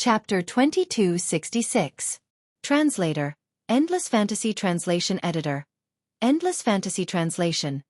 Chapter 2266. Translator, Endless Fantasy Translation Editor. Endless Fantasy Translation.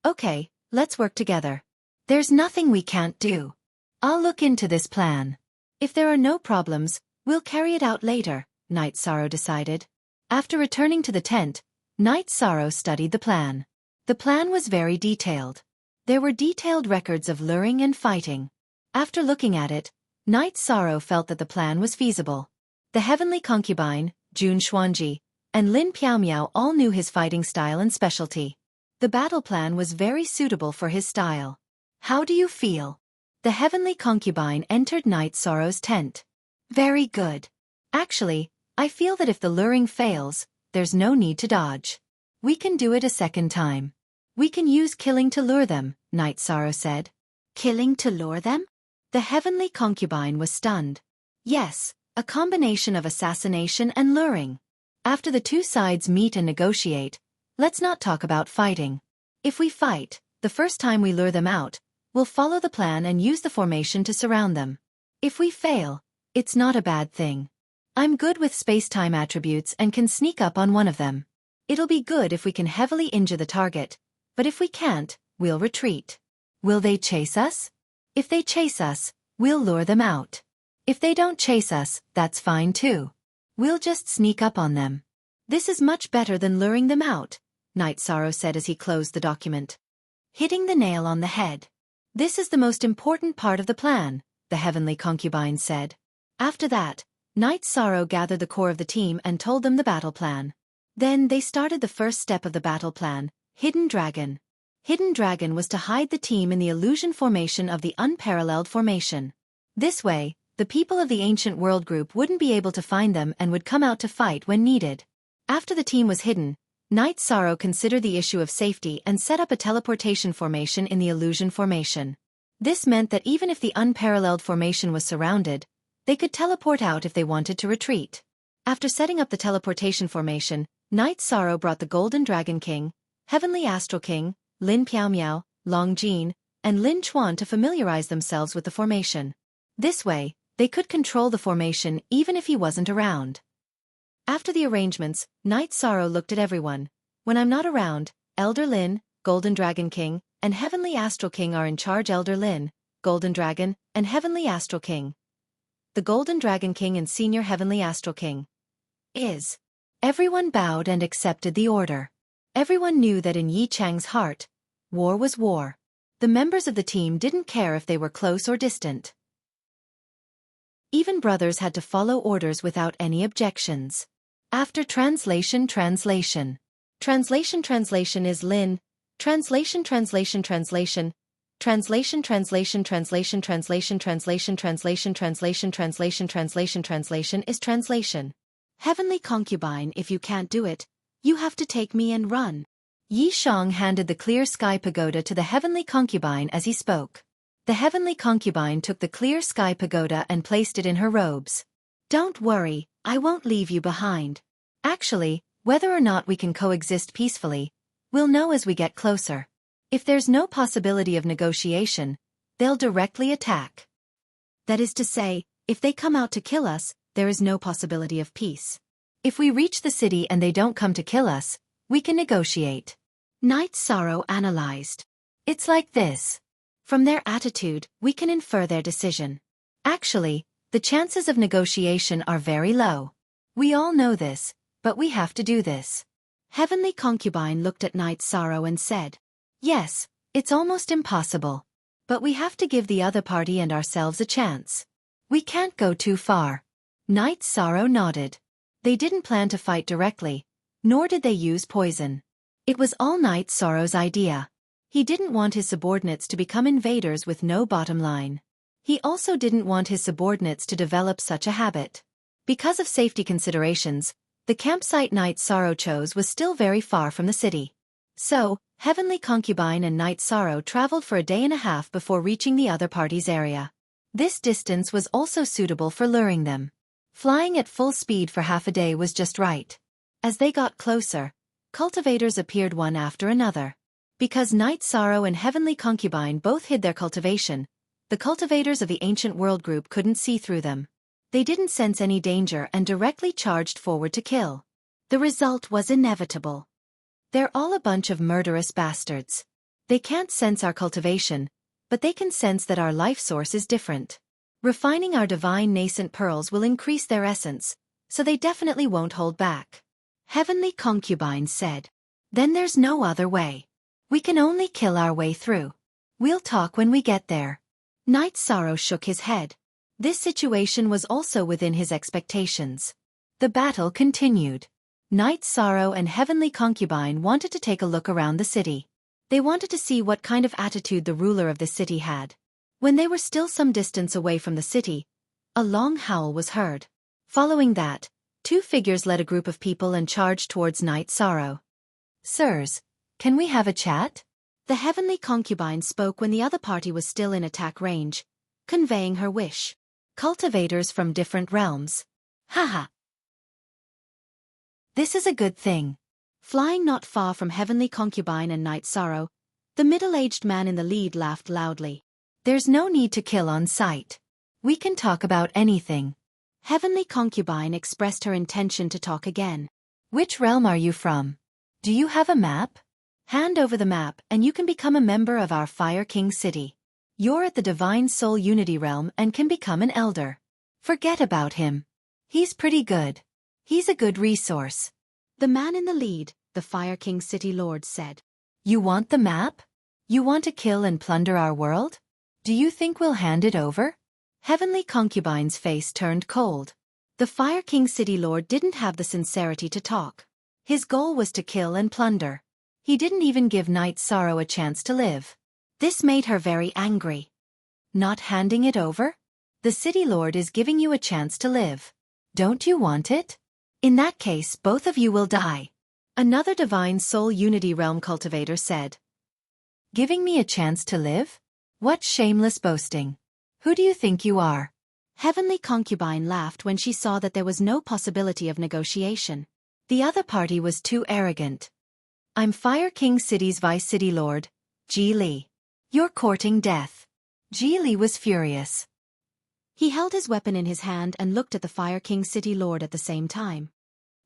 Okay, let's work together. There's nothing we can't do. I'll look into this plan. If there are no problems, we'll carry it out later, Night Sorrow decided. After returning to the tent, Night Sorrow studied the plan. The plan was very detailed. There were detailed records of luring and fighting. After looking at it, Night Sorrow felt that the plan was feasible. The heavenly concubine, Jun Xuanji, and Lin Piaomiao all knew his fighting style and specialty. The battle plan was very suitable for his style. How do you feel? The heavenly concubine entered Night Sorrow's tent. Very good. Actually, I feel that if the luring fails, there's no need to dodge. We can do it a second time. We can use killing to lure them, Night Sorrow said. Killing to lure them? The heavenly concubine was stunned. Yes, a combination of assassination and luring. After the two sides meet and negotiate, let's not talk about fighting. If we fight, the first time we lure them out, we'll follow the plan and use the formation to surround them. If we fail, it's not a bad thing. I'm good with space-time attributes and can sneak up on one of them. It'll be good if we can heavily injure the target, but if we can't, we'll retreat. Will they chase us? If they chase us, we'll lure them out. If they don't chase us, that's fine too. We'll just sneak up on them. This is much better than luring them out, Night Sorrow said as he closed the document. Hitting the nail on the head. This is the most important part of the plan, the heavenly concubine said. After that, Night Sorrow gathered the core of the team and told them the battle plan. Then they started the first step of the battle plan, Hidden Dragon. Hidden Dragon was to hide the team in the illusion formation of the unparalleled formation. This way, the people of the ancient world group wouldn't be able to find them and would come out to fight when needed. After the team was hidden, Night Sorrow considered the issue of safety and set up a teleportation formation in the illusion formation. This meant that even if the unparalleled formation was surrounded, they could teleport out if they wanted to retreat. After setting up the teleportation formation, Night Sorrow brought the Golden Dragon King, Heavenly Astral King, Lin Piaomiao, Long Jin, and Lin Chuan to familiarize themselves with the formation. This way, they could control the formation even if he wasn't around. After the arrangements, Night Sorrow looked at everyone. When I'm not around, Elder Lin, Golden Dragon King, and Heavenly Astral King are in charge. Elder Lin, Golden Dragon, and Heavenly Astral King. The Golden Dragon King and Senior Heavenly Astral King. Is. Everyone bowed and accepted the order. Everyone knew that in Yi Chang's heart, war was war. The members of the team didn't care if they were close or distant. Even brothers had to follow orders without any objections. After translation is Lin. Translation is Lin. Translation is translation. Heavenly concubine, if you can't do it, you have to take me and run. Yi Shang handed the clear sky pagoda to the heavenly concubine as he spoke. The heavenly concubine took the clear sky pagoda and placed it in her robes. Don't worry, I won't leave you behind. Actually, whether or not we can coexist peacefully, we'll know as we get closer. If there's no possibility of negotiation, they'll directly attack. That is to say, if they come out to kill us, there is no possibility of peace. If we reach the city and they don't come to kill us, we can negotiate. Night Sorrow analyzed. It's like this. From their attitude, we can infer their decision. Actually, the chances of negotiation are very low. We all know this, but we have to do this. Heavenly Concubine looked at Night Sorrow and said, yes, it's almost impossible. But we have to give the other party and ourselves a chance. We can't go too far. Night Sorrow nodded. They didn't plan to fight directly, nor did they use poison. It was all Night Sorrow's idea. He didn't want his subordinates to become invaders with no bottom line. He also didn't want his subordinates to develop such a habit. Because of safety considerations, the campsite Night Sorrow chose was still very far from the city. So, Heavenly Concubine and Night Sorrow traveled for a day and a half before reaching the other party's area. This distance was also suitable for luring them. Flying at full speed for half a day was just right. As they got closer, cultivators appeared one after another. Because Night Sorrow and Heavenly Concubine both hid their cultivation, the cultivators of the ancient world group couldn't see through them. They didn't sense any danger and directly charged forward to kill. The result was inevitable. They're all a bunch of murderous bastards. They can't sense our cultivation, but they can sense that our life source is different. Refining our divine nascent pearls will increase their essence, so they definitely won't hold back. Heavenly Concubine said. Then there's no other way. We can only kill our way through. We'll talk when we get there. Knight Sorrow shook his head. This situation was also within his expectations. The battle continued. Knight Sorrow and Heavenly Concubine wanted to take a look around the city. They wanted to see what kind of attitude the ruler of the city had. When they were still some distance away from the city, a long howl was heard. Following that, two figures led a group of people and charged towards Knight Sorrow. Sirs, can we have a chat? The Heavenly Concubine spoke when the other party was still in attack range, conveying her wish. Cultivators from different realms. Haha. This is a good thing. Flying not far from Heavenly Concubine and Knight Sorrow, the middle-aged man in the lead laughed loudly. There's no need to kill on sight. We can talk about anything. Heavenly Concubine expressed her intention to talk again. Which realm are you from? Do you have a map? Hand over the map and you can become a member of our Fire King city. You're at the Divine Soul Unity realm and can become an elder. Forget about him. He's pretty good. He's a good resource. The man in the lead, the Fire King City Lord, said. You want the map? You want to kill and plunder our world? Do you think we'll hand it over? Heavenly Concubine's face turned cold. The Fire King City Lord didn't have the sincerity to talk. His goal was to kill and plunder. He didn't even give Knight Sorrow a chance to live. This made her very angry. Not handing it over? The City Lord is giving you a chance to live. Don't you want it? In that case, both of you will die. Another Divine Soul Unity Realm cultivator said. Giving me a chance to live? What shameless boasting. Who do you think you are? Heavenly Concubine laughed when she saw that there was no possibility of negotiation. The other party was too arrogant. I'm Fire King City's Vice City Lord, Ji Li. You're courting death. Ji Li was furious. He held his weapon in his hand and looked at the Fire King City Lord at the same time.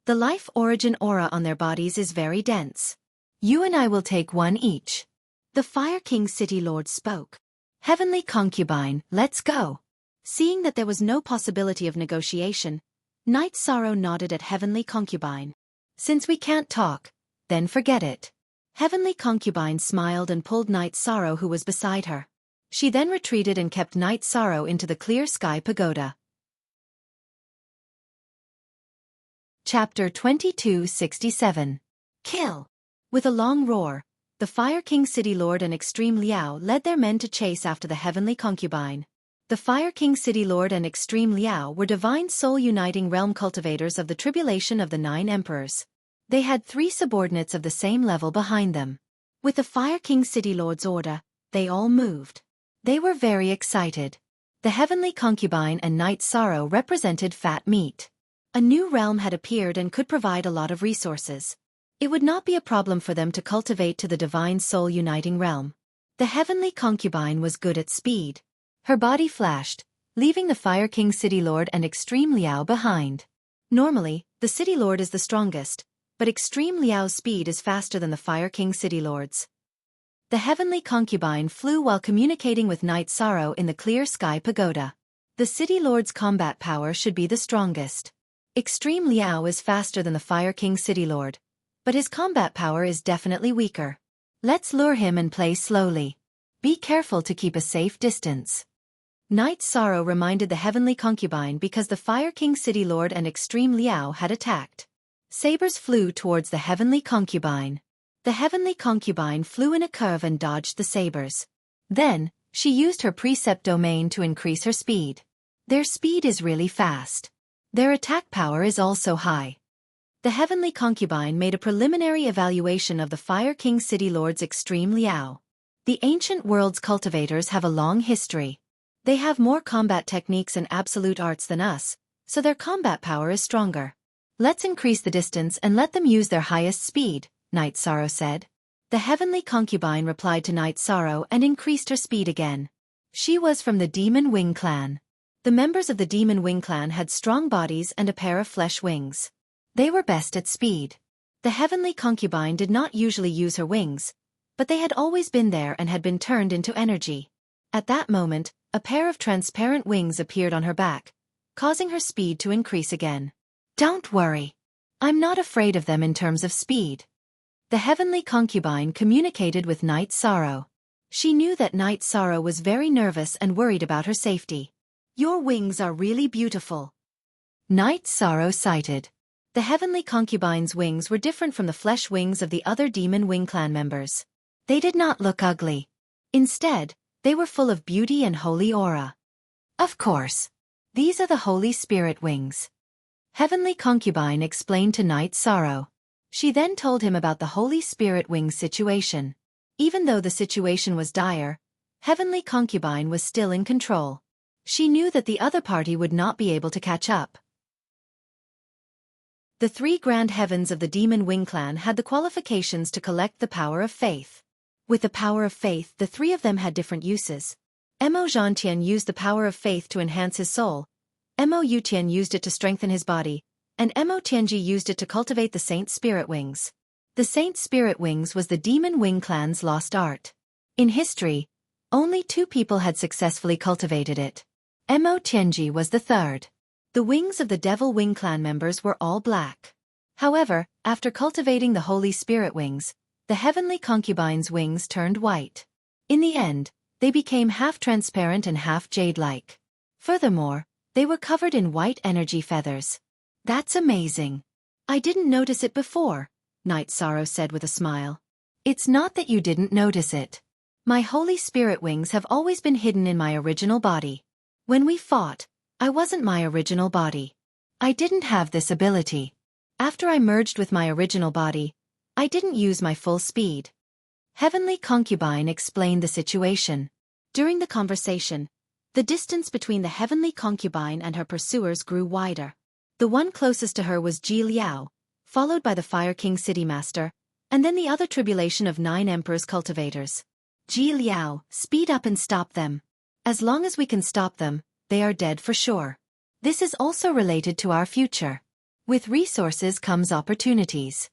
The life origin aura on their bodies is very dense. You and I will take one each. The Fire King City Lord spoke. Heavenly Concubine, let's go. Seeing that there was no possibility of negotiation, Knight Sorrow nodded at Heavenly Concubine. Since we can't talk, then forget it. Heavenly Concubine smiled and pulled Knight Sorrow, who was beside her. She then retreated and kept Knight Sorrow into the clear sky pagoda. Chapter 2267. Kill. With a long roar, the Fire King City Lord and Extreme Liao led their men to chase after the Heavenly Concubine. The Fire King City Lord and Extreme Liao were Divine Soul Uniting Realm cultivators of the Tribulation of the Nine Emperors. They had 3 subordinates of the same level behind them. With the Fire King City Lord's order, they all moved. They were very excited. The Heavenly Concubine and Knight Sorrow represented fat meat. A new realm had appeared and could provide a lot of resources. It would not be a problem for them to cultivate to the Divine Soul Uniting Realm. The Heavenly Concubine was good at speed. Her body flashed, leaving the Fire King City Lord and Extreme Liao behind. Normally, the City Lord is the strongest, but Extreme Liao's speed is faster than the Fire King City Lord's. The Heavenly Concubine flew while communicating with Knight Sorrow in the clear sky pagoda. The City Lord's combat power should be the strongest. Extreme Liao is faster than the Fire King City Lord, but his combat power is definitely weaker. Let's lure him and play slowly. Be careful to keep a safe distance. Knight Sorrow reminded the Heavenly Concubine because the Fire King City Lord and Extreme Liao had attacked. Sabers flew towards the Heavenly Concubine. The Heavenly Concubine flew in a curve and dodged the sabers. Then, she used her precept domain to increase her speed. Their speed is really fast. Their attack power is also high. The Heavenly Concubine made a preliminary evaluation of the Fire King City Lord's Extreme Liao. The ancient world's cultivators have a long history. They have more combat techniques and absolute arts than us, so their combat power is stronger. Let's increase the distance and let them use their highest speed, Knight Sorrow said. The Heavenly Concubine replied to Knight Sorrow and increased her speed again. She was from the Demon Wing clan. The members of the Demon Wing clan had strong bodies and a pair of flesh wings. They were best at speed. The heavenly concubine did not usually use her wings, but they had always been there and had been turned into energy. At that moment, a pair of transparent wings appeared on her back, causing her speed to increase again. Don't worry. I'm not afraid of them in terms of speed. The heavenly concubine communicated with Night Sorrow. She knew that Night Sorrow was very nervous and worried about her safety. Your wings are really beautiful. Night Sorrow cited. The heavenly concubine's wings were different from the flesh wings of the other Demon Wing clan members. They did not look ugly. Instead, they were full of beauty and holy aura. Of course. These are the Holy Spirit wings. Heavenly Concubine explained to Night Sorrow. She then told him about the Holy Spirit wings situation. Even though the situation was dire, Heavenly Concubine was still in control. She knew that the other party would not be able to catch up. The three grand heavens of the Demon Wing clan had the qualifications to collect the power of faith. With the power of faith, the three of them had different uses. Mo Zhantian used the power of faith to enhance his soul, Mo Yutian used it to strengthen his body, and Mo Tianji used it to cultivate the Saint Spirit Wings. The Saint Spirit Wings was the Demon Wing clan's lost art. In history, only 2 people had successfully cultivated it. Mo Tianji was the third. The wings of the Devil Wing clan members were all black. However, after cultivating the Holy Spirit Wings, the Heavenly Concubine's wings turned white. In the end, they became half transparent and half jade-like. Furthermore, they were covered in white energy feathers. That's amazing. I didn't notice it before, Night Sorrow said with a smile. It's not that you didn't notice it. My Holy Spirit Wings have always been hidden in my original body. When we fought, I wasn't my original body. I didn't have this ability. After I merged with my original body, I didn't use my full speed. Heavenly Concubine explained the situation. During the conversation, the distance between the Heavenly Concubine and her pursuers grew wider. The one closest to her was Ji Liao, followed by the Fire King City Master, and then the other tribulation of 9 Emperor's cultivators. Ji Liao, speed up and stop them. As long as we can stop them, they are dead for sure. This is also related to our future. With resources comes opportunities.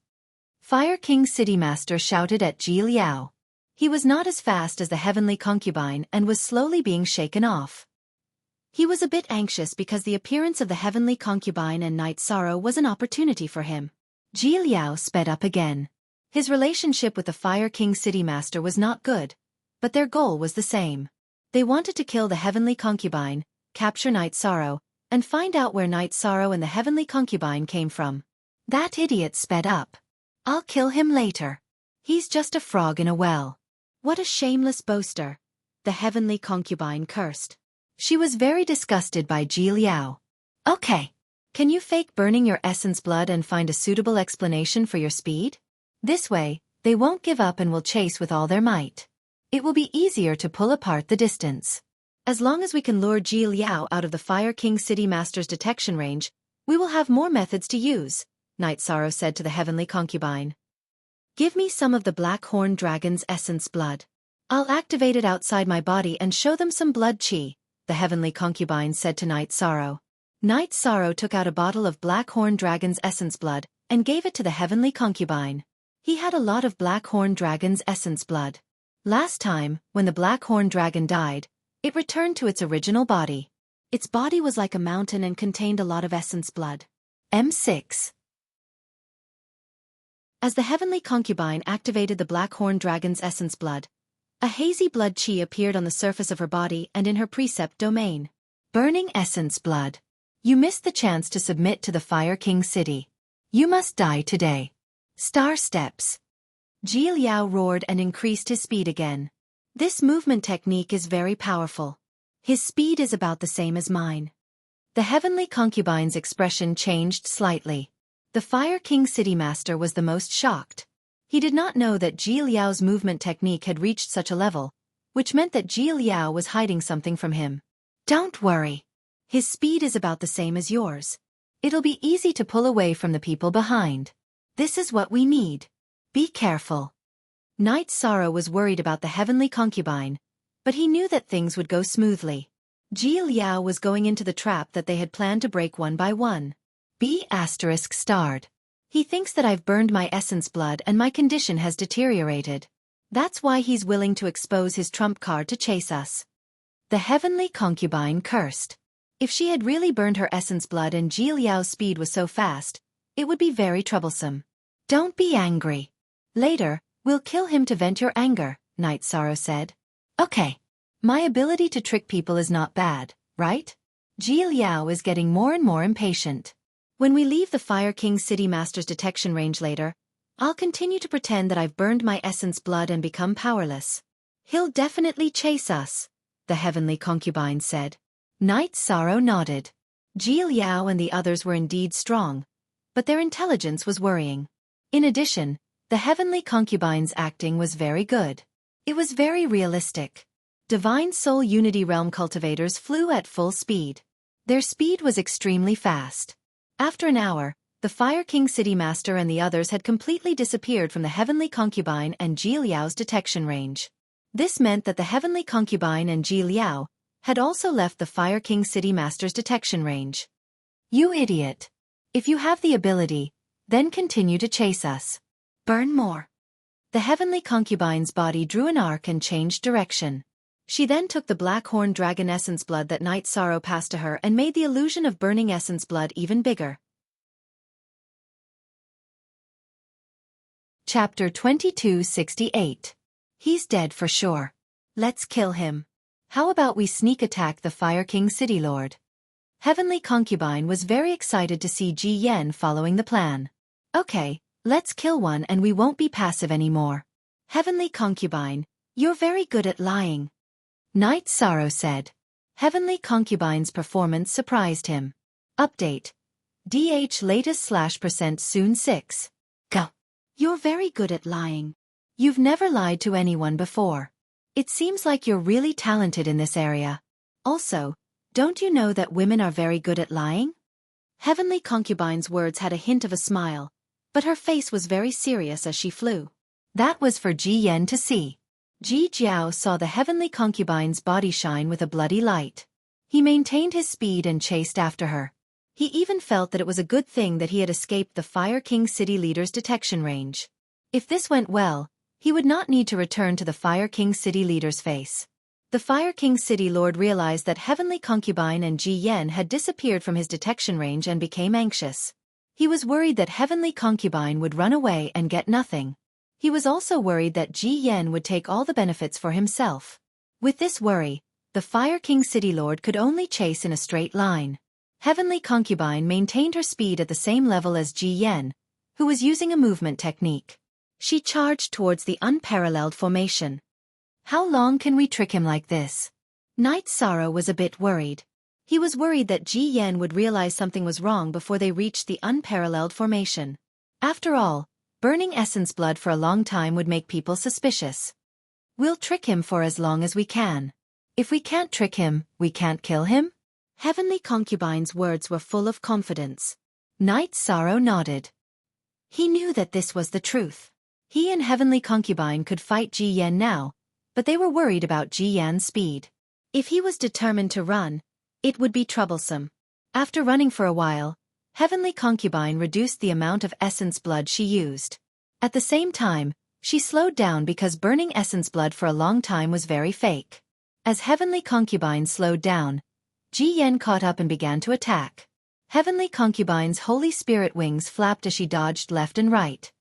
Fire King City Master shouted at Ji Liao. He was not as fast as the Heavenly Concubine and was slowly being shaken off. He was a bit anxious because the appearance of the Heavenly Concubine and Night Sorrow was an opportunity for him. Ji Liao sped up again. His relationship with the Fire King City Master was not good, but their goal was the same. They wanted to kill the Heavenly Concubine, capture Night Sorrow, and find out where Night Sorrow and the Heavenly Concubine came from. That idiot sped up. I'll kill him later. He's just a frog in a well. What a shameless boaster, the Heavenly Concubine cursed. She was very disgusted by Ji Liao. Okay. Can you fake burning your essence blood and find a suitable explanation for your speed? This way, they won't give up and will chase with all their might. It will be easier to pull apart the distance. As long as we can lure Ji Liao out of the Fire King City Master's detection range, we will have more methods to use, Night Sorrow said to the Heavenly Concubine. Give me some of the Black Horn Dragon's essence blood. I'll activate it outside my body and show them some blood chi, the Heavenly Concubine said to Night Sorrow. Night Sorrow took out a bottle of Black Horn Dragon's essence blood and gave it to the Heavenly Concubine. He had a lot of Black Horn Dragon's essence blood. Last time, when the Black Horn Dragon died, it returned to its original body. Its body was like a mountain and contained a lot of essence blood. M6. As the Heavenly Concubine activated the Black Horn Dragon's essence blood, a hazy blood chi appeared on the surface of her body and in her precept domain. Burning essence blood. You missed the chance to submit to the Fire King City. You must die today. Star steps. Ji Liao roared and increased his speed again. This movement technique is very powerful. His speed is about the same as mine. The Heavenly Concubine's expression changed slightly. The Fire King City Master was the most shocked. He did not know that Ji Liao's movement technique had reached such a level, which meant that Ji Liao was hiding something from him. Don't worry. His speed is about the same as yours. It'll be easy to pull away from the people behind. This is what we need. Be careful. Night Sorrow was worried about the Heavenly Concubine, but he knew that things would go smoothly. Ji Liao was going into the trap that they had planned to break one by one. B****. He thinks that I've burned my essence blood and my condition has deteriorated. That's why he's willing to expose his trump card to chase us. The heavenly concubine cursed. If she had really burned her essence blood and Ji Liao's speed was so fast, it would be very troublesome. Don't be angry. Later, we'll kill him to vent your anger, Night Sorrow said. Okay. My ability to trick people is not bad, right? Ji Liao is getting more and more impatient. When we leave the Fire King City Master's detection range later, I'll continue to pretend that I've burned my essence blood and become powerless. He'll definitely chase us, the heavenly concubine said. Night Sorrow nodded. Ji Liao and the others were indeed strong, but their intelligence was worrying. In addition, the heavenly concubine's acting was very good. It was very realistic. Divine Soul Unity Realm cultivators flew at full speed. Their speed was extremely fast. After an hour, the Fire King City Master and the others had completely disappeared from the heavenly concubine and Ji Liao's detection range. This meant that the heavenly concubine and Ji Liao had also left the Fire King City Master's detection range. You idiot. If you have the ability, then continue to chase us. Burn more. The heavenly concubine's body drew an arc and changed direction. She then took the black horn dragon essence blood that Night Sorrow passed to her and made the illusion of burning essence blood even bigger. Chapter 2268. He's dead for sure. Let's kill him. How about we sneak attack the Fire King City Lord? Heavenly Concubine was very excited to see Ji Yen following the plan. Okay, let's kill one and we won't be passive anymore. Heavenly Concubine, you're very good at lying. Night Sorrow said. Heavenly Concubine's performance surprised him. Update. DH latest /% soon 6. Go. You're very good at lying. You've never lied to anyone before. It seems like you're really talented in this area. Also, don't you know that women are very good at lying? Heavenly Concubine's words had a hint of a smile, but her face was very serious as she flew. That was for Ji Yen to see. Ji Jiao saw the heavenly concubine's body shine with a bloody light. He maintained his speed and chased after her. He even felt that it was a good thing that he had escaped the Fire King City leader's detection range. If this went well, he would not need to return to the Fire King City leader's face. The Fire King City Lord realized that Heavenly Concubine and Ji Yen had disappeared from his detection range and became anxious. He was worried that Heavenly Concubine would run away and get nothing. He was also worried that Ji Yen would take all the benefits for himself. With this worry, the Fire King City Lord could only chase in a straight line. Heavenly Concubine maintained her speed at the same level as Ji Yen, who was using a movement technique. She charged towards the unparalleled formation. How long can we trick him like this? Night Sorrow was a bit worried. He was worried that Ji Yen would realize something was wrong before they reached the unparalleled formation. After all, burning essence blood for a long time would make people suspicious. We'll trick him for as long as we can. If we can't trick him, we can't kill him? Heavenly Concubine's words were full of confidence. Night Sorrow nodded. He knew that this was the truth. He and Heavenly Concubine could fight Ji Yen now, but they were worried about Ji Yan's speed. If he was determined to run, it would be troublesome. After running for a while, Heavenly Concubine reduced the amount of essence blood she used. At the same time, she slowed down because burning essence blood for a long time was very fake. As Heavenly Concubine slowed down, Ji Yen caught up and began to attack. Heavenly Concubine's Holy Spirit wings flapped as she dodged left and right.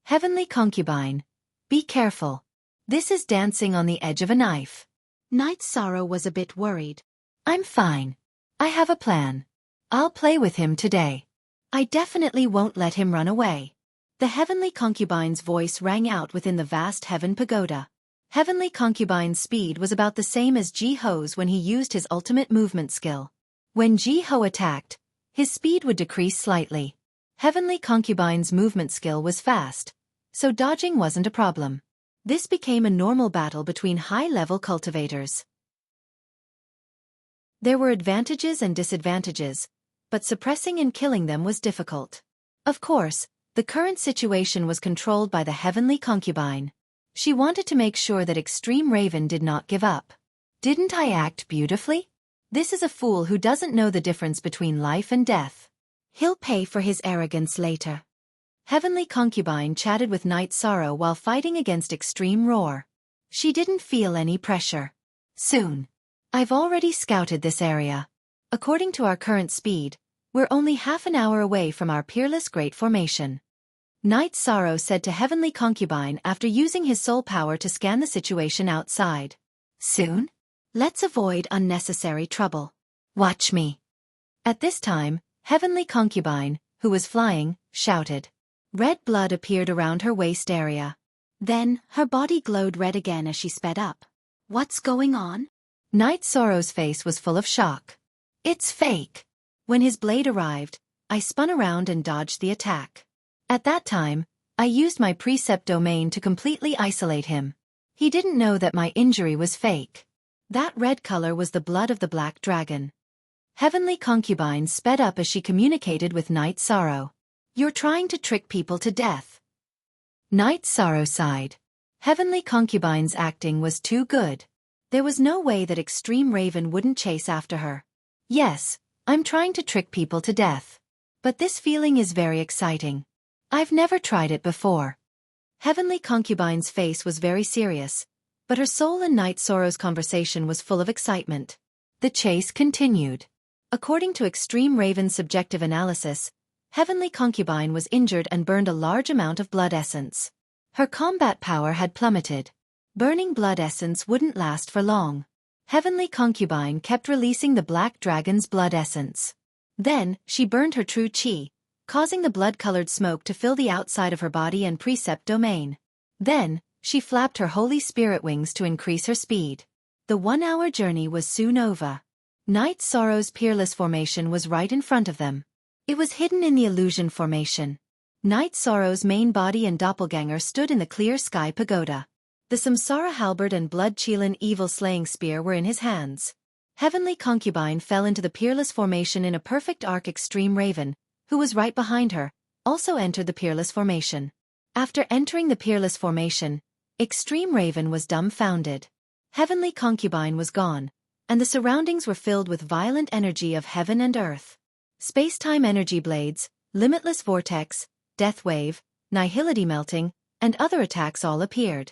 Heavenly Concubine, be careful. This is dancing on the edge of a knife. Night Sorrow was a bit worried. I'm fine. I have a plan. I'll play with him today. I definitely won't let him run away. The Heavenly Concubine's voice rang out within the vast heaven pagoda. Heavenly Concubine's speed was about the same as Ji Ho's when he used his ultimate movement skill. When Ji Ho attacked, his speed would decrease slightly. Heavenly Concubine's movement skill was fast, so dodging wasn't a problem. This became a normal battle between high-level cultivators. There were advantages and disadvantages, but suppressing and killing them was difficult. Of course, the current situation was controlled by the Heavenly Concubine. She wanted to make sure that Extreme Raven did not give up. Didn't I act beautifully? This is a fool who doesn't know the difference between life and death. He'll pay for his arrogance later. Heavenly Concubine chatted with Night Sorrow while fighting against Extreme Roar. She didn't feel any pressure. Soon. I've already scouted this area. According to our current speed, we're only half an hour away from our peerless Great Formation. Night Sorrow said to Heavenly Concubine after using his soul power to scan the situation outside. Soon? Let's avoid unnecessary trouble. Watch me. At this time, Heavenly Concubine, who was flying, shouted. Red blood appeared around her waist area. Then, her body glowed red again as she sped up. What's going on? Night Sorrow's face was full of shock. It's fake. When his blade arrived, I spun around and dodged the attack. At that time, I used my precept domain to completely isolate him. He didn't know that my injury was fake. That red color was the blood of the black dragon. Heavenly Concubine sped up as she communicated with Night Sorrow. You're trying to trick people to death. Night Sorrow sighed. Heavenly Concubine's acting was too good. There was no way that Extreme Raven wouldn't chase after her. Yes, I'm trying to trick people to death. But this feeling is very exciting. I've never tried it before. Heavenly Concubine's face was very serious, but her soul and Night Sorrow's conversation was full of excitement. The chase continued. According to Extreme Raven's subjective analysis, Heavenly Concubine was injured and burned a large amount of blood essence. Her combat power had plummeted. Burning blood essence wouldn't last for long. Heavenly Concubine kept releasing the black dragon's blood essence. Then, she burned her true chi, causing the blood-colored smoke to fill the outside of her body and precept domain. Then, she flapped her Holy Spirit wings to increase her speed. The 1-hour journey was soon over. Night Sorrow's peerless formation was right in front of them. It was hidden in the illusion formation. Night Sorrow's main body and doppelganger stood in the clear sky pagoda. The Samsara halberd and blood Qilin evil slaying spear were in his hands. Heavenly Concubine fell into the peerless formation in a perfect arc. Extreme Raven, who was right behind her, also entered the peerless formation. After entering the peerless formation, Extreme Raven was dumbfounded. Heavenly Concubine was gone, and the surroundings were filled with violent energy of heaven and earth. Space-time energy blades, limitless vortex, death wave, nihility melting, and other attacks all appeared.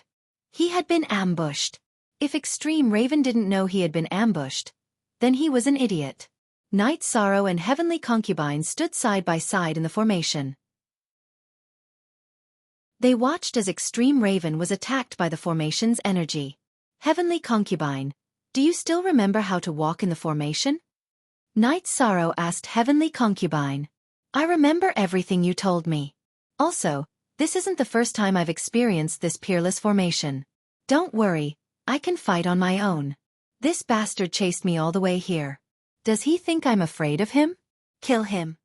He had been ambushed. If Extreme Raven didn't know he had been ambushed, then he was an idiot. Night Sorrow and Heavenly Concubine stood side by side in the formation. They watched as Extreme Raven was attacked by the formation's energy. Heavenly Concubine, do you still remember how to walk in the formation? Night Sorrow asked Heavenly Concubine. I remember everything you told me. Also, this isn't the first time I've experienced this peerless formation. Don't worry, I can fight on my own. This bastard chased me all the way here. Does he think I'm afraid of him? Kill him.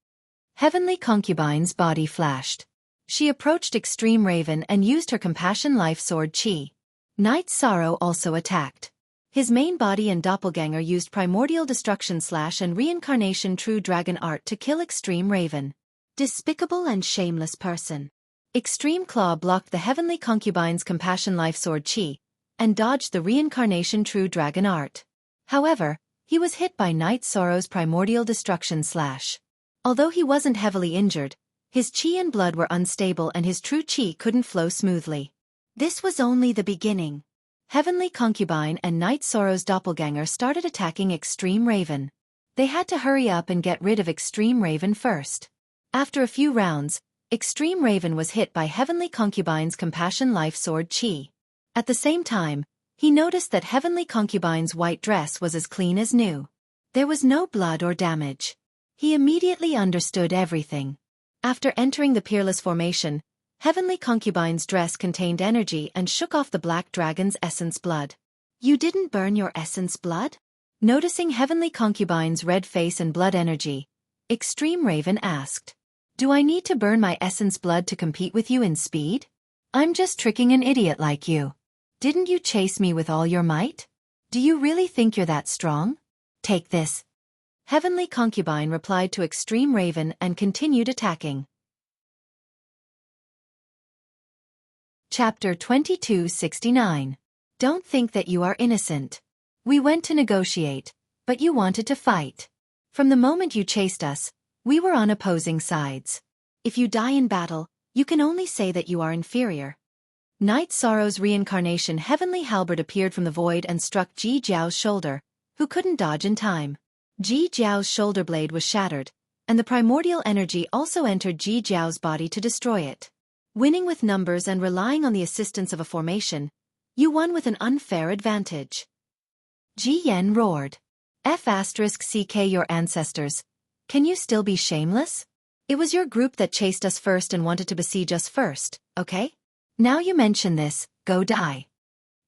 Heavenly Concubine's body flashed. She approached Extreme Raven and used her Compassion Life Sword Chi. Night Sorrow also attacked. His main body and doppelganger used Primordial Destruction Slash and Reincarnation True Dragon Art to kill Extreme Raven. Despicable and shameless person. Extreme Claw blocked the Heavenly Concubine's Compassion Life Sword Chi, and dodged the Reincarnation True Dragon Art. However, he was hit by Night Sorrow's Primordial Destruction Slash. Although he wasn't heavily injured, his chi and blood were unstable and his true chi couldn't flow smoothly. This was only the beginning. Heavenly Concubine and Night Sorrow's doppelganger started attacking Extreme Raven. They had to hurry up and get rid of Extreme Raven first. After a few rounds, Extreme Raven was hit by Heavenly Concubine's Compassion Life Sword Chi. At the same time, he noticed that Heavenly Concubine's white dress was as clean as new. There was no blood or damage. He immediately understood everything. After entering the peerless formation, Heavenly Concubine's dress contained energy and shook off the black dragon's essence blood. You didn't burn your essence blood? Noticing Heavenly Concubine's red face and blood energy, Extreme Raven asked. Do I need to burn my essence blood to compete with you in speed? I'm just tricking an idiot like you. Didn't you chase me with all your might? Do you really think you're that strong? Take this. Heavenly Concubine replied to Extreme Raven and continued attacking. Chapter 2269. Don't think that you are innocent. We went to negotiate, But you wanted to fight. From the moment you chased us, we were on opposing sides. If you die in battle, you can only say that you are inferior. Night Sorrow's reincarnation Heavenly Halberd appeared from the void and struck Ji Jiao's shoulder, who couldn't dodge in time. Ji Jiao's shoulder blade was shattered, and the primordial energy also entered Ji Jiao's body to destroy it. Winning with numbers and relying on the assistance of a formation, you won with an unfair advantage. Ji Yan roared. F***ck your ancestors. Can you still be shameless? It was your group that chased us first and wanted to besiege us first, okay? Now you mention this, go die.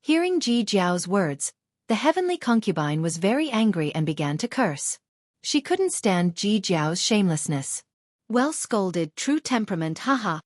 Hearing Ji Jiao's words, the heavenly concubine was very angry and began to curse. She couldn't stand Ji Jiao's shamelessness. Well scolded, true temperament, haha.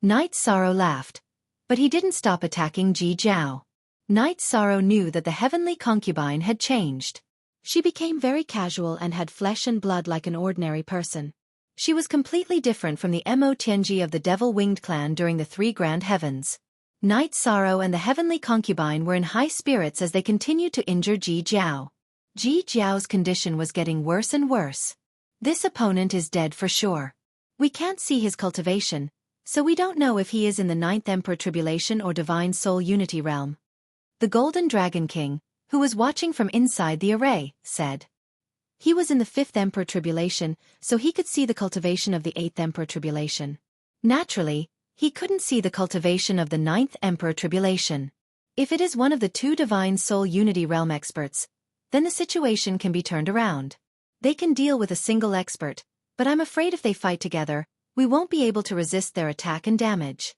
Night Sorrow laughed, but he didn't stop attacking Ji Jiao. Night Sorrow knew that the heavenly concubine had changed. She became very casual and had flesh and blood like an ordinary person. She was completely different from the Mo Tianji of the Devil-Winged clan during the Three Grand Heavens. Night Sorrow and the heavenly concubine were in high spirits as they continued to injure Ji Jiao. Ji Jiao's condition was getting worse and worse. This opponent is dead for sure. We can't see his cultivation, so we don't know if he is in the Ninth Emperor Tribulation or Divine Soul Unity realm. The Golden Dragon King, who was watching from inside the array, said. He was in the Fifth Emperor Tribulation, so he could see the cultivation of the Eighth Emperor Tribulation. Naturally, he couldn't see the cultivation of the Ninth Emperor Tribulation. If it is one of the two Divine Soul Unity realm experts, then the situation can be turned around. They can deal with a single expert, but I'm afraid if they fight together, we won't be able to resist their attack and damage.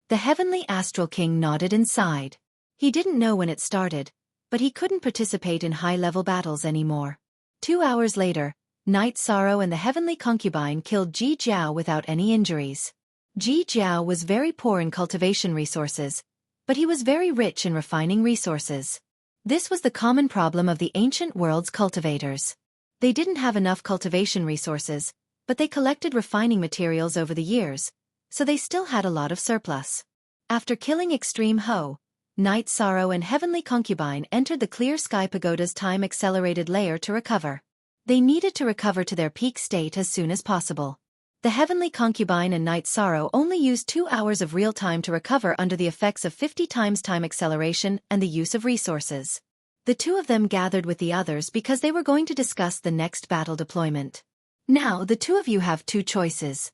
The Heavenly Astral King nodded and sighed. He didn't know when it started, but he couldn't participate in high-level battles anymore. 2 hours later, Night Sorrow and the heavenly concubine killed Ji Jiao without any injuries. Ji Jiao was very poor in cultivation resources, but he was very rich in refining resources. This was the common problem of the ancient world's cultivators. They didn't have enough cultivation resources, but they collected refining materials over the years, so they still had a lot of surplus. After killing Extreme Ho, Night Sorrow and Heavenly Concubine entered the Clear Sky Pagoda's time-accelerated layer to recover. They needed to recover to their peak state as soon as possible. The Heavenly Concubine and Night Sorrow only used 2 hours of real time to recover under the effects of 50 times time acceleration and the use of resources. The two of them gathered with the others because they were going to discuss the next battle deployment. Now the two of you have two choices.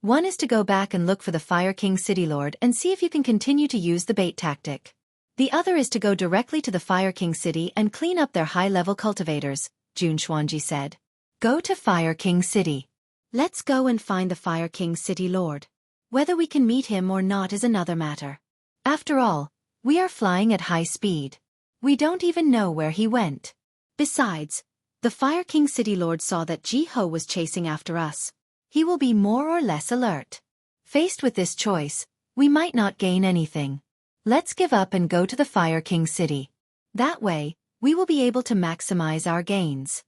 One is to go back and look for the Fire King City Lord and see if you can continue to use the bait tactic. The other is to go directly to the Fire King City and clean up their high-level cultivators, Jun Xuanji said. Go to Fire King City. Let's go and find the Fire King City Lord. Whether we can meet him or not is another matter. After all, we are flying at high speed. We don't even know where he went. Besides, the Fire King City Lord saw that Ji Ho was chasing after us. He will be more or less alert. Faced with this choice, we might not gain anything. Let's give up and go to the Fire King City. That way, we will be able to maximize our gains.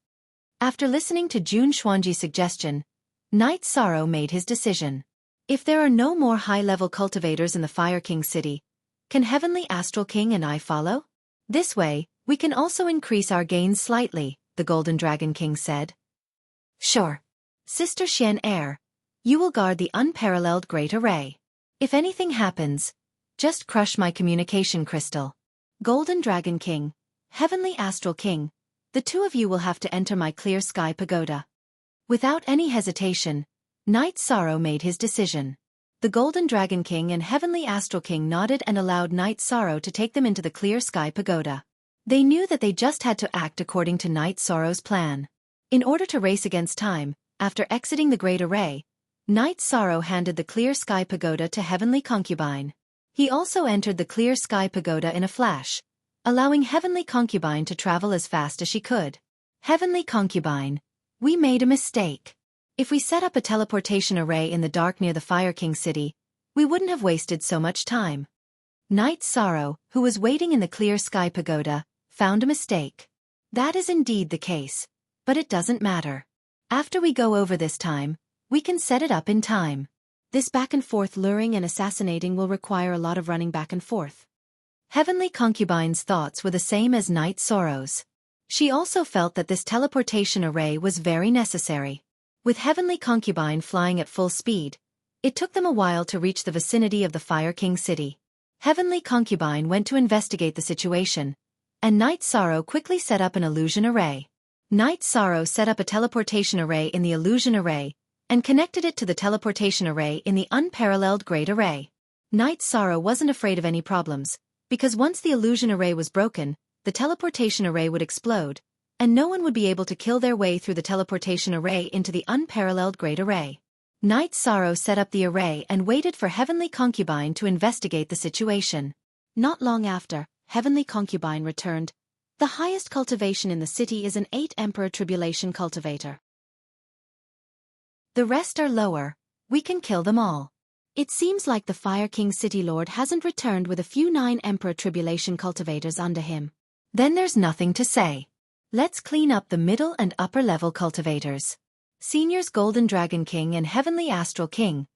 After listening to Jun Xuanji's suggestion, Night Sorrow made his decision. If there are no more high-level cultivators in the Fire King City, can Heavenly Astral King and I follow? This way, we can also increase our gains slightly, the Golden Dragon King said. Sure. Sister Xian Air, you will guard the unparalleled Great Array. If anything happens, just crush my communication crystal. Golden Dragon King, Heavenly Astral King, the two of you will have to enter my Clear Sky Pagoda. Without any hesitation, Night Sorrow made his decision. The Golden Dragon King and Heavenly Astral King nodded and allowed Night Sorrow to take them into the Clear Sky Pagoda. They knew that they just had to act according to Night Sorrow's plan. In order to race against time, after exiting the Great Array, Night Sorrow handed the Clear Sky Pagoda to Heavenly Concubine. He also entered the Clear Sky Pagoda in a flash, allowing Heavenly Concubine to travel as fast as she could. Heavenly Concubine, we made a mistake. If we set up a teleportation array in the dark near the Fire King City, we wouldn't have wasted so much time. Night Sorrow, who was waiting in the Clear Sky Pagoda, found a mistake. That is indeed the case, but it doesn't matter. After we go over this time, we can set it up in time. This back and forth luring and assassinating will require a lot of running back and forth. Heavenly Concubine's thoughts were the same as Night Sorrow's. She also felt that this teleportation array was very necessary. With Heavenly Concubine flying at full speed, it took them a while to reach the vicinity of the Fire King city. Heavenly Concubine went to investigate the situation, and Night Sorrow quickly set up an illusion array. Night Sorrow set up a teleportation array in the illusion array, and connected it to the teleportation array in the unparalleled Great Array. Night Sorrow wasn't afraid of any problems, because once the illusion array was broken, the teleportation array would explode, and no one would be able to kill their way through the teleportation array into the unparalleled Great Array. Night Sorrow set up the array and waited for Heavenly Concubine to investigate the situation. Not long after, Heavenly Concubine returned. The highest cultivation in the city is an 8 Emperor Tribulation cultivator. The rest are lower. We can kill them all. It seems like the Fire King City Lord hasn't returned with a few 9 Emperor Tribulation cultivators under him. Then there's nothing to say. Let's clean up the middle and upper level cultivators. Seniors Golden Dragon King and Heavenly Astral King,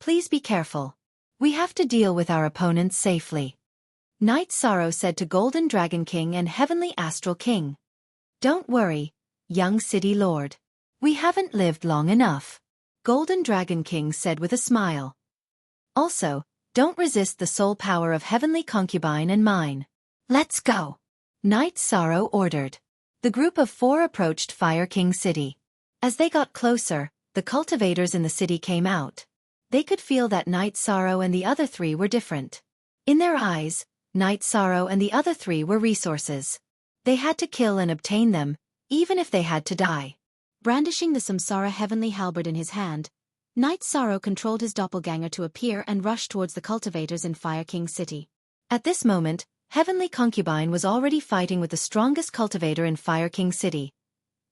please be careful. We have to deal with our opponents safely. Night Sorrow said to Golden Dragon King and Heavenly Astral King. Don't worry, young City Lord. We haven't lived long enough. Golden Dragon King said with a smile. Also, don't resist the soul power of Heavenly Concubine and mine. Let's go. Night Sorrow ordered. The group of 4 approached Fire King City. As they got closer, the cultivators in the city came out. They could feel that Night Sorrow and the other 3 were different. In their eyes, Night Sorrow and the other 3 were resources. They had to kill and obtain them, even if they had to die. Brandishing the Samsara Heavenly Halberd in his hand, Night Sorrow controlled his doppelganger to appear and rush towards the cultivators in Fire King City. At this moment, Heavenly Concubine was already fighting with the strongest cultivator in Fire King City,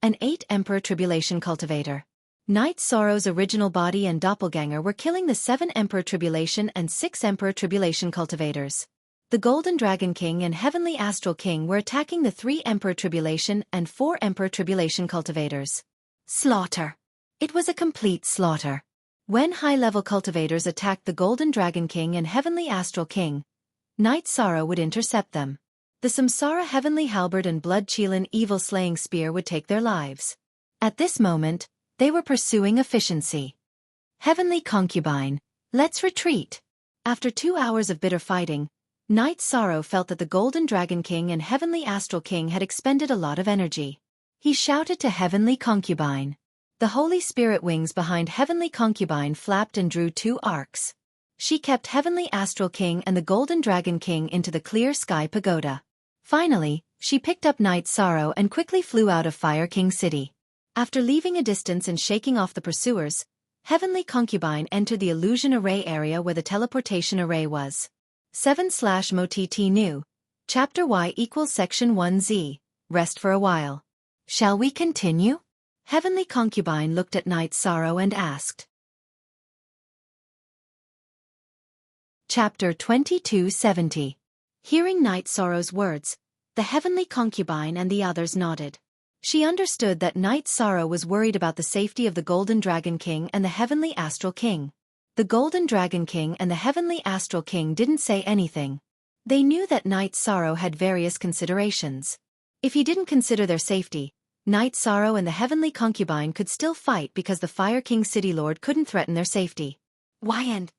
an 8 Emperor Tribulation cultivator. Night Sorrow's original body and doppelganger were killing the 7 Emperor Tribulation and 6 Emperor Tribulation cultivators. The Golden Dragon King and Heavenly Astral King were attacking the 3 Emperor Tribulation and 4 Emperor Tribulation cultivators. Slaughter. It was a complete slaughter. When high-level cultivators attacked the Golden Dragon King and Heavenly Astral King, Night Sorrow would intercept them. The Samsara Heavenly Halberd and Blood Chelan Evil Slaying Spear would take their lives. At this moment, they were pursuing efficiency. Heavenly Concubine, let's retreat. After 2 hours of bitter fighting, Night Sorrow felt that the Golden Dragon King and Heavenly Astral King had expended a lot of energy. He shouted to Heavenly Concubine. The Holy Spirit wings behind Heavenly Concubine flapped and drew 2 arcs. She kept Heavenly Astral King and the Golden Dragon King into the clear sky pagoda. Finally, she picked up Night Sorrow and quickly flew out of Fire King City. After leaving a distance and shaking off the pursuers, Heavenly Concubine entered the illusion array area where the teleportation array was. 7/MOTT New. Chapter Y equals Section 1Z. Rest for a while. Shall we continue? Heavenly Concubine looked at Night Sorrow and asked. Chapter 2270. Hearing Night Sorrow's words, the Heavenly Concubine and the others nodded. She understood that Night Sorrow was worried about the safety of the Golden Dragon King and the Heavenly Astral King. The Golden Dragon King and the Heavenly Astral King didn't say anything. They knew that Night Sorrow had various considerations. If he didn't consider their safety, Night Sorrow and the Heavenly Concubine could still fight because the Fire King City Lord couldn't threaten their safety. Why and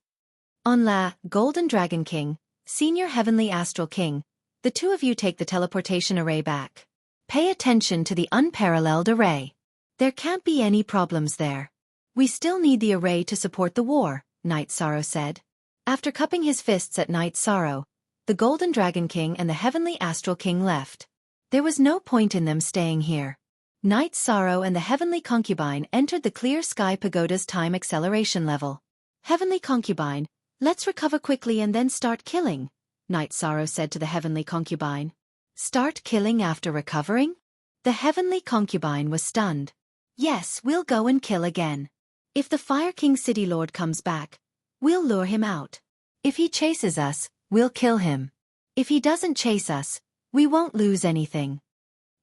on La, Golden Dragon King, Senior Heavenly Astral King, the 2 of you take the teleportation array back. Pay attention to the unparalleled array. There can't be any problems there. We still need the array to support the war, Night Sorrow said. After cupping his fists at Night Sorrow, the Golden Dragon King and the Heavenly Astral King left. There was no point in them staying here. Night Sorrow and the Heavenly Concubine entered the clear sky pagoda's time acceleration level. Heavenly Concubine, let's recover quickly and then start killing, Night Sorrow said to the Heavenly Concubine. Start killing after recovering? The Heavenly Concubine was stunned. Yes, we'll go and kill again. If the Fire King City Lord comes back, we'll lure him out. If he chases us, we'll kill him. If he doesn't chase us, we won't lose anything.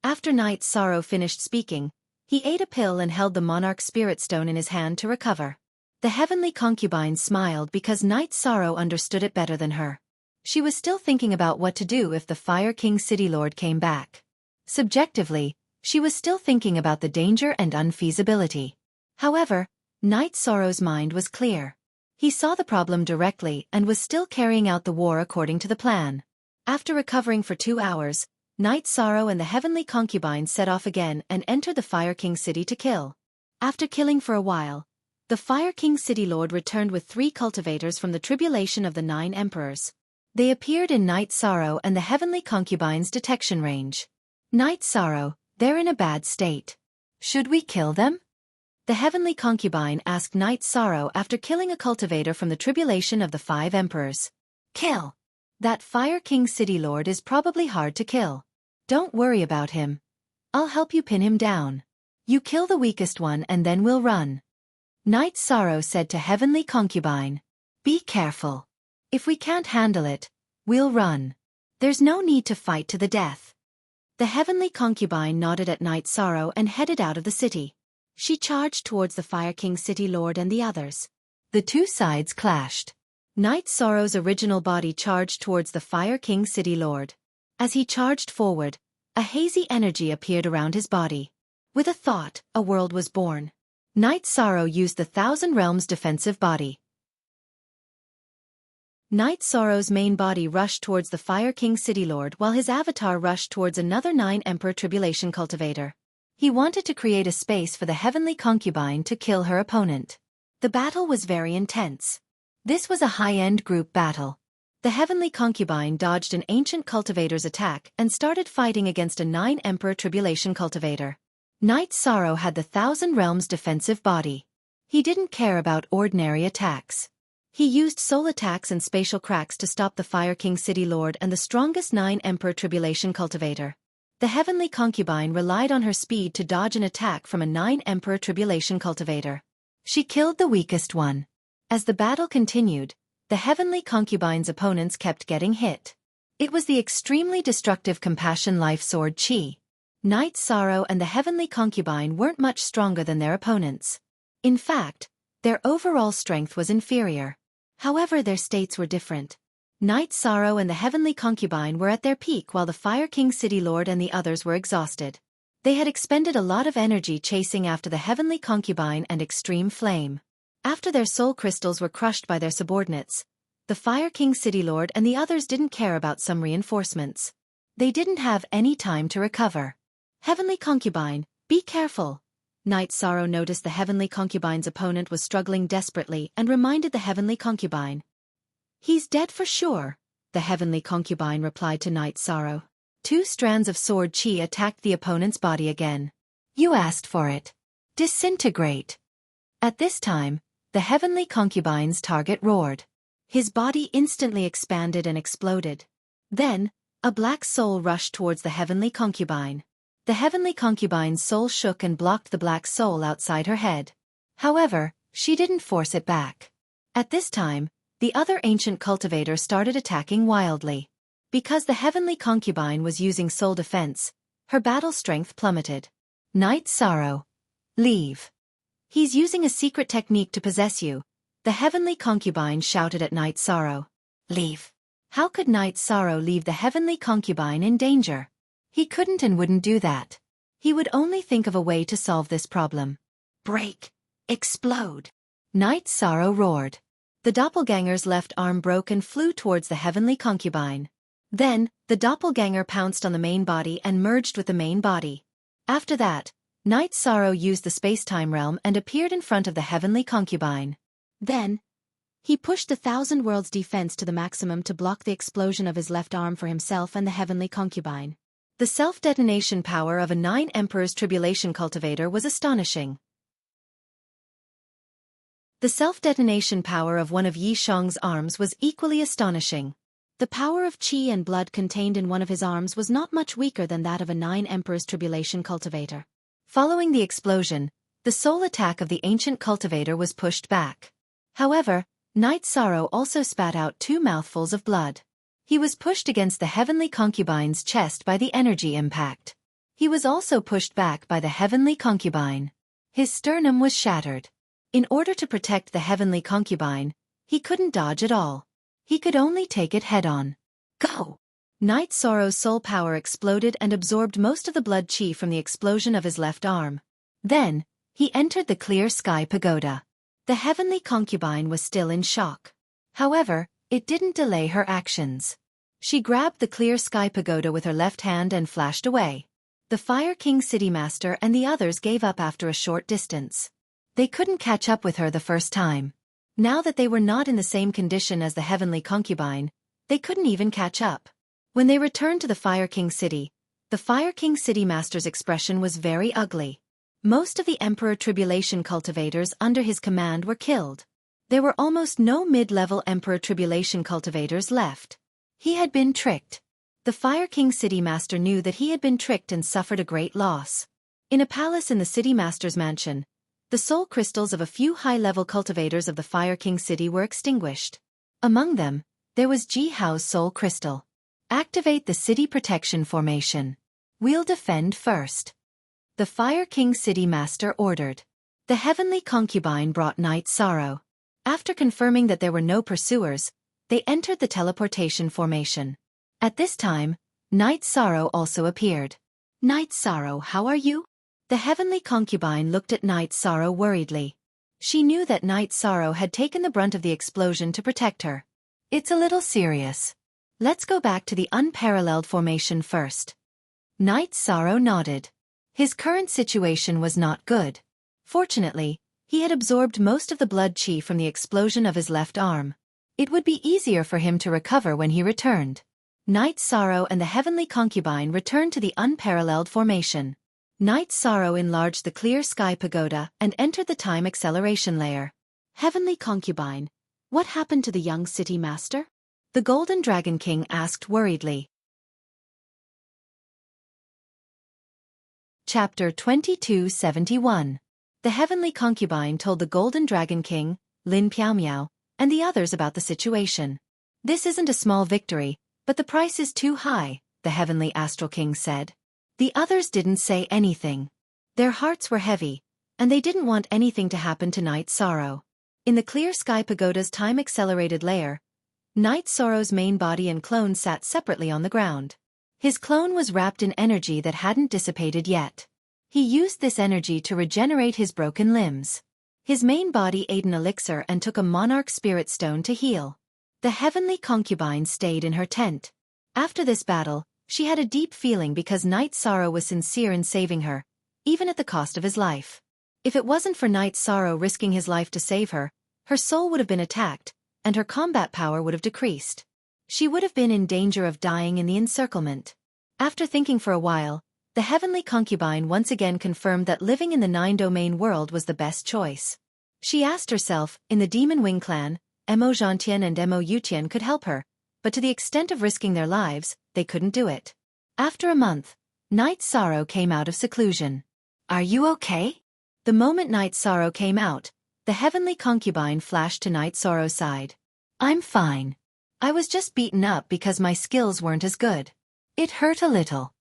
After Night Sorrow finished speaking, he ate a pill and held the Monarch Spirit Stone in his hand to recover. The Heavenly Concubine smiled because Night Sorrow understood it better than her. She was still thinking about what to do if the Fire King City Lord came back. Subjectively, she was still thinking about the danger and unfeasibility. However, Knight Sorrow's mind was clear. He saw the problem directly and was still carrying out the war according to the plan. After recovering for 2 hours, Knight Sorrow and the heavenly concubine set off again and entered the Fire King City to kill. After killing for a while, the Fire King City Lord returned with 3 cultivators from the tribulation of the 9 emperors. They appeared in Knight Sorrow and the heavenly concubine's detection range. Knight Sorrow, they're in a bad state. Should we kill them? The heavenly concubine asked Knight Sorrow after killing a cultivator from the tribulation of the 5 emperors. Kill. That Fire King City Lord is probably hard to kill. Don't worry about him. I'll help you pin him down. You kill the weakest one and then we'll run. Knight Sorrow said to heavenly concubine. Be careful. If we can't handle it, we'll run. There's no need to fight to the death. The heavenly concubine nodded at Knight Sorrow and headed out of the city. She charged towards the Fire King City Lord and the others. The 2 sides clashed. Knight Sorrow's original body charged towards the Fire King City Lord. As he charged forward, a hazy energy appeared around his body. With a thought, a world was born. Knight Sorrow used the Thousand Realms defensive body. Knight Sorrow's main body rushed towards the Fire King City Lord while his avatar rushed towards another 9 Emperor Tribulation cultivator. He wanted to create a space for the heavenly concubine to kill her opponent. The battle was very intense. This was a high-end group battle. The heavenly concubine dodged an ancient cultivator's attack and started fighting against a 9 Emperor Tribulation cultivator. Knight Sorrow had the Thousand Realms defensive body. He didn't care about ordinary attacks. He used soul attacks and spatial cracks to stop the Fire King City Lord and the strongest 9 Emperor Tribulation cultivator. The heavenly concubine relied on her speed to dodge an attack from a 9 Emperor Tribulation cultivator. She killed the weakest one. As the battle continued, the heavenly concubine's opponents kept getting hit. It was the extremely destructive Compassion Life Sword Chi. Knight Sorrow and the heavenly concubine weren't much stronger than their opponents. In fact, their overall strength was inferior. However, their states were different. Knight Sorrow and the heavenly concubine were at their peak while the Fire King City Lord and the others were exhausted. They had expended a lot of energy chasing after the heavenly concubine and extreme flame. After their soul crystals were crushed by their subordinates, the Fire King City Lord and the others didn't care about some reinforcements. They didn't have any time to recover. Heavenly concubine, be careful. Knight Sorrow noticed the heavenly concubine's opponent was struggling desperately and reminded the heavenly concubine. He's dead for sure, the heavenly concubine replied to Knight Sorrow. 2 strands of sword chi attacked the opponent's body again. You asked for it. Disintegrate. At this time, the heavenly concubine's target roared. His body instantly expanded and exploded. Then, a black soul rushed towards the heavenly concubine. The heavenly concubine's soul shook and blocked the black soul outside her head. However, she didn't force it back. At this time, the other ancient cultivator started attacking wildly. Because the heavenly concubine was using soul defense, her battle strength plummeted. Knight Sorrow. Leave. He's using a secret technique to possess you, the heavenly concubine shouted at Knight Sorrow. Leave. How could Knight Sorrow leave the heavenly concubine in danger? He couldn't and wouldn't do that. He would only think of a way to solve this problem. Break. Explode. Knight Sorrow roared. The doppelganger's left arm broke and flew towards the heavenly concubine. Then, the doppelganger pounced on the main body and merged with the main body. After that, Knight Sorrow used the space-time realm and appeared in front of the heavenly concubine. Then, he pushed the Thousand Worlds defense to the maximum to block the explosion of his left arm for himself and the heavenly concubine. The self-detonation power of a 9 Emperors Tribulation cultivator was astonishing. The self-detonation power of one of Yi Shang's arms was equally astonishing. The power of qi and blood contained in one of his arms was not much weaker than that of a 9 Emperors Tribulation cultivator. Following the explosion, the soul attack of the ancient cultivator was pushed back. However, Knight Sorrow also spat out 2 mouthfuls of blood. He was pushed against the heavenly concubine's chest by the energy impact. He was also pushed back by the heavenly concubine. His sternum was shattered. In order to protect the heavenly concubine, he couldn't dodge at all. He could only take it head-on. Go! Night Sorrow's soul power exploded and absorbed most of the blood chi from the explosion of his left arm. Then, he entered the clear sky pagoda. The heavenly concubine was still in shock. However, it didn't delay her actions. She grabbed the clear sky pagoda with her left hand and flashed away. The Fire King City Master and the others gave up after a short distance. They couldn't catch up with her the first time. Now that they were not in the same condition as the heavenly concubine, they couldn't even catch up. When they returned to the Fire King City, the Fire King City Master's expression was very ugly. Most of the Emperor Tribulation cultivators under his command were killed. There were almost no mid-level Emperor Tribulation cultivators left. He had been tricked. The Fire King City Master knew that he had been tricked and suffered a great loss. In a palace in the City Master's mansion, the soul crystals of a few high-level cultivators of the Fire King City were extinguished. Among them, there was Ji Hao's soul crystal. Activate the City Protection Formation. We'll defend first. The Fire King City Master ordered. The heavenly concubine brought Night Sorrow. After confirming that there were no pursuers, they entered the teleportation formation. At this time, Night Sorrow also appeared. Night Sorrow, how are you? The heavenly concubine looked at Night Sorrow worriedly. She knew that Night Sorrow had taken the brunt of the explosion to protect her. It's a little serious. Let's go back to the unparalleled formation first. Night Sorrow nodded. His current situation was not good. Fortunately, he had absorbed most of the blood chi from the explosion of his left arm. It would be easier for him to recover when he returned. Night Sorrow and the heavenly concubine returned to the unparalleled formation. Night Sorrow enlarged the clear sky pagoda and entered the time acceleration layer. Heavenly concubine, what happened to the young city master? The Golden Dragon King asked worriedly. Chapter 2271. The heavenly concubine told the Golden Dragon King, Lin Piaomiao, and the others about the situation. This isn't a small victory, but the price is too high, the heavenly Astral King said. The others didn't say anything. Their hearts were heavy, and they didn't want anything to happen to Night Sorrow. In the clear sky pagoda's time-accelerated layer, Night Sorrow's main body and clone sat separately on the ground. His clone was wrapped in energy that hadn't dissipated yet. He used this energy to regenerate his broken limbs. His main body ate an elixir and took a monarch spirit stone to heal. The heavenly concubine stayed in her tent. After this battle, she had a deep feeling because Night Sorrow was sincere in saving her, even at the cost of his life. If it wasn't for Night Sorrow risking his life to save her, her soul would have been attacked, and her combat power would have decreased. She would have been in danger of dying in the encirclement. After thinking for a while, the heavenly concubine once again confirmed that living in the nine-domain world was the best choice. She asked herself, in the Demon Wing clan, Mo Zhantian and Mo Yutian could help her, but to the extent of risking their lives, they couldn't do it. After a month, Night Sorrow came out of seclusion. Are you okay? The moment Night Sorrow came out, the heavenly concubine flashed to Night Sorrow's side. I'm fine. I was just beaten up because my skills weren't as good. It hurt a little.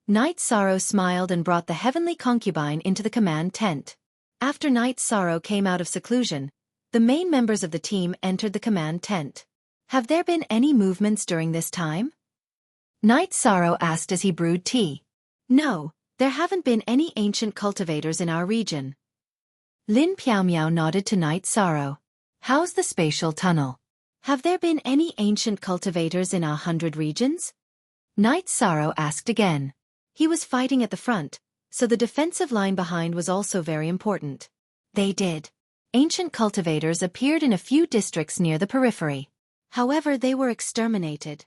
Night Sorrow smiled and brought the heavenly concubine into the command tent. After Night Sorrow came out of seclusion, the main members of the team entered the command tent. Have there been any movements during this time? Night Sorrow asked as he brewed tea. No, there haven't been any ancient cultivators in our region. Lin Piaomiao nodded to Night Sorrow. How's the spatial tunnel? Have there been any ancient cultivators in 100 regions? Night Sorrow asked again. He was fighting at the front, so the defensive line behind was also very important. They did. Ancient cultivators appeared in a few districts near the periphery. However, they were exterminated.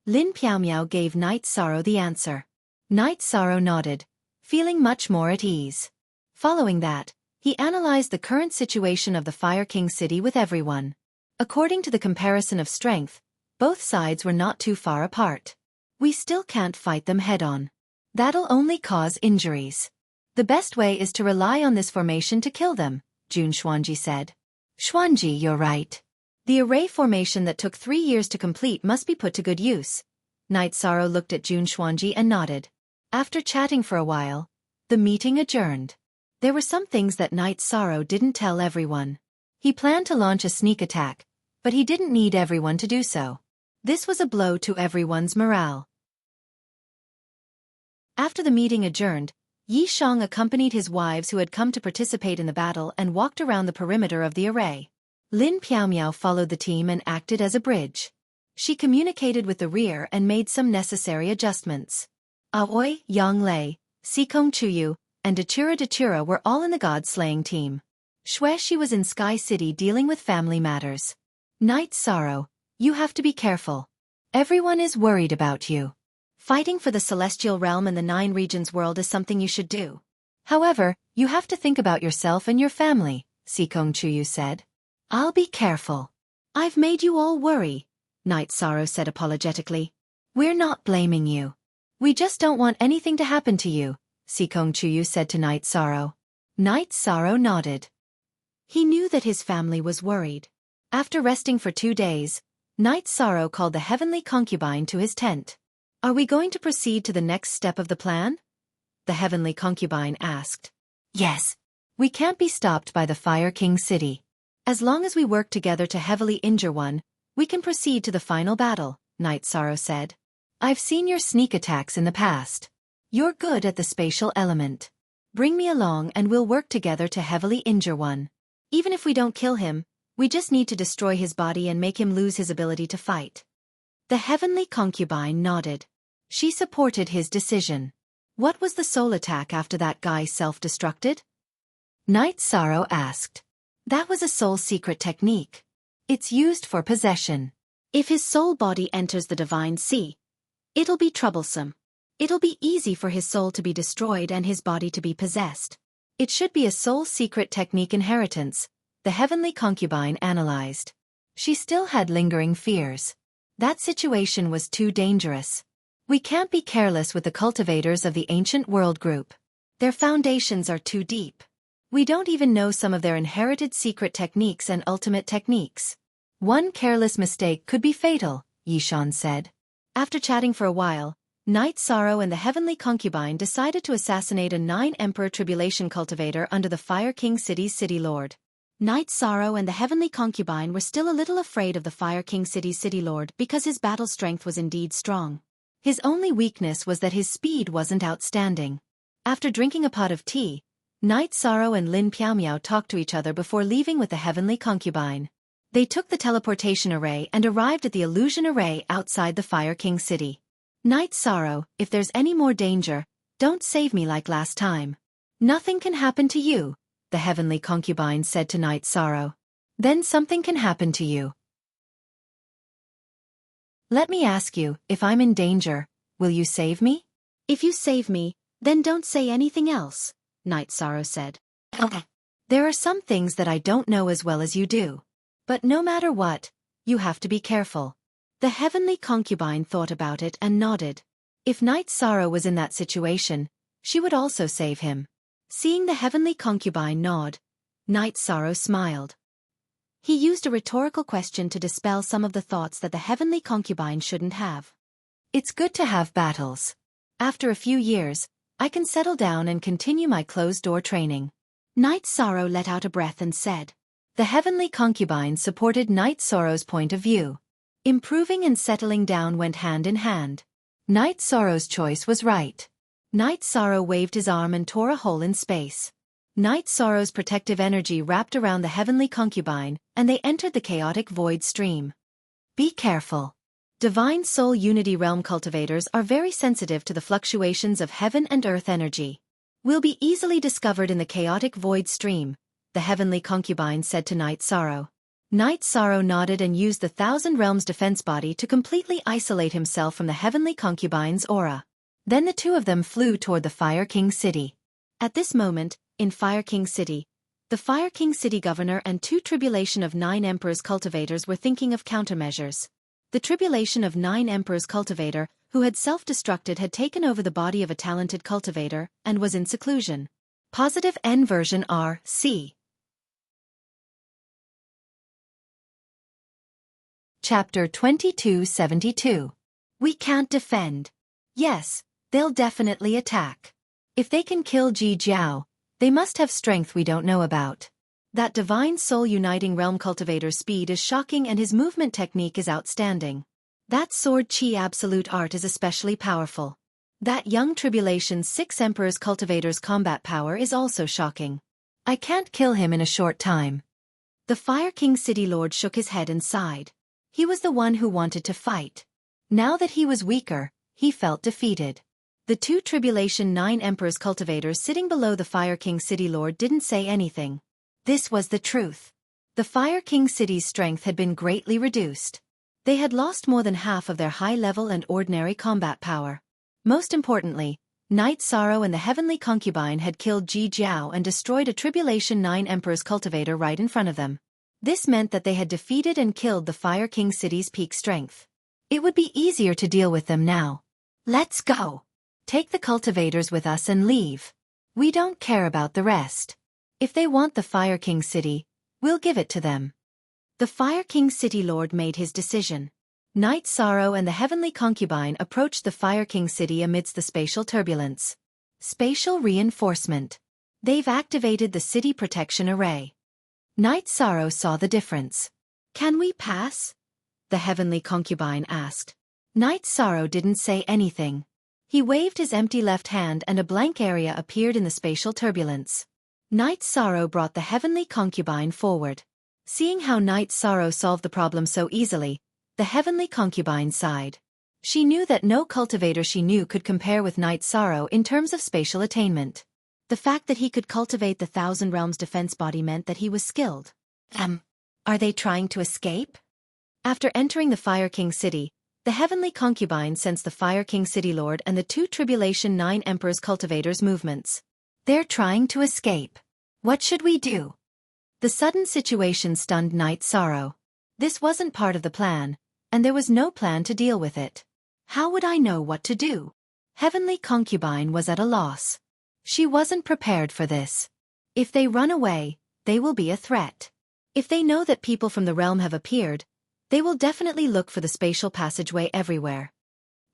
Lin Piaomiao gave Night Sorrow the answer. Night Sorrow nodded, feeling much more at ease. Following that, he analyzed the current situation of the Fire King City with everyone. According to the comparison of strength, both sides were not too far apart. We still can't fight them head-on. That'll only cause injuries. The best way is to rely on this formation to kill them, Jun Xuanji said. Xuanji, you're right. The array formation that took 3 years to complete must be put to good use. Night Sorrow looked at Jun Xuanji and nodded. After chatting for a while, the meeting adjourned. There were some things that Night Sorrow didn't tell everyone. He planned to launch a sneak attack, But he didn't need everyone to do so. This was a blow to everyone's morale. After the meeting adjourned, Yi Shang accompanied his wives who had come to participate in the battle and walked around the perimeter of the array. Lin Piaomiao followed the team and acted as a bridge. She communicated with the rear and made some necessary adjustments. Aoi, Yang Lei, Sikong Chuyu, and Datura were all in the god-slaying team. Xueshi was in Sky City dealing with family matters. Night Sorrow, you have to be careful. Everyone is worried about you. Fighting for the celestial realm and the 9 regions world is something you should do. However, you have to think about yourself and your family, Sikong Chuyu said. I'll be careful. I've made you all worry, Night Sorrow said apologetically. We're not blaming you. We just don't want anything to happen to you, Sikong Chuyu said to Night Sorrow. Night Sorrow nodded. He knew that his family was worried. After resting for 2 days, Night Sorrow called the heavenly concubine to his tent. Are we going to proceed to the next step of the plan? The heavenly concubine asked. Yes. We can't be stopped by the Fire King City. As long as we work together to heavily injure one, we can proceed to the final battle, Night Sorrow said. I've seen your sneak attacks in the past. You're good at the spatial element. Bring me along and we'll work together to heavily injure one. Even if we don't kill him, we just need to destroy his body and make him lose his ability to fight. The heavenly concubine nodded. She supported his decision. What was the soul attack after that guy self-destructed? Night Sorrow asked. That was a soul secret technique. It's used for possession. If his soul body enters the divine sea, it'll be troublesome. It'll be easy for his soul to be destroyed and his body to be possessed. It should be a soul secret technique inheritance, the heavenly concubine analyzed. She still had lingering fears. That situation was too dangerous. We can't be careless with the cultivators of the ancient world group. Their foundations are too deep. We don't even know some of their inherited secret techniques and ultimate techniques. One careless mistake could be fatal, Yishan said. After chatting for a while, Night Sorrow and the heavenly concubine decided to assassinate a 9 Emperor Tribulation cultivator under the Fire King City's city lord. Night Sorrow and the heavenly concubine were still a little afraid of the Fire King City's city lord because his battle strength was indeed strong. His only weakness was that his speed wasn't outstanding. After drinking a pot of tea, Night Sorrow and Lin Piaomiao talked to each other before leaving with the heavenly concubine. They took the teleportation array and arrived at the illusion array outside the Fire King City. Night Sorrow, if there's any more danger, don't save me like last time. Nothing can happen to you, the heavenly concubine said to Night Sorrow. Then something can happen to you. Let me ask you, if I'm in danger, will you save me? If you save me, then don't say anything else, Night Sorrow said. There are some things that I don't know as well as you do. But no matter what, you have to be careful. The heavenly concubine thought about it and nodded. If Night Sorrow was in that situation, she would also save him. Seeing the heavenly concubine nod, Night Sorrow smiled. He used a rhetorical question to dispel some of the thoughts that the heavenly concubine shouldn't have. It's good to have battles. After a few years, I can settle down and continue my closed-door training. Night Sorrow let out a breath and said. The heavenly concubine supported Night Sorrow's point of view. Improving and settling down went hand in hand. Night Sorrow's choice was right. Night Sorrow waved his arm and tore a hole in space. Night Sorrow's protective energy wrapped around the heavenly concubine, and they entered the chaotic void stream. Be careful. Divine Soul Unity Realm cultivators are very sensitive to the fluctuations of heaven and earth energy. Will be easily discovered in the chaotic void stream, the heavenly concubine said to Night Sorrow. Night Sorrow nodded and used the Thousand Realms defense body to completely isolate himself from the heavenly concubine's aura. Then the two of them flew toward the Fire King City. At this moment, in Fire King City, the Fire King City governor and 2 Tribulation of 9 Emperors cultivators were thinking of countermeasures. The Tribulation of 9 Emperors cultivator, who had self-destructed, had taken over the body of a talented cultivator and was in seclusion. Positive N version R, C. Chapter 2272. We can't defend. Yes, they'll definitely attack. If they can kill Ji Jiao, they must have strength we don't know about. That divine soul uniting realm cultivator's speed is shocking and his movement technique is outstanding. That sword chi absolute art is especially powerful. That young tribulation 6 emperor's cultivator's combat power is also shocking. I can't kill him in a short time. The Fire King City Lord shook his head and sighed. He was the one who wanted to fight. Now that he was weaker, he felt defeated. The 2 Tribulation 9 Emperor's cultivators sitting below the Fire King City Lord didn't say anything. This was the truth. The Fire King City's strength had been greatly reduced. They had lost more than half of their high-level and ordinary combat power. Most importantly, Night Sorrow and the Heavenly Concubine had killed Ji Jiao and destroyed a Tribulation 9 Emperor's cultivator right in front of them. This meant that they had defeated and killed the Fire King City's peak strength. It would be easier to deal with them now. Let's go. Take the cultivators with us and leave. We don't care about the rest. If they want the Fire King City, we'll give it to them. The Fire King City Lord made his decision. Night Sorrow and the Heavenly Concubine approached the Fire King City amidst the spatial turbulence. Spatial reinforcement. They've activated the city protection array. Night Sorrow saw the difference. Can we pass? The Heavenly Concubine asked. Night Sorrow didn't say anything. He waved his empty left hand and a blank area appeared in the spatial turbulence. Night Sorrow brought the Heavenly Concubine forward. Seeing how Night Sorrow solved the problem so easily, the Heavenly Concubine sighed. She knew that no cultivator she knew could compare with Night Sorrow in terms of spatial attainment. The fact that he could cultivate the Thousand Realms defense body meant that he was skilled. Are they trying to escape? After entering the Fire King City, the Heavenly Concubine sensed the Fire King City Lord and the 2 Tribulation 9 Emperor's cultivators' movements. They're trying to escape. What should we do? The sudden situation stunned Night Sorrow. This wasn't part of the plan, and there was no plan to deal with it. How would I know what to do? Heavenly Concubine was at a loss. She wasn't prepared for this. If they run away, they will be a threat. If they know that people from the realm have appeared, they will definitely look for the spatial passageway everywhere.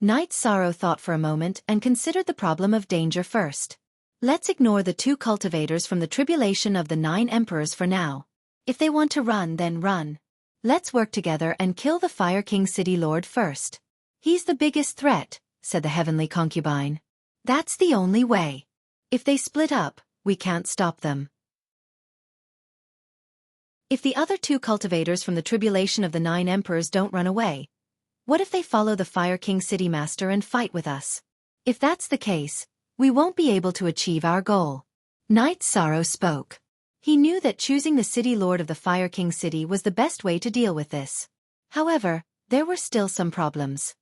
Night Sorrow thought for a moment and considered the problem of danger first. Let's ignore the 2 cultivators from the tribulation of the 9 emperors for now. If they want to run, then run. Let's work together and kill the Fire King City Lord first. He's the biggest threat, said the Heavenly Concubine. That's the only way. If they split up, we can't stop them. If the other 2 cultivators from the tribulation of the 9 emperors don't run away, what if they follow the Fire King City Master and fight with us? If that's the case, we won't be able to achieve our goal. Night Sorrow spoke. He knew that choosing the City Lord of the Fire King City was the best way to deal with this. However, there were still some problems.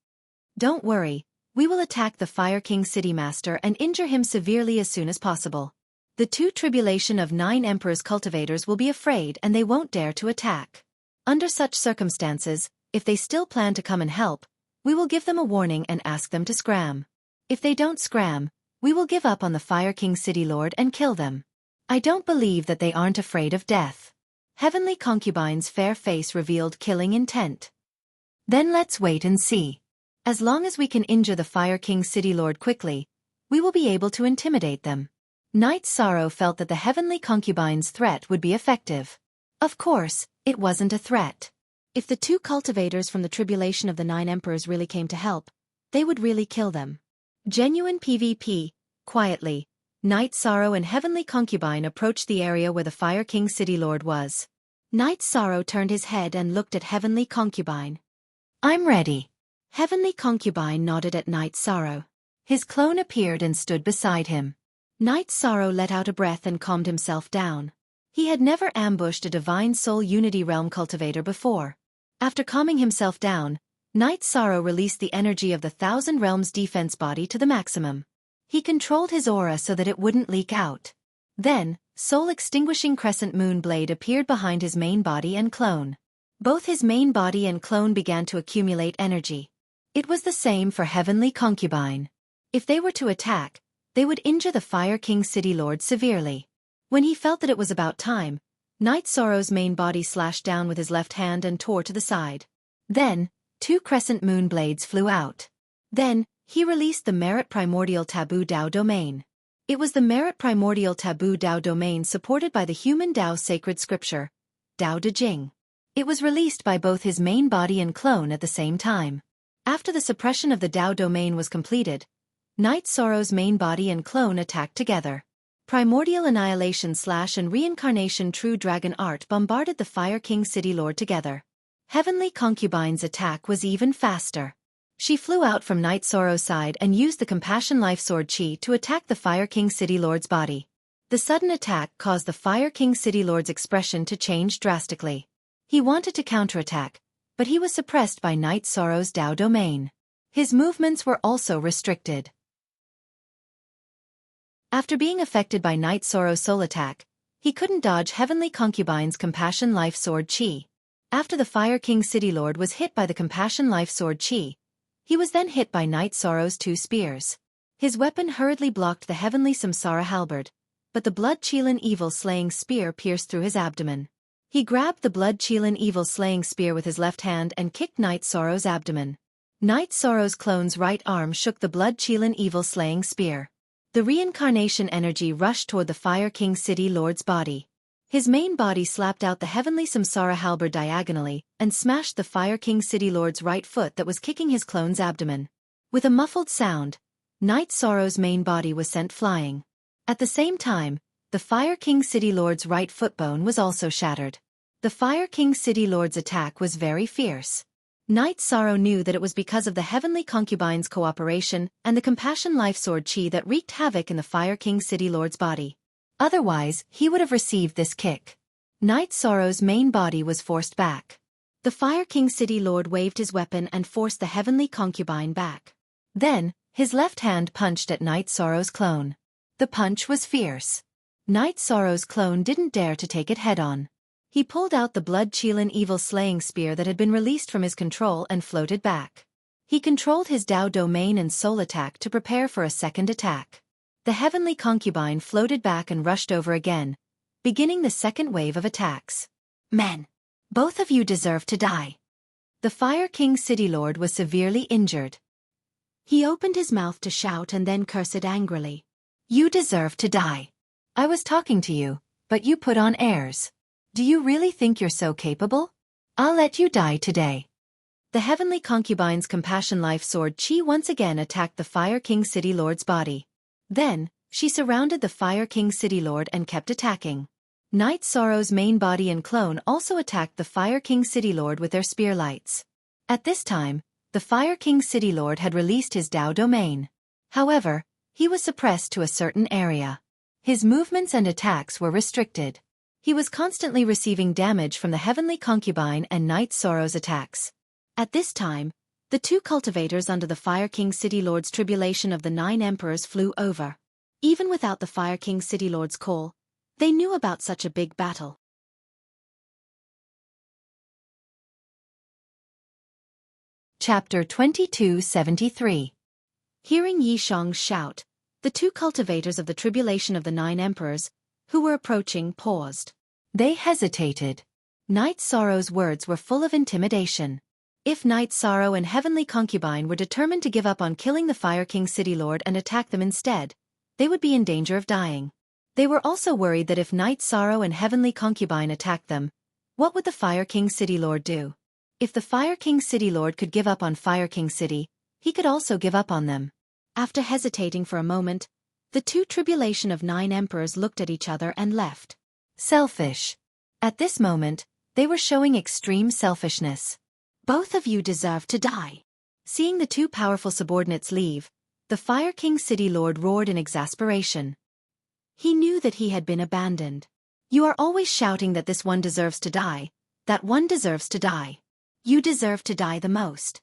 Don't worry, we will attack the Fire King City Master and injure him severely as soon as possible. The 2 Tribulation of 9 Emperors cultivators will be afraid and they won't dare to attack. Under such circumstances, if they still plan to come and help, we will give them a warning and ask them to scram. If they don't scram, we will give up on the Fire King City Lord and kill them. I don't believe that they aren't afraid of death. Heavenly Concubine's fair face revealed killing intent. Then let's wait and see. As long as we can injure the Fire King City Lord quickly, we will be able to intimidate them. Night Sorrow felt that the Heavenly Concubine's threat would be effective. Of course, it wasn't a threat. If the 2 cultivators from the tribulation of the 9 emperors really came to help, they would really kill them. Genuine PvP. Quietly, Night Sorrow and Heavenly Concubine approached the area where the Fire King City Lord was. Night Sorrow turned his head and looked at Heavenly Concubine. I'm ready. Heavenly Concubine nodded at Night Sorrow. His clone appeared and stood beside him. Night Sorrow let out a breath and calmed himself down. He had never ambushed a Divine Soul Unity Realm cultivator before. After calming himself down, Night Sorrow released the energy of the Thousand Realms defense body to the maximum. He controlled his aura so that it wouldn't leak out. Then, soul-extinguishing crescent moon blade appeared behind his main body and clone. Both his main body and clone began to accumulate energy. It was the same for Heavenly Concubine. If they were to attack, they would injure the Fire King City Lord severely. When he felt that it was about time, Night Sorrow's main body slashed down with his left hand and tore to the side. Then, 2 crescent moon blades flew out. Then, he released the Merit Primordial Taboo Dao domain. It was the Merit Primordial Taboo Dao domain supported by the human Dao sacred scripture, Dao De Jing. It was released by both his main body and clone at the same time. After the suppression of the Dao domain was completed, Night Sorrow's main body and clone attacked together. Primordial Annihilation / and Reincarnation True Dragon Art bombarded the Fire King City Lord together. Heavenly Concubine's attack was even faster. She flew out from Night Sorrow's side and used the Compassion Life Sword Chi to attack the Fire King City Lord's body. The sudden attack caused the Fire King City Lord's expression to change drastically. He wanted to counterattack, but he was suppressed by Night Sorrow's Dao domain. His movements were also restricted. After being affected by Night Sorrow's soul attack, he couldn't dodge Heavenly Concubine's Compassion Life Sword Chi. After the Fire King City Lord was hit by the Compassion Life Sword Chi, he was then hit by Night Sorrow's 2 spears. His weapon hurriedly blocked the Heavenly Samsara Halberd, but the Blood Qilin Evil Slaying Spear pierced through his abdomen. He grabbed the Blood Qilin Evil Slaying Spear with his left hand and kicked Night Sorrow's abdomen. Night Sorrow's clone's right arm shook the Blood Qilin Evil Slaying Spear. The reincarnation energy rushed toward the Fire King City Lord's body. His main body slapped out the Heavenly Samsara Halberd diagonally and smashed the Fire King City Lord's right foot that was kicking his clone's abdomen. With a muffled sound, Night Sorrow's main body was sent flying. At the same time, the Fire King City Lord's right foot bone was also shattered. The Fire King City Lord's attack was very fierce. Night Sorrow knew that it was because of the Heavenly Concubine's cooperation and the Compassion Life Sword Chi that wreaked havoc in the Fire King City Lord's body. Otherwise, he would have received this kick. Night Sorrow's main body was forced back. The Fire King City Lord waved his weapon and forced the Heavenly Concubine back. Then, his left hand punched at Night Sorrow's clone. The punch was fierce. Night Sorrow's clone didn't dare to take it head-on. He pulled out the Blood Qilin Evil Slaying Spear that had been released from his control and floated back. He controlled his Dao domain and soul attack to prepare for a second attack. The Heavenly Concubine floated back and rushed over again, beginning the second wave of attacks. Men! Both of you deserve to die. The Fire King City Lord was severely injured. He opened his mouth to shout and then cursed angrily. You deserve to die. I was talking to you, but you put on airs. Do you really think you're so capable? I'll let you die today. The Heavenly Concubine's Compassion Life Sword Chi once again attacked the Fire King City Lord's body. Then, she surrounded the Fire King City Lord and kept attacking. Night Sorrow's main body and clone also attacked the Fire King City Lord with their spear lights. At this time, the Fire King City Lord had released his Dao domain. However, he was suppressed to a certain area. His movements and attacks were restricted. He was constantly receiving damage from the Heavenly Concubine and Night Sorrow's attacks. At this time, the 2 cultivators under the Fire King City Lord's tribulation of the 9 emperors flew over. Even without the Fire King City Lord's call, they knew about such a big battle. Chapter 2273. Hearing Yi Shang's shout, the 2 cultivators of the tribulation of the 9 emperors, who were approaching, paused. They hesitated. Night Sorrow's words were full of intimidation. If Night Sorrow and Heavenly Concubine were determined to give up on killing the Fire King City Lord and attack them instead, they would be in danger of dying. They were also worried that if Night Sorrow and Heavenly Concubine attacked them, what would the Fire King City Lord do? If the Fire King City Lord could give up on Fire King City, he could also give up on them. After hesitating for a moment, the 2 tribulation of 9 emperors looked at each other and left. Selfish. At this moment, they were showing extreme selfishness. Both of you deserve to die. Seeing the 2 powerful subordinates leave, the Fire King City Lord roared in exasperation. He knew that he had been abandoned. You are always shouting that this one deserves to die, that one deserves to die. You deserve to die the most.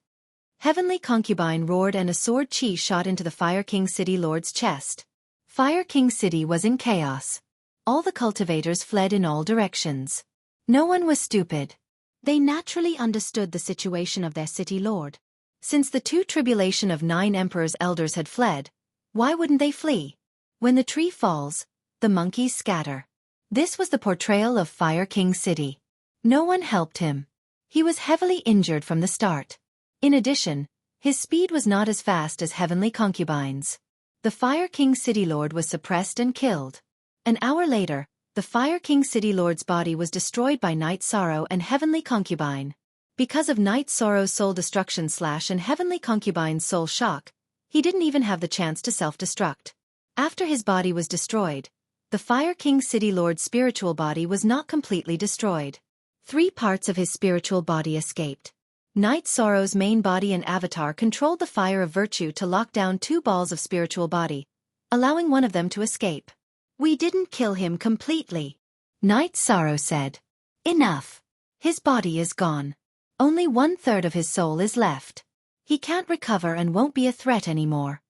Heavenly Concubine roared and a sword chi shot into the Fire King City Lord's chest. Fire King City was in chaos. All the cultivators fled in all directions. No one was stupid. They naturally understood the situation of their city lord. Since the 2 tribulation of 9 emperors' elders had fled, why wouldn't they flee? When the tree falls, the monkeys scatter. This was the portrayal of Fire King City. No one helped him. He was heavily injured from the start. In addition, his speed was not as fast as Heavenly Concubine's. the Fire King City Lord was suppressed and killed. An hour later, the Fire King City Lord's body was destroyed by Night Sorrow and Heavenly Concubine. Because of Night Sorrow's soul destruction / and Heavenly Concubine's soul shock, he didn't even have the chance to self-destruct. After his body was destroyed, the Fire King City Lord's spiritual body was not completely destroyed. 3 parts of his spiritual body escaped. Night Sorrow's main body and avatar controlled the fire of virtue to lock down 2 balls of spiritual body, allowing one of them to escape. "We didn't kill him completely," Night Sorrow said. "Enough. His body is gone. Only 1/3 of his soul is left. He can't recover and won't be a threat anymore."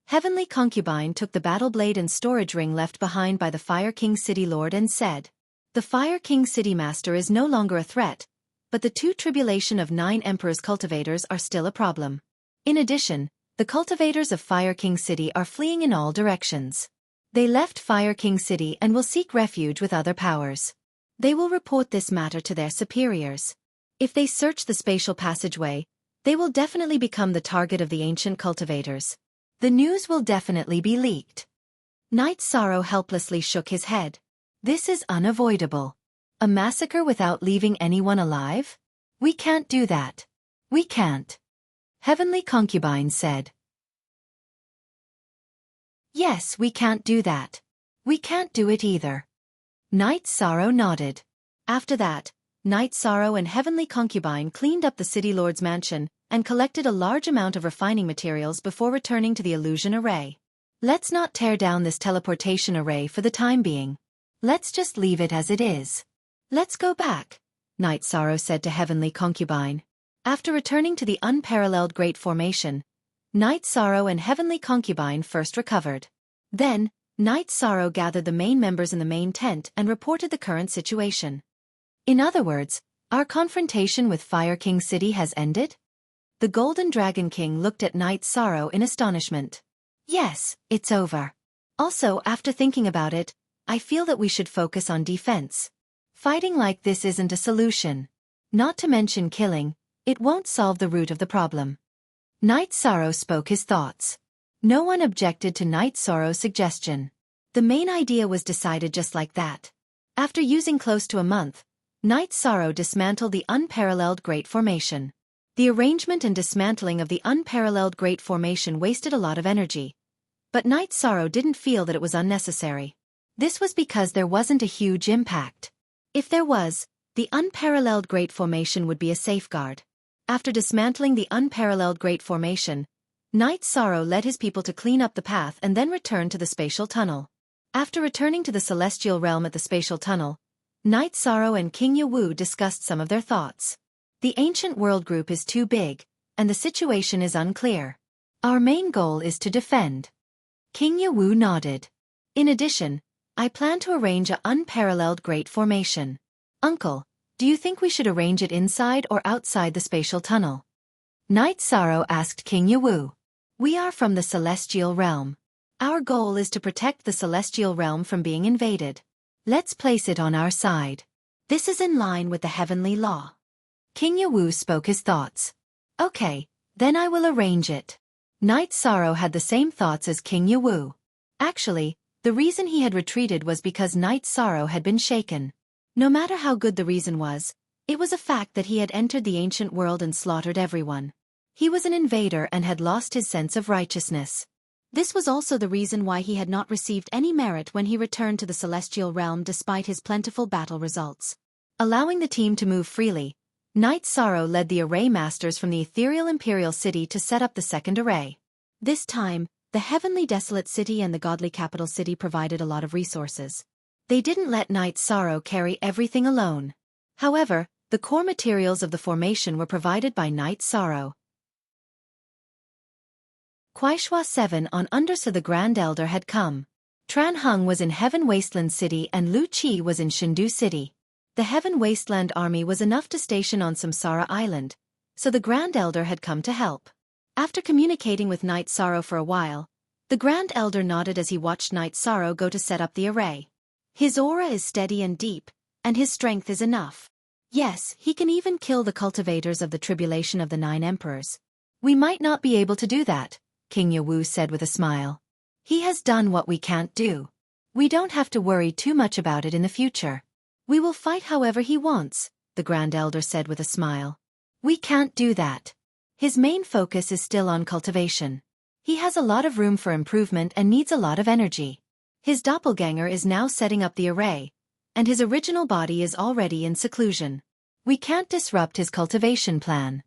Heavenly Concubine took the battle blade and storage ring left behind by the Fire King City Lord and said, "The Fire King City Master is no longer a threat, but the 2 tribulation of 9 Emperors cultivators are still a problem. In addition, the cultivators of Fire King City are fleeing in all directions. They left Fire King City and will seek refuge with other powers. They will report this matter to their superiors. If they search the spatial passageway, they will definitely become the target of the ancient cultivators. The news will definitely be leaked." Night Sorrow helplessly shook his head. "This is unavoidable. A massacre without leaving anyone alive? We can't do that. We can't." Heavenly Concubine said. "Yes, we can't do that. We can't do it either." Night Sorrow nodded. After that, Night Sorrow and Heavenly Concubine cleaned up the City Lord's mansion and collected a large amount of refining materials before returning to the illusion array. "Let's not tear down this teleportation array for the time being. Let's just leave it as it is. Let's go back," Night Sorrow said to Heavenly Concubine. After returning to the unparalleled Great Formation, Night Sorrow and Heavenly Concubine first recovered. Then, Night Sorrow gathered the main members in the main tent and reported the current situation. "In other words, our confrontation with Fire King City has ended?" The Golden Dragon King looked at Night Sorrow in astonishment. "Yes, it's over. Also, after thinking about it, I feel that we should focus on defense. Fighting like this isn't a solution. Not to mention killing, it won't solve the root of the problem." Night Sorrow spoke his thoughts. No one objected to Night Sorrow's suggestion. The main idea was decided just like that. After using close to a month, Night Sorrow dismantled the unparalleled Great Formation. The arrangement and dismantling of the unparalleled Great Formation wasted a lot of energy. But Night Sorrow didn't feel that it was unnecessary. This was because there wasn't a huge impact. If there was, the unparalleled Great Formation would be a safeguard. After dismantling the unparalleled Great Formation, Night Sorrow led his people to clean up the path and then returned to the spatial tunnel. After returning to the celestial realm at the spatial tunnel, Night Sorrow and King Yawu discussed some of their thoughts. "The ancient world group is too big, and the situation is unclear. Our main goal is to defend." King Yawu nodded. "In addition, I plan to arrange an unparalleled Great Formation. Uncle, do you think we should arrange it inside or outside the spatial tunnel?" Night Sorrow asked King Yawu. "We are from the celestial realm. Our goal is to protect the celestial realm from being invaded. Let's place it on our side. This is in line with the heavenly law." King Yawu spoke his thoughts. "Okay, then I will arrange it." Night Sorrow had the same thoughts as King Yawu. Actually, the reason he had retreated was because Night Sorrow had been shaken. No matter how good the reason was, it was a fact that he had entered the ancient world and slaughtered everyone. He was an invader and had lost his sense of righteousness. This was also the reason why he had not received any merit when he returned to the celestial realm despite his plentiful battle results. Allowing the team to move freely, Night Sorrow led the array masters from the ethereal imperial city to set up the second array. This time, the heavenly desolate city and the godly capital city provided a lot of resources. They didn't let Night Sorrow carry everything alone. However, the core materials of the formation were provided by Night Sorrow. Kuaishua 7 on under, so the Grand Elder had come. Tran Hung was in Heaven Wasteland City and Lu Qi was in Shindu City. The Heaven Wasteland army was enough to station on Samsara Island, so the Grand Elder had come to help. After communicating with Night Sorrow for a while, the Grand Elder nodded as he watched Night Sorrow go to set up the array. His aura is steady and deep, and his strength is enough. Yes, he can even kill the cultivators of the tribulation of the 9 emperors. "We might not be able to do that," King Yawu said with a smile. He has done what we can't do. We don't have to worry too much about it in the future. We will fight however he wants, the Grand Elder said with a smile. We can't do that. His main focus is still on cultivation. He has a lot of room for improvement and needs a lot of energy. His doppelganger is now setting up the array, and his original body is already in seclusion. We can't disrupt his cultivation plan.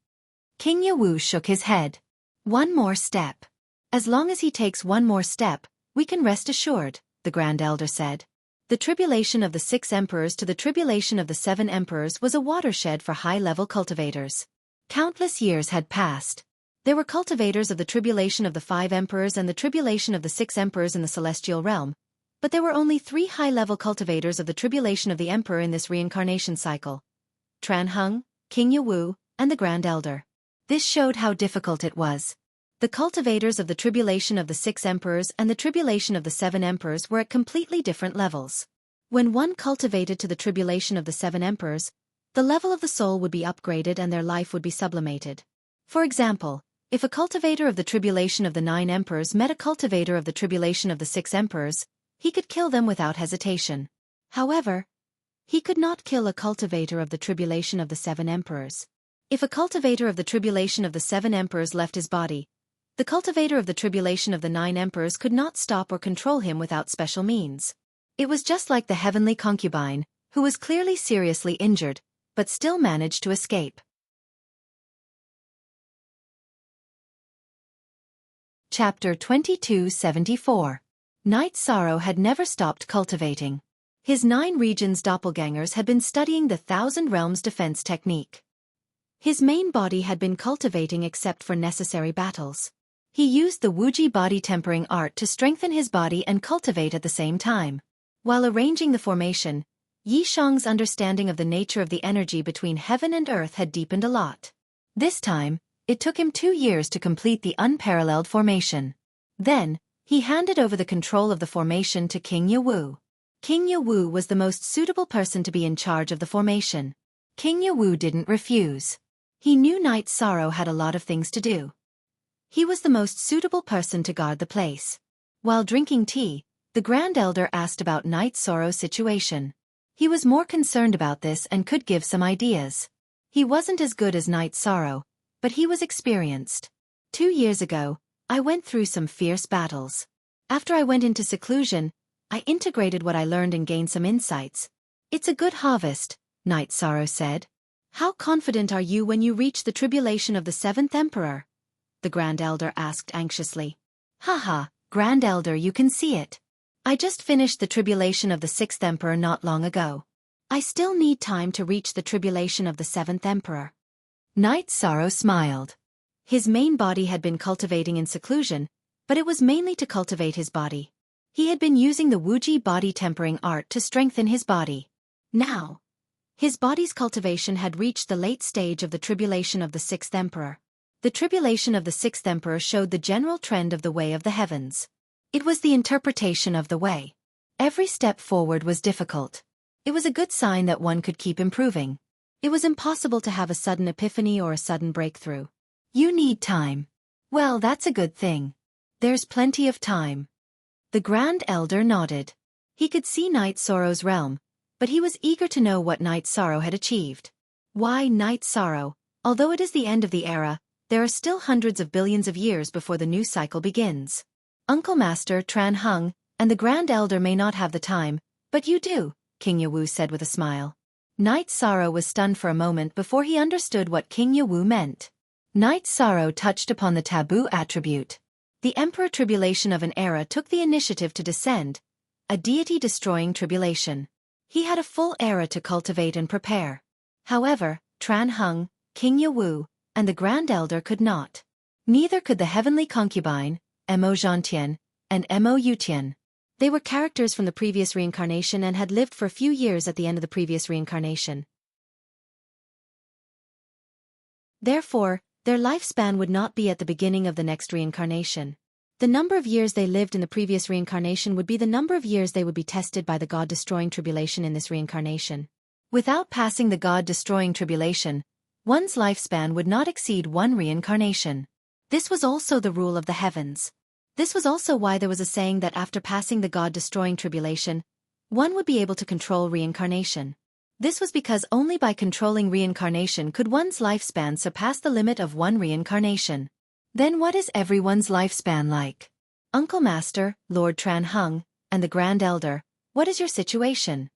King Yawu shook his head. One more step. As long as he takes one more step, we can rest assured, the Grand Elder said. The tribulation of the 6 emperors to the tribulation of the 7 emperors was a watershed for high-level cultivators. Countless years had passed. There were cultivators of the tribulation of the 5 emperors and the tribulation of the 6 emperors in the celestial realm, but there were only 3 high-level cultivators of the tribulation of the emperor in this reincarnation cycle: Tranhung, King Yawu, and the Grand Elder. This showed how difficult it was. The cultivators of the tribulation of the 6 emperors and the tribulation of the 7 emperors were at completely different levels. When one cultivated to the tribulation of the 7 emperors, the level of the soul would be upgraded and their life would be sublimated. For example, if a cultivator of the tribulation of the 9 emperors met a cultivator of the tribulation of the 6 emperors, he could kill them without hesitation. However, he could not kill a cultivator of the tribulation of the 7 emperors. If a cultivator of the tribulation of the 7 emperors left his body, the cultivator of the tribulation of the 9 emperors could not stop or control him without special means. It was just like the heavenly concubine, who was clearly seriously injured, but still managed to escape. Chapter 2274. Night Sorrow had never stopped cultivating. His 9 regions doppelgangers had been studying the Thousand Realms defense technique. His main body had been cultivating except for necessary battles. He used the Wuxia body tempering art to strengthen his body and cultivate at the same time. While arranging the formation, Yi Shang's understanding of the nature of the energy between heaven and earth had deepened a lot. This time, it took him 2 years to complete the unparalleled formation. Then, he handed over the control of the formation to King Yawu. King Yawu was the most suitable person to be in charge of the formation. King Yawu didn't refuse. He knew Night Sorrow had a lot of things to do. He was the most suitable person to guard the place. While drinking tea, the Grand Elder asked about Night Sorrow's situation. He was more concerned about this and could give some ideas. He wasn't as good as Night Sorrow, but he was experienced. 2 years ago, I went through some fierce battles. After I went into seclusion, I integrated what I learned and gained some insights. It's a good harvest, Night Sorrow said. How confident are you when you reach the tribulation of the 7th Emperor? The Grand Elder asked anxiously. Haha, Grand Elder, you can see it. I just finished the tribulation of the 6th Emperor not long ago. I still need time to reach the tribulation of the 7th Emperor. Night Sorrow smiled. His main body had been cultivating in seclusion, but it was mainly to cultivate his body. He had been using the Wuxia body tempering art to strengthen his body. Now, his body's cultivation had reached the late stage of the tribulation of the 6th Emperor. The tribulation of the 6th Emperor showed the general trend of the way of the heavens. It was the interpretation of the way. Every step forward was difficult. It was a good sign that one could keep improving. It was impossible to have a sudden epiphany or a sudden breakthrough. You need time. Well, that's a good thing. There's plenty of time. The Grand Elder nodded. He could see Night Sorrow's realm, but he was eager to know what Night Sorrow had achieved. Why Night Sorrow? Although it is the end of the era, there are still hundreds of billions of years before the new cycle begins. Uncle Master Tran Hung and the Grand Elder may not have the time, but you do, King Yawu said with a smile. Night Sorrow was stunned for a moment before he understood what King Yawu meant. Night Sorrow touched upon the taboo attribute. The Emperor Tribulation of an era took the initiative to descend, a deity-destroying tribulation. He had a full era to cultivate and prepare. However, Tran Hung, King Yawu, and the Grand Elder could not. Neither could the heavenly concubine, Mo Zhantian, and Mo Yutian. They were characters from the previous reincarnation and had lived for a few years at the end of the previous reincarnation. Therefore, their lifespan would not be at the beginning of the next reincarnation. The number of years they lived in the previous reincarnation would be the number of years they would be tested by the God-destroying tribulation in this reincarnation. Without passing the God-destroying tribulation, one's lifespan would not exceed 1 reincarnation. This was also the rule of the heavens. This was also why there was a saying that after passing the God-destroying tribulation, one would be able to control reincarnation. This was because only by controlling reincarnation could one's lifespan surpass the limit of one reincarnation. Then what is everyone's lifespan like? Uncle Master, Lord Tran Hung, and the Grand Elder, what is your situation?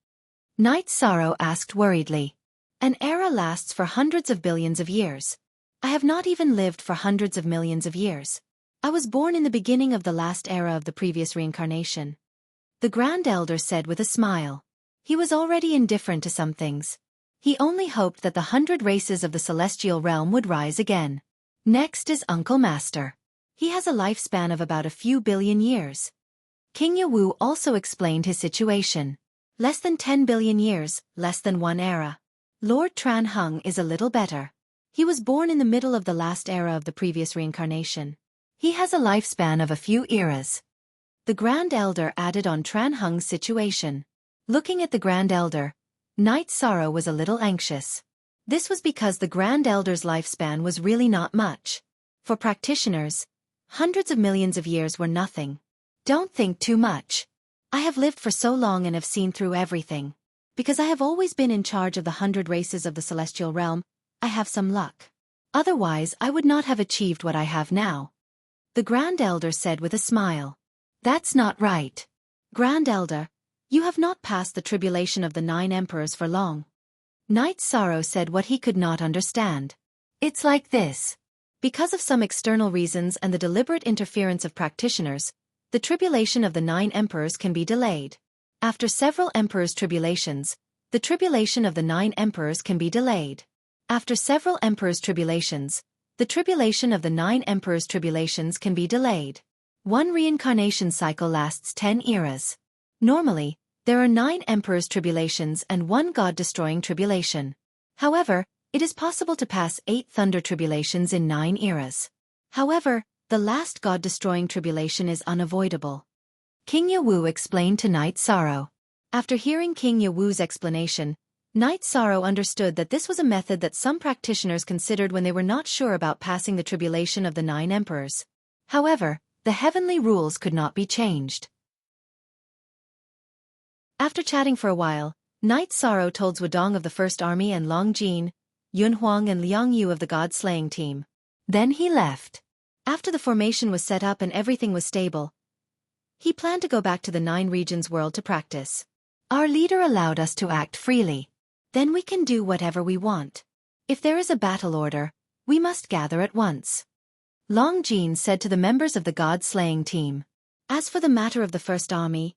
Knight Sorrow asked worriedly. An era lasts for hundreds of billions of years. I have not even lived for hundreds of millions of years. I was born in the beginning of the last era of the previous reincarnation. The Grand Elder said with a smile. He was already indifferent to some things. He only hoped that the 100 races of the celestial realm would rise again. Next is Uncle Master. He has a lifespan of about a few billion years. King Yawu also explained his situation. Less than 10 billion years, less than one era. Lord Tran Hung is a little better. He was born in the middle of the last era of the previous reincarnation. He has a lifespan of a few eras. The Grand Elder added on Tran Hung's situation. Looking at the Grand Elder, Knight Sorrow was a little anxious. This was because the Grand Elder's lifespan was really not much. For practitioners, hundreds of millions of years were nothing. Don't think too much. I have lived for so long and have seen through everything. Because I have always been in charge of the 100 races of the celestial realm, I have some luck. Otherwise, I would not have achieved what I have now. The Grand Elder said with a smile. That's not right. Grand Elder, you have not passed the tribulation of the 9 emperors for long. Knight Sorrow said what he could not understand. It's like this. Because of some external reasons and the deliberate interference of practitioners, the tribulation of the 9 emperors can be delayed. After several emperors' tribulations, the tribulation of the 9 emperors can be delayed. After several emperors' tribulations, the tribulation of the 9 emperors' tribulations can be delayed. One reincarnation cycle lasts 10 eras. Normally, there are 9 emperors' tribulations and 1 God-destroying tribulation. However, it is possible to pass 8 thunder tribulations in 9 eras. However, the last God-destroying tribulation is unavoidable. King Yawu explained to Knight Sorrow. After hearing King Yawu's explanation, Knight Sorrow understood that this was a method that some practitioners considered when they were not sure about passing the tribulation of the 9 emperors. However, the heavenly rules could not be changed. After chatting for a while, Knight Sorrow told Zhuodong of the First Army and Long Jin, Yun Huang and Liang Yu of the God-slaying team. Then he left. After the formation was set up and everything was stable, he planned to go back to the 9 regions world to practice. Our leader allowed us to act freely. Then we can do whatever we want. If there is a battle order, we must gather at once. Long Jin said to the members of the God-slaying team. As for the matter of the First Army,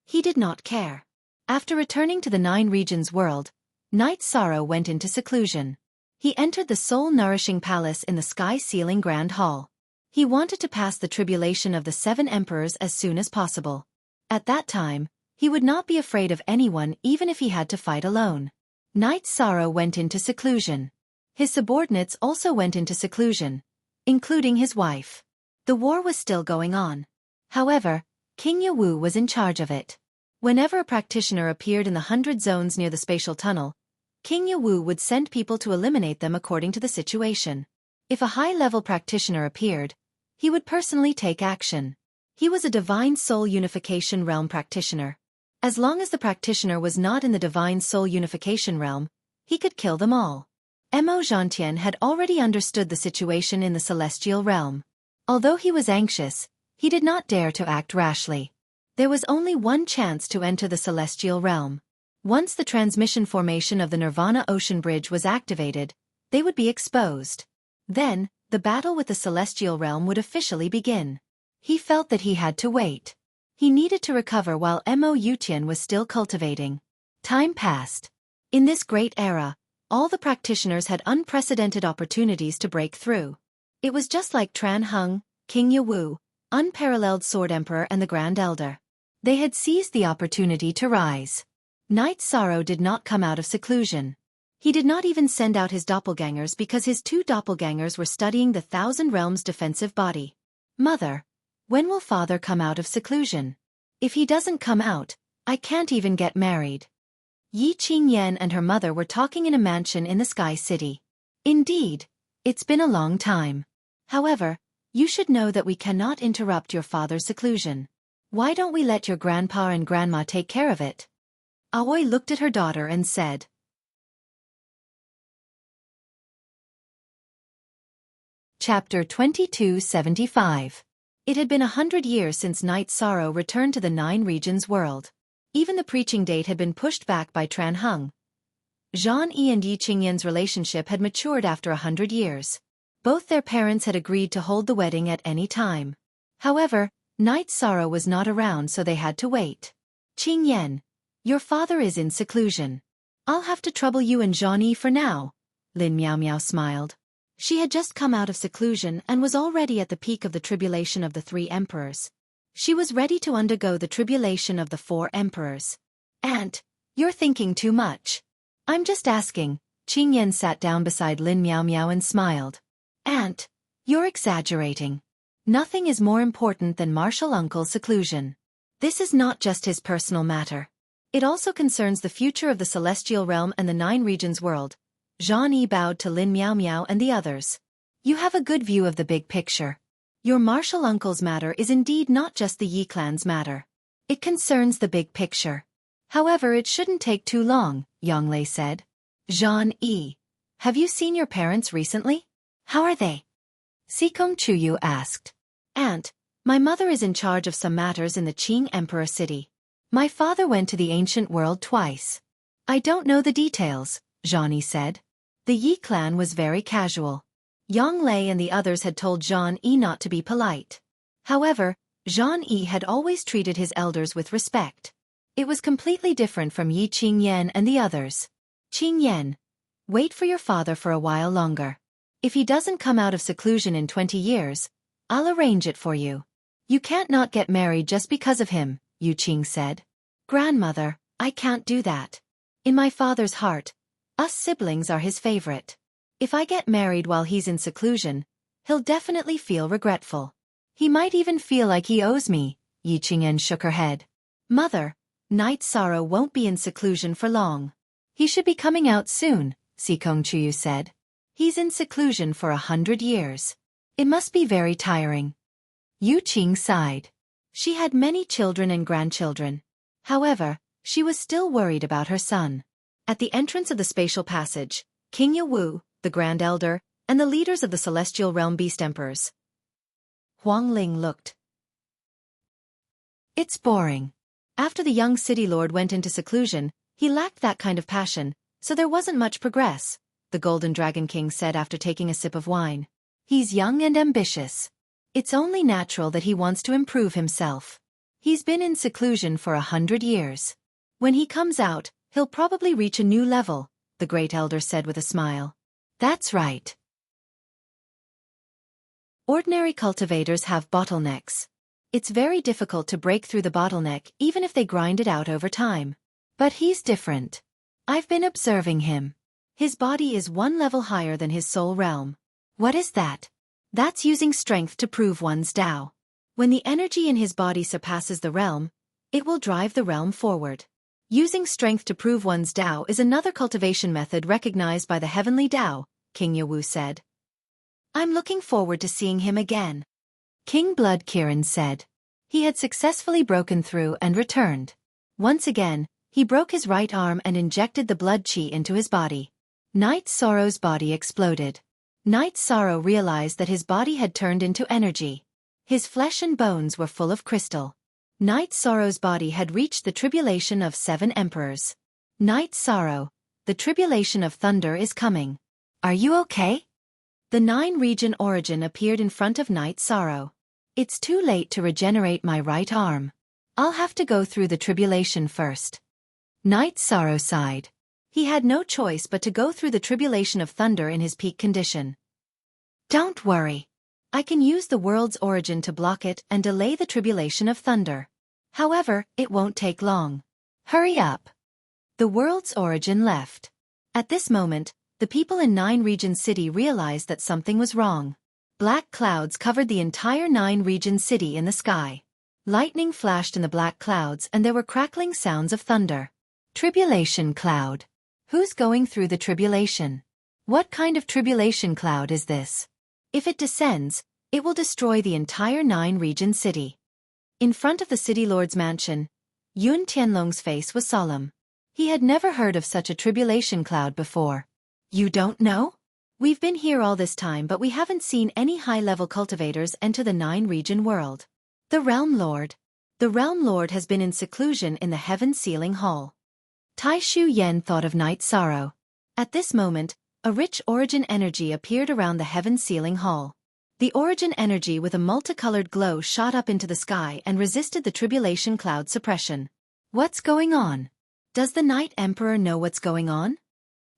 he did not care. After returning to the 9 regions world, Knight Sorrow went into seclusion. He entered the soul-nourishing palace in the sky-ceiling Grand Hall. He wanted to pass the tribulation of the 7 emperors as soon as possible. At that time, he would not be afraid of anyone even if he had to fight alone. Knight Sorrow went into seclusion. His subordinates also went into seclusion, including his wife. The war was still going on. However, King Yawu was in charge of it. Whenever a practitioner appeared in the 100 zones near the spatial tunnel, King Yawu would send people to eliminate them according to the situation. If a high-level practitioner appeared, he would personally take action. He was a divine soul unification realm practitioner. As long as the practitioner was not in the divine soul unification realm, he could kill them all. Mo Zhantian had already understood the situation in the celestial realm. Although he was anxious, he did not dare to act rashly. There was only one chance to enter the celestial realm. Once the transmission formation of the Nirvana Ocean Bridge was activated, they would be exposed. Then, the battle with the celestial realm would officially begin. He felt that he had to wait. He needed to recover while Mo Yutian was still cultivating. Time passed. In this great era, all the practitioners had unprecedented opportunities to break through. It was just like Tran Hung, King Yawu, Unparalleled Sword Emperor and the Grand Elder. They had seized the opportunity to rise. Knight Sorrow did not come out of seclusion. He did not even send out his doppelgangers because his 2 doppelgangers were studying the 1,000 Realms defensive body. Mother, when will father come out of seclusion? If he doesn't come out, I can't even get married. Yi Qingyan and her mother were talking in a mansion in the Sky City. Indeed, it's been a long time. However, You should know that we cannot interrupt your father's seclusion. Why don't we let your grandpa and grandma take care of it? Aoi looked at her daughter and said. Chapter 2275. It had been 100 years since Night Sorrow returned to the Nine Regions world. Even the preaching date had been pushed back by Tran Hung. Zhang Yi and Yi Qingyan's relationship had matured after 100 years. Both their parents had agreed to hold the wedding at any time. However, Night Sorrow was not around, so they had to wait. Qingyan, your father is in seclusion. I'll have to trouble you and Zhang Yi for now. Lin Miao Miao smiled. She had just come out of seclusion and was already at the peak of the tribulation of the 3 emperors. She was ready to undergo the tribulation of the 4 emperors. Aunt, you're thinking too much. I'm just asking. Qingyan sat down beside Lin Miao Miao and smiled. Aunt, you're exaggerating. Nothing is more important than Martial Uncle's seclusion. This is not just his personal matter. It also concerns the future of the Celestial Realm and the Nine Regions world. Zhang Yi bowed to Lin Miao Miao and the others. You have a good view of the big picture. Your Martial Uncle's matter is indeed not just the Yi clan's matter. It concerns the big picture. However, it shouldn't take too long, Yonglei said. Zhang Yi, have you seen your parents recently? How are they? Sikong Chuyu asked. Aunt, my mother is in charge of some matters in the Qing Emperor city. My father went to the ancient world twice. I don't know the details, Zhang Yi said. The Yi clan was very casual. Yang Lei and the others had told Zhang Yi not to be polite. However, Zhang Yi had always treated his elders with respect. It was completely different from Yi Qingyan and the others. Qingyan, wait for your father for a while longer. If he doesn't come out of seclusion in 20 years, I'll arrange it for you. You can't not get married just because of him, Yu Qing said. Grandmother, I can't do that. In my father's heart, us siblings are his favorite. If I get married while he's in seclusion, he'll definitely feel regretful. He might even feel like he owes me. Yi Qingyan shook her head. Mother, Night Sorrow won't be in seclusion for long. He should be coming out soon, Sikong Chuyu said. He's in seclusion for 100 years. It must be very tiring. Yu Qing sighed. She had many children and grandchildren. However, she was still worried about her son. At the entrance of the spatial passage, King Yawu, the Grand Elder, and the leaders of the Celestial Realm Beast Emperors. Huang Ling looked. It's boring. After the young city lord went into seclusion, he lacked that kind of passion, so there wasn't much progress, the Golden Dragon King said after taking a sip of wine. He's young and ambitious. It's only natural that he wants to improve himself. He's been in seclusion for 100 years. When he comes out, he'll probably reach a new level, the Great Elder said with a smile. That's right. Ordinary cultivators have bottlenecks. It's very difficult to break through the bottleneck even if they grind it out over time. But he's different. I've been observing him. His body is 1 level higher than his soul realm. What is that? That's using strength to prove one's Tao. When the energy in his body surpasses the realm, it will drive the realm forward. Using strength to prove one's Tao is another cultivation method recognized by the heavenly Tao, King Yawu said. I'm looking forward to seeing him again. King Blood Kirin said. He had successfully broken through and returned. Once again, he broke his right arm and injected the blood chi into his body. Night Sorrow's body exploded. Night Sorrow realized that his body had turned into energy. His flesh and bones were full of crystal. Night Sorrow's body had reached the tribulation of 7 emperors. Night Sorrow, the tribulation of thunder is coming. Are you okay? The 9-region origin appeared in front of Night Sorrow. It's too late to regenerate my right arm. I'll have to go through the tribulation first. Night Sorrow sighed. He had no choice but to go through the tribulation of thunder in his peak condition. Don't worry. I can use the world's origin to block it and delay the tribulation of thunder. However, it won't take long. Hurry up. The world's origin left. At this moment, the people in 9-region city realized that something was wrong. Black clouds covered the entire 9-region city in the sky. Lightning flashed in the black clouds and there were crackling sounds of thunder. Tribulation cloud. Who's going through the tribulation? What kind of tribulation cloud is this? If it descends, It will destroy the entire 9-region city. In front of the city lord's mansion, Yun Tianlong's face was solemn. He had never heard of such a tribulation cloud before. You don't know? We've been here all this time but we haven't seen any high-level cultivators enter the 9-region world. The Realm Lord. The Realm Lord has been in seclusion in the Heaven Sealing Hall. Tai Shu Yen thought of Night Sorrow. At this moment, a rich origin energy appeared around the Heaven Sealing Hall. The origin energy with a multicolored glow shot up into the sky and resisted the tribulation cloud suppression. What's going on? Does the Night Emperor know what's going on?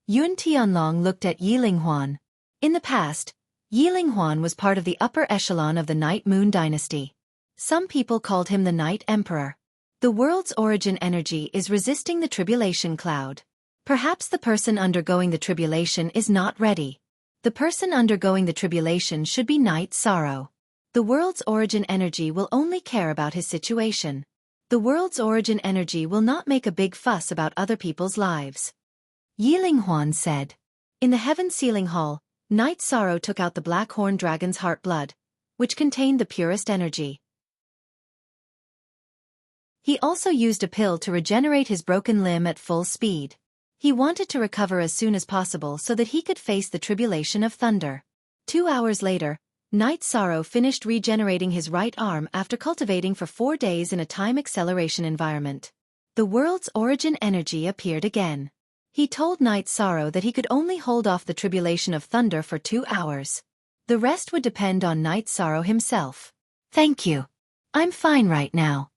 Yun Tianlong looked at Yi Linghuan. In the past, Yi Linghuan was part of the upper echelon of the Night Moon dynasty. Some people called him the Night Emperor. The world's origin energy is resisting the tribulation cloud. Perhaps the person undergoing the tribulation is not ready. The person undergoing the tribulation should be Night Sorrow. The world's origin energy will only care about his situation. The world's origin energy will not make a big fuss about other people's lives. Yi Linghuan said. In the Heaven Sealing Hall, Night Sorrow took out the Black Horn Dragon's heart blood, which contained the purest energy. He also used a pill to regenerate his broken limb at full speed. He wanted to recover as soon as possible so that he could face the tribulation of thunder. 2 hours later, Night Sorrow finished regenerating his right arm after cultivating for 4 days in a time acceleration environment. The world's origin energy appeared again. He told Night Sorrow that he could only hold off the tribulation of thunder for 2 hours. The rest would depend on Night Sorrow himself. Thank you. I'm fine right now.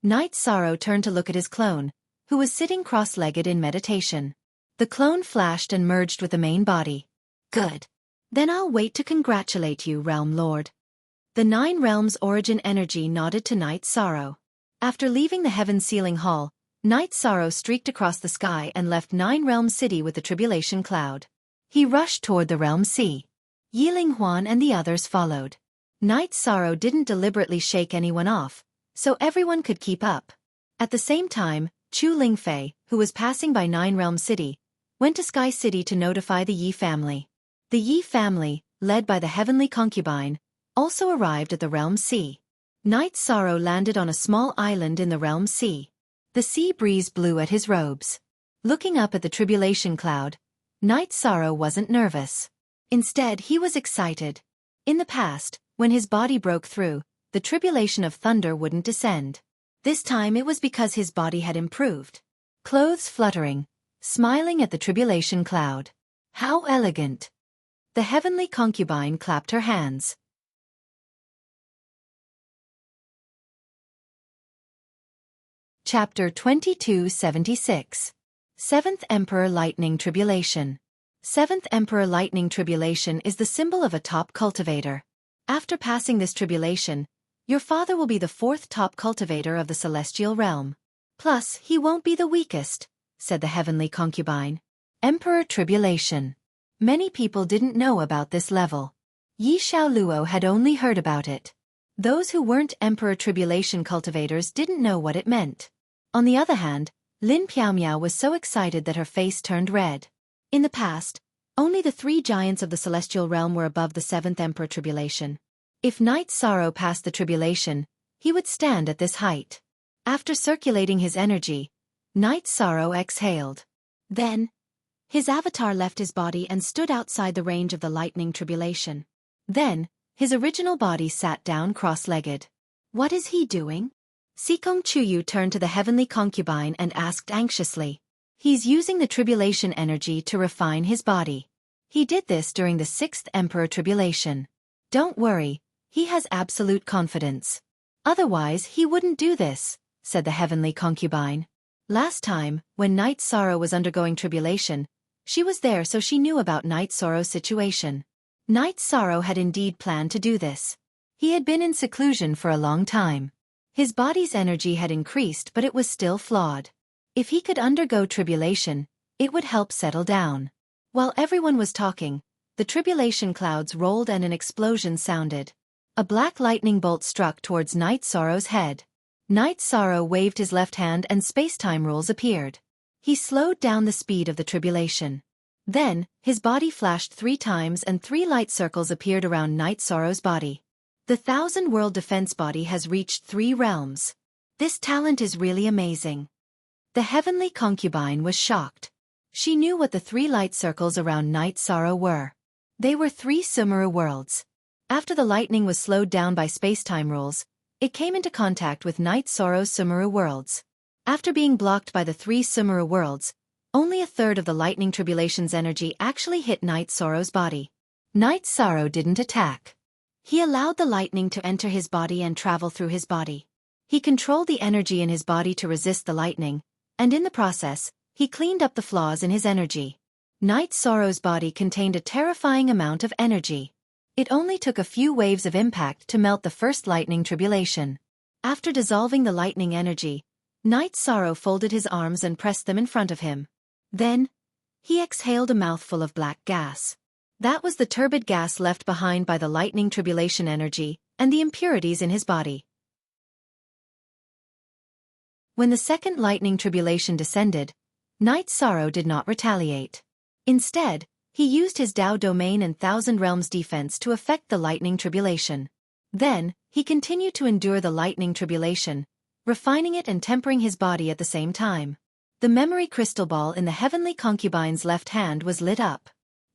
Night Sorrow turned to look at his clone, who was sitting cross-legged in meditation. The clone flashed and merged with the main body. Good. Then I'll wait to congratulate you, Realm Lord. The 9 Realms origin energy nodded to Night Sorrow. After leaving the Heaven Sealing Hall, Night Sorrow streaked across the sky and left 9 Realm City with the tribulation cloud. He rushed toward the Realm Sea. Yi Linghuan and the others followed. Night Sorrow didn't deliberately shake anyone off, so everyone could keep up. At the same time, Chu Lingfei, who was passing by 9 Realm City, went to Sky City to notify the Yi family. The Yi family, led by the Heavenly Concubine, also arrived at the Realm Sea. Night Sorrow landed on a small island in the Realm Sea. The sea breeze blew at his robes. Looking up at the tribulation cloud, Night Sorrow wasn't nervous. Instead, he was excited. In the past, when his body broke through, the tribulation of thunder wouldn't descend. This time it was because his body had improved. Clothes fluttering, smiling at the tribulation cloud. How elegant! The Heavenly Concubine clapped her hands. Chapter 2276. 7th Emperor Lightning Tribulation. 7th Emperor Lightning Tribulation is the symbol of a top cultivator. After passing this tribulation, your father will be the 4th top cultivator of the celestial realm. Plus, he won't be the weakest, said the Heavenly Concubine. Emperor Tribulation. Many people didn't know about this level. Yi Xiaoluo had only heard about it. Those who weren't Emperor Tribulation cultivators didn't know what it meant. On the other hand, Lin Piaomiao was so excited that her face turned red. In the past, only the 3 giants of the celestial realm were above the 7th Emperor Tribulation. If Night Sorrow passed the tribulation, he would stand at this height. After circulating his energy, Night Sorrow exhaled. Then, his avatar left his body and stood outside the range of the lightning tribulation. Then, his original body sat down cross-legged. What is he doing? Sikong Chuyu turned to the Heavenly Concubine and asked anxiously. He's using the tribulation energy to refine his body. He did this during the 6th Emperor Tribulation. Don't worry, he has absolute confidence. Otherwise he wouldn't do this, said the Heavenly Concubine. Last time, when Night Sorrow was undergoing tribulation, she was there so she knew about Night Sorrow's situation. Night Sorrow had indeed planned to do this. He had been in seclusion for a long time. His body's energy had increased but it was still flawed. If he could undergo tribulation, it would help settle down. While everyone was talking, the tribulation clouds rolled and an explosion sounded. A black lightning bolt struck towards Night Sorrow's head. Night Sorrow waved his left hand and space-time rules appeared. He slowed down the speed of the tribulation. Then, his body flashed 3 times and 3 light circles appeared around Night Sorrow's body. The 1,000-world defense body has reached 3 realms. This talent is really amazing. The heavenly concubine was shocked. She knew what the 3 light circles around Night Sorrow were. They were 3 Sumeru worlds. After the lightning was slowed down by space-time rules, it came into contact with Night Sorrow's Sumeru worlds. After being blocked by the 3 Sumeru worlds, only a third of the lightning tribulation's energy actually hit Night Sorrow's body. Night Sorrow didn't attack. He allowed the lightning to enter his body and travel through his body. He controlled the energy in his body to resist the lightning, and in the process, he cleaned up the flaws in his energy. Night Sorrow's body contained a terrifying amount of energy. It only took a few waves of impact to melt the first lightning tribulation. After dissolving the lightning energy, Night Sorrow folded his arms and pressed them in front of him. Then, he exhaled a mouthful of black gas. That was the turbid gas left behind by the lightning tribulation energy and the impurities in his body. When the second lightning tribulation descended, Night Sorrow did not retaliate. Instead, he used his Tao domain and 1,000 realms defense to affect the lightning tribulation. Then, he continued to endure the lightning tribulation, refining it and tempering his body at the same time. The memory crystal ball in the heavenly concubine's left hand was lit up.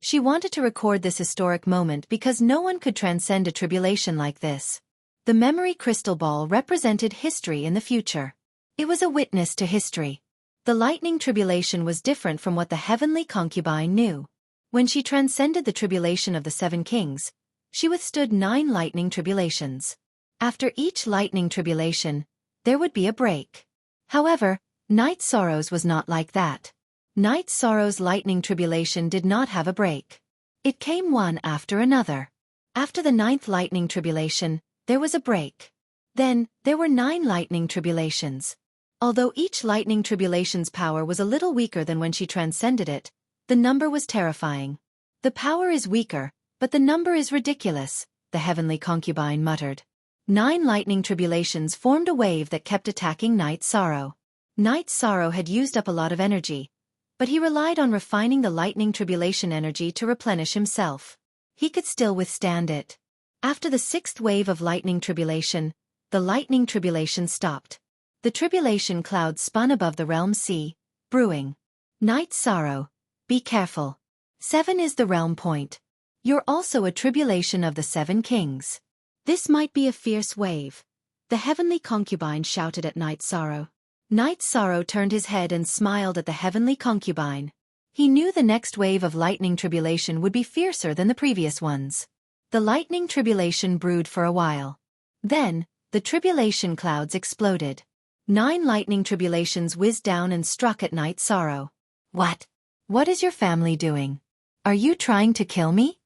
She wanted to record this historic moment because no one could transcend a tribulation like this. The memory crystal ball represented history in the future. It was a witness to history. The lightning tribulation was different from what the heavenly concubine knew. When she transcended the tribulation of the 7 kings, she withstood 9 lightning tribulations. After each lightning tribulation, there would be a break. However, Night Sorrow's was not like that. Night Sorrow's lightning tribulation did not have a break. It came one after another. After the 9th lightning tribulation, there was a break. Then, there were 9 lightning tribulations. Although each lightning tribulation's power was a little weaker than when she transcended it, the number was terrifying. The power is weaker, but the number is ridiculous, the heavenly concubine muttered. 9 lightning tribulations formed a wave that kept attacking Night Sorrow. Night Sorrow had used up a lot of energy, but he relied on refining the lightning tribulation energy to replenish himself. He could still withstand it. After the 6th wave of lightning tribulation, the lightning tribulation stopped. The tribulation cloud spun above the realm sea, brewing. Night Sorrow, be careful. 7 is the realm point. You're also a tribulation of the 7 kings. This might be a fierce wave. The heavenly concubine shouted at Night Sorrow. Night Sorrow turned his head and smiled at the heavenly concubine. He knew the next wave of lightning tribulation would be fiercer than the previous ones. The lightning tribulation brewed for a while. Then, the tribulation clouds exploded. 9 lightning tribulations whizzed down and struck at Night Sorrow. What? What is your family doing? Are you trying to kill me?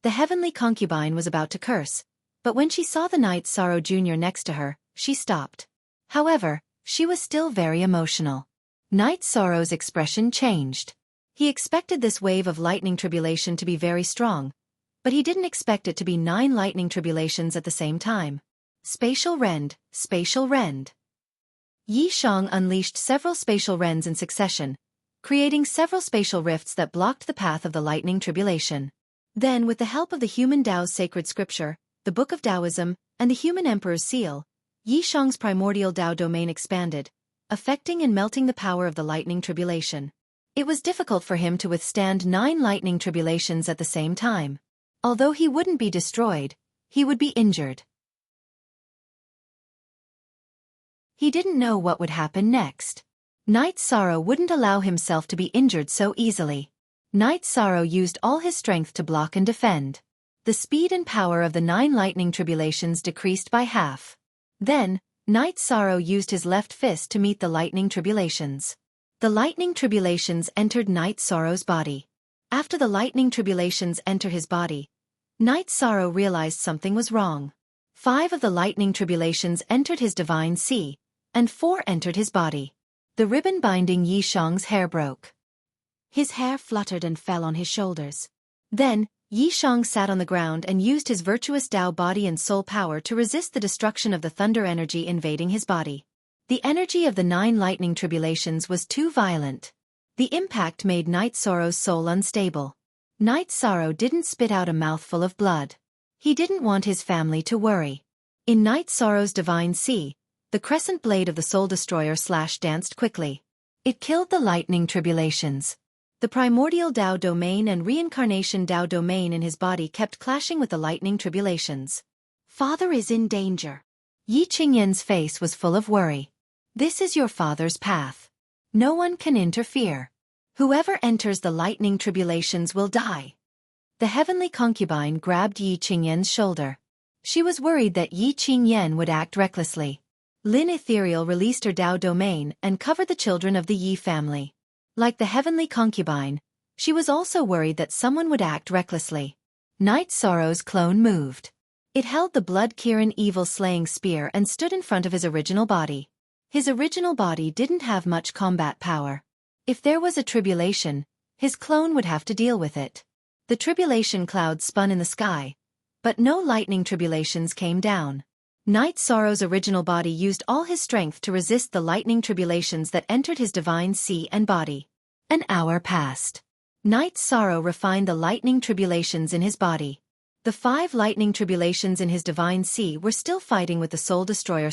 The heavenly concubine was about to curse, but when she saw the Night Sorrow Jr. next to her, she stopped. However, she was still very emotional. Night Sorrow's expression changed. He expected this wave of lightning tribulation to be very strong, but he didn't expect it to be 9 lightning tribulations at the same time. Spatial rend, spatial rend. Yi Shang unleashed several spatial rends in succession, creating several spatial rifts that blocked the path of the lightning tribulation. Then, with the help of the human Tao's sacred scripture, the Book of Taoism, and the human Emperor's seal, Yi Shang's primordial Tao domain expanded, affecting and melting the power of the lightning tribulation. It was difficult for him to withstand 9 lightning tribulations at the same time. Although he wouldn't be destroyed, he would be injured. He didn't know what would happen next. Night Sorrow wouldn't allow himself to be injured so easily. Night Sorrow used all his strength to block and defend. The speed and power of the 9 lightning tribulations decreased by half. Then, Night Sorrow used his left fist to meet the lightning tribulations. The lightning tribulations entered Night Sorrow's body. After the lightning tribulations enter his body, Night Sorrow realized something was wrong. 5 of the lightning tribulations entered his divine sea, and 4 entered his body. The ribbon binding Yi Shang's hair broke. His hair fluttered and fell on his shoulders. Then, Yi Shang sat on the ground and used his virtuous Tao body and soul power to resist the destruction of the thunder energy invading his body. The energy of the 9 lightning tribulations was too violent. The impact made Night Sorrow's soul unstable. Night Sorrow didn't spit out a mouthful of blood. He didn't want his family to worry. In Night Sorrow's divine sea, the crescent blade of the Soul Destroyer danced quickly. It killed the lightning tribulations. The primordial Tao domain and reincarnation Tao domain in his body kept clashing with the lightning tribulations. Father is in danger. Yi Qingyan's face was full of worry. This is your father's path. No one can interfere. Whoever enters the lightning tribulations will die. The heavenly concubine grabbed Yi Qingyan's shoulder. She was worried that Yi Qingyan would act recklessly. Lin Ethereal released her Tao domain and covered the children of the Yi family. Like the heavenly concubine, she was also worried that someone would act recklessly. Night Sorrow's clone moved. It held the blood Kirin evil-slaying spear and stood in front of his original body. His original body didn't have much combat power. If there was a tribulation, his clone would have to deal with it. The tribulation clouds spun in the sky, but no lightning tribulations came down. Night Sorrow's original body used all his strength to resist the lightning tribulations that entered his divine sea and body. An hour passed. Night Sorrow refined the lightning tribulations in his body. The 5 lightning tribulations in his divine sea were still fighting with the Soul Destroyer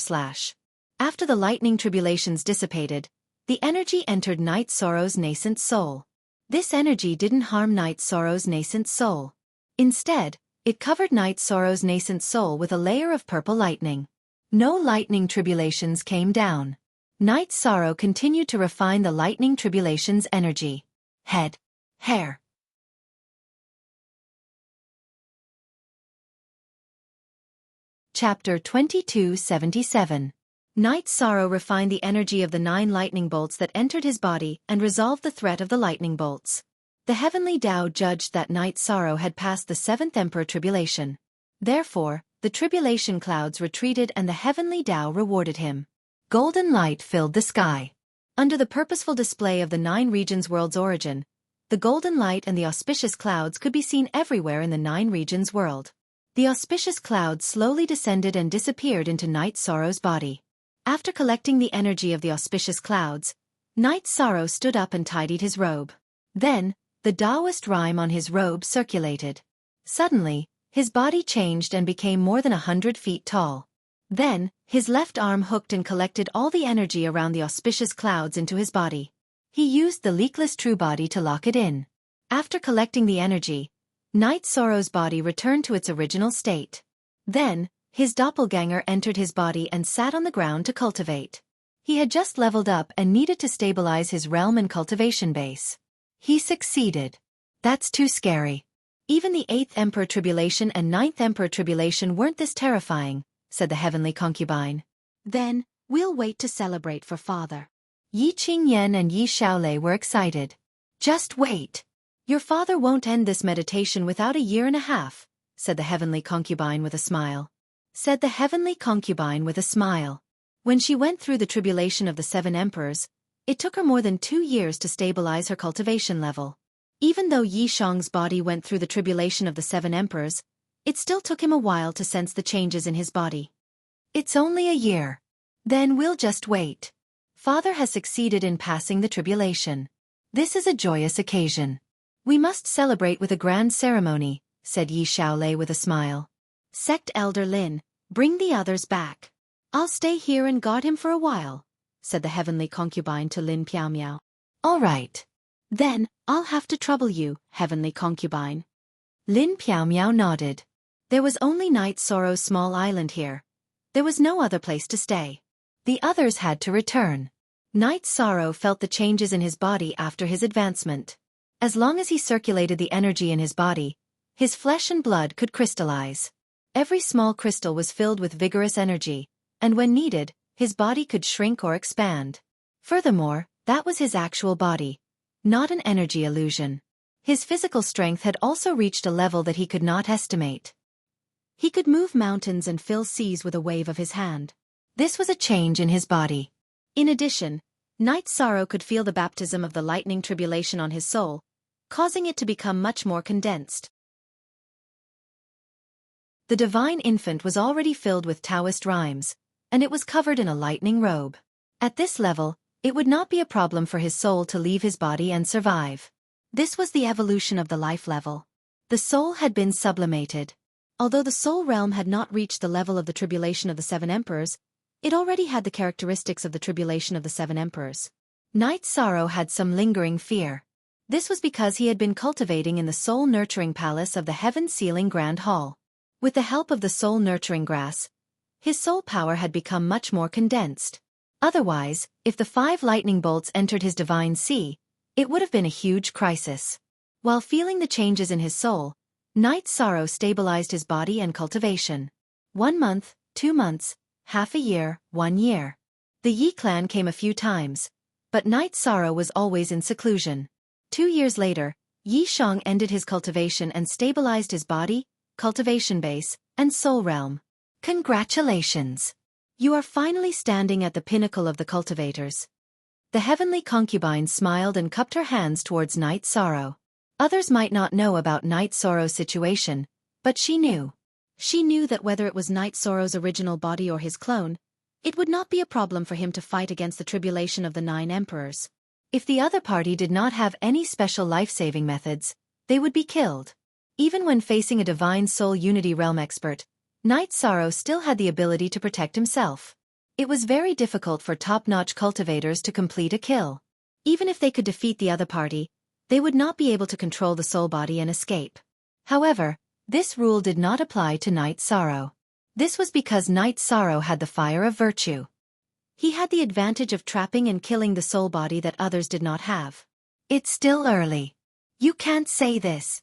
/ After the lightning tribulations dissipated, the energy entered Night Sorrow's nascent soul. This energy didn't harm Night Sorrow's nascent soul. Instead, it covered Night Sorrow's nascent soul with a layer of purple lightning. No lightning tribulations came down. Night Sorrow continued to refine the lightning tribulations' energy. Head. Hair. Chapter 2277. Night Sorrow refined the energy of the 9 lightning bolts that entered his body and resolved the threat of the lightning bolts. The heavenly Tao judged that Night Sorrow had passed the 7th Emperor Tribulation. Therefore, the tribulation clouds retreated and the heavenly Tao rewarded him. Golden light filled the sky. Under the purposeful display of the 9 regions' world's origin, the golden light and the auspicious clouds could be seen everywhere in the 9 regions' world. The auspicious clouds slowly descended and disappeared into Night Sorrow's body. After collecting the energy of the auspicious clouds, Night Sorrow stood up and tidied his robe. Then, the Taoist rhyme on his robe circulated. Suddenly, his body changed and became more than 100 feet tall. Then, his left arm hooked and collected all the energy around the auspicious clouds into his body. He used the leakless true body to lock it in. After collecting the energy, Night Sorrow's body returned to its original state. Then, his doppelganger entered his body and sat on the ground to cultivate. He had just leveled up and needed to stabilize his realm and cultivation base. He succeeded. That's too scary. Even the 8th Emperor Tribulation and 9th Emperor Tribulation weren't this terrifying, said the heavenly concubine. Then, we'll wait to celebrate for father. Yi Qingyan and Yi Xiaolei were excited. Just wait. Your father won't end this meditation without a year and a half, said the heavenly concubine with a smile. Said the heavenly concubine with a smile. When she went through the tribulation of the 7 emperors, it took her more than 2 years to stabilize her cultivation level. Even though Yi Shang's body went through the tribulation of the 7 emperors, it still took him a while to sense the changes in his body. It's only a year. Then we'll just wait. Father has succeeded in passing the tribulation. This is a joyous occasion. We must celebrate with a grand ceremony, said Yi Xiaolei with a smile. Sect Elder Lin, bring the others back. I'll stay here and guard him for a while, said the heavenly concubine to Lin Piaomiao. All right. Then, I'll have to trouble you, heavenly concubine. Lin Piaomiao nodded. There was only Night Sorrow's small island here. There was no other place to stay. The others had to return. Night Sorrow felt the changes in his body after his advancement. As long as he circulated the energy in his body, his flesh and blood could crystallize. Every small crystal was filled with vigorous energy, and when needed, his body could shrink or expand. Furthermore, that was his actual body, not an energy illusion. His physical strength had also reached a level that he could not estimate. He could move mountains and fill seas with a wave of his hand. This was a change in his body. In addition, Night Sorrow could feel the baptism of the lightning tribulation on his soul, causing it to become much more condensed. The divine infant was already filled with Taoist rhymes, and it was covered in a lightning robe. At this level, it would not be a problem for his soul to leave his body and survive. This was the evolution of the life level. The soul had been sublimated. Although the soul realm had not reached the level of the tribulation of the seven emperors, it already had the characteristics of the tribulation of the seven emperors. Knight Sorrow had some lingering fear. This was because he had been cultivating in the soul-nurturing palace of the heaven-sealing Grand Hall. With the help of the soul-nurturing grass, his soul power had become much more condensed. Otherwise, if the 5 lightning bolts entered his divine sea, it would have been a huge crisis. While feeling the changes in his soul, Knight Sorrow stabilized his body and cultivation. 1 month, 2 months, half a year, 1 year. The Yi clan came a few times, but Knight Sorrow was always in seclusion. 2 years later, Yi Shang ended his cultivation and stabilized his body, cultivation base, and soul realm. Congratulations! You are finally standing at the pinnacle of the cultivators. The heavenly concubine smiled and cupped her hands towards Knight Sorrow. Others might not know about Knight Sorrow's situation, but she knew. She knew that whether it was Knight Sorrow's original body or his clone, it would not be a problem for him to fight against the tribulation of the 9 emperors. If the other party did not have any special life-saving methods, they would be killed. Even when facing a divine soul unity realm expert, Knight Sorrow still had the ability to protect himself. It was very difficult for top-notch cultivators to complete a kill. Even if they could defeat the other party, they would not be able to control the soul body and escape. However, this rule did not apply to Knight Sorrow. This was because Knight Sorrow had the fire of virtue. He had the advantage of trapping and killing the soul body that others did not have. It's still early. You can't say this.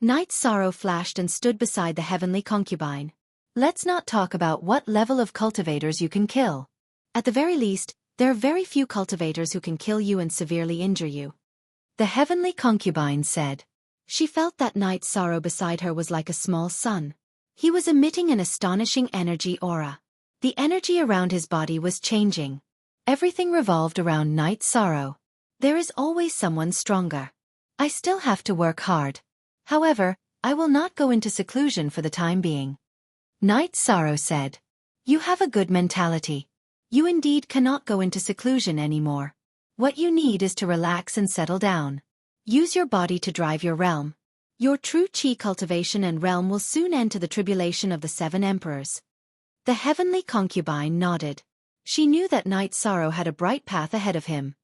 Knight Sorrow flashed and stood beside the heavenly concubine. Let's not talk about what level of cultivators you can kill. At the very least, there are very few cultivators who can kill you and severely injure you. The heavenly concubine said. She felt that Knight Sorrow beside her was like a small sun. He was emitting an astonishing energy aura. The energy around his body was changing. Everything revolved around Knight Sorrow. There is always someone stronger. I still have to work hard. However, I will not go into seclusion for the time being. Knight Sorrow said. You have a good mentality. You indeed cannot go into seclusion anymore. What you need is to relax and settle down. Use your body to drive your realm. Your true chi cultivation and realm will soon end to the tribulation of the 7 emperors. The heavenly concubine nodded. She knew that Knight Sorrow had a bright path ahead of him.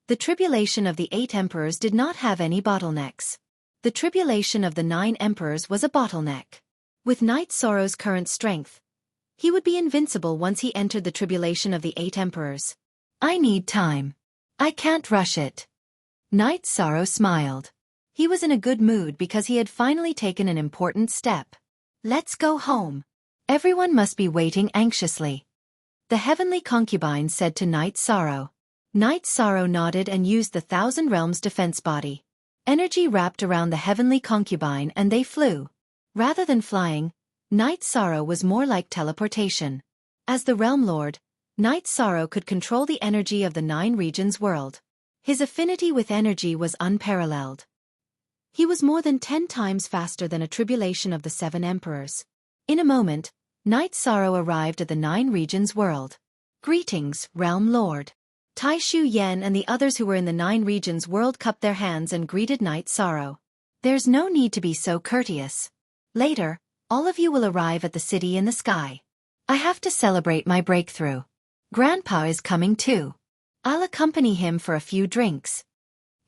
The tribulation of the 8 emperors did not have any bottlenecks. The tribulation of the 9 emperors was a bottleneck. With Knight Sorrow's current strength, he would be invincible once he entered the tribulation of the 8 emperors. I need time. I can't rush it. Knight Sorrow smiled. He was in a good mood because he had finally taken an important step. Let's go home. Everyone must be waiting anxiously. The heavenly concubine said to Knight Sorrow. Knight Sorrow nodded and used the 1,000 Realms defense body. Energy wrapped around the heavenly concubine and they flew. Rather than flying, Knight Sorrow was more like teleportation. As the Realm Lord, Knight Sorrow could control the energy of the 9 regions world. His affinity with energy was unparalleled. He was more than 10 times faster than a tribulation of the 7 emperors. In a moment, Knight Sorrow arrived at the 9 regions world. Greetings, Realm Lord. Tai Shu Yen and the others who were in the 9 regions world cupped their hands and greeted Knight Sorrow. There's no need to be so courteous. Later, all of you will arrive at the city in the sky. I have to celebrate my breakthrough. Grandpa is coming too. I'll accompany him for a few drinks.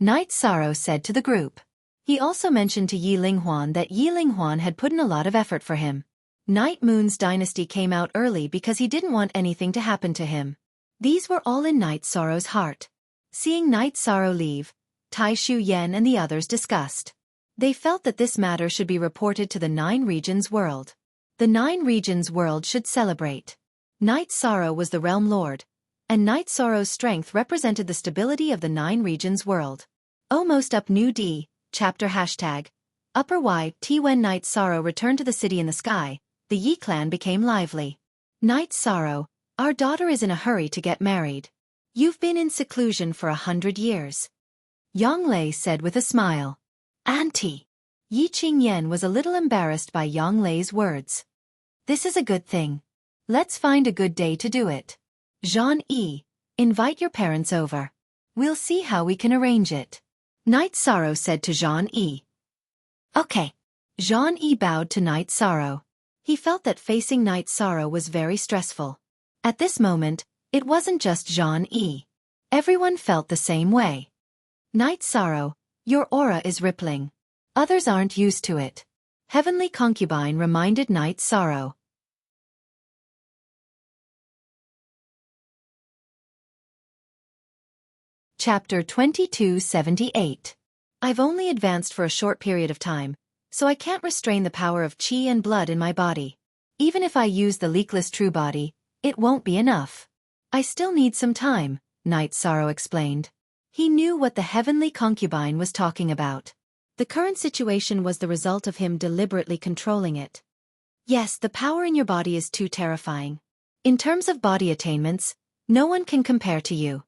Knight Sorrow said to the group. He also mentioned to Yi Linghuan that Yi Linghuan had put in a lot of effort for him. Night Moon's dynasty came out early because he didn't want anything to happen to him. These were all in Knight Sorrow's heart. Seeing Knight Sorrow leave, Tai Shu Yen and the others discussed. They felt that this matter should be reported to the 9 regions world. The 9 regions world should celebrate. Knight Sorrow was the Realm Lord, and Knight Sorrow's strength represented the stability of the 9 regions world. Almost up new D, chapter hashtag, upper Y, T. When Knight Sorrow returned to the city in the sky, the Yi clan became lively. Knight Sorrow, our daughter is in a hurry to get married. You've been in seclusion for 100 years. Yang Lei said with a smile. Auntie. Yi Qingyan was a little embarrassed by Yang Lei's words. This is a good thing. Let's find a good day to do it. Jean Yi, invite your parents over. We'll see how we can arrange it. Knight Sorrow said to Jean Yi. Okay. Jean-Yi bowed to Night Sorrow. He felt that facing Night Sorrow was very stressful. At this moment, it wasn't just Jean-Yi. Everyone felt the same way. Night Sorrow, your aura is rippling. Others aren't used to it. Heavenly Concubine reminded Night Sorrow. Chapter 2278. I've only advanced for a short period of time, so I can't restrain the power of qi and blood in my body. Even if I use the leakless true body, it won't be enough. I still need some time, Night Sorrow explained. He knew what the Heavenly Concubine was talking about. The current situation was the result of him deliberately controlling it. Yes, the power in your body is too terrifying. In terms of body attainments, no one can compare to you.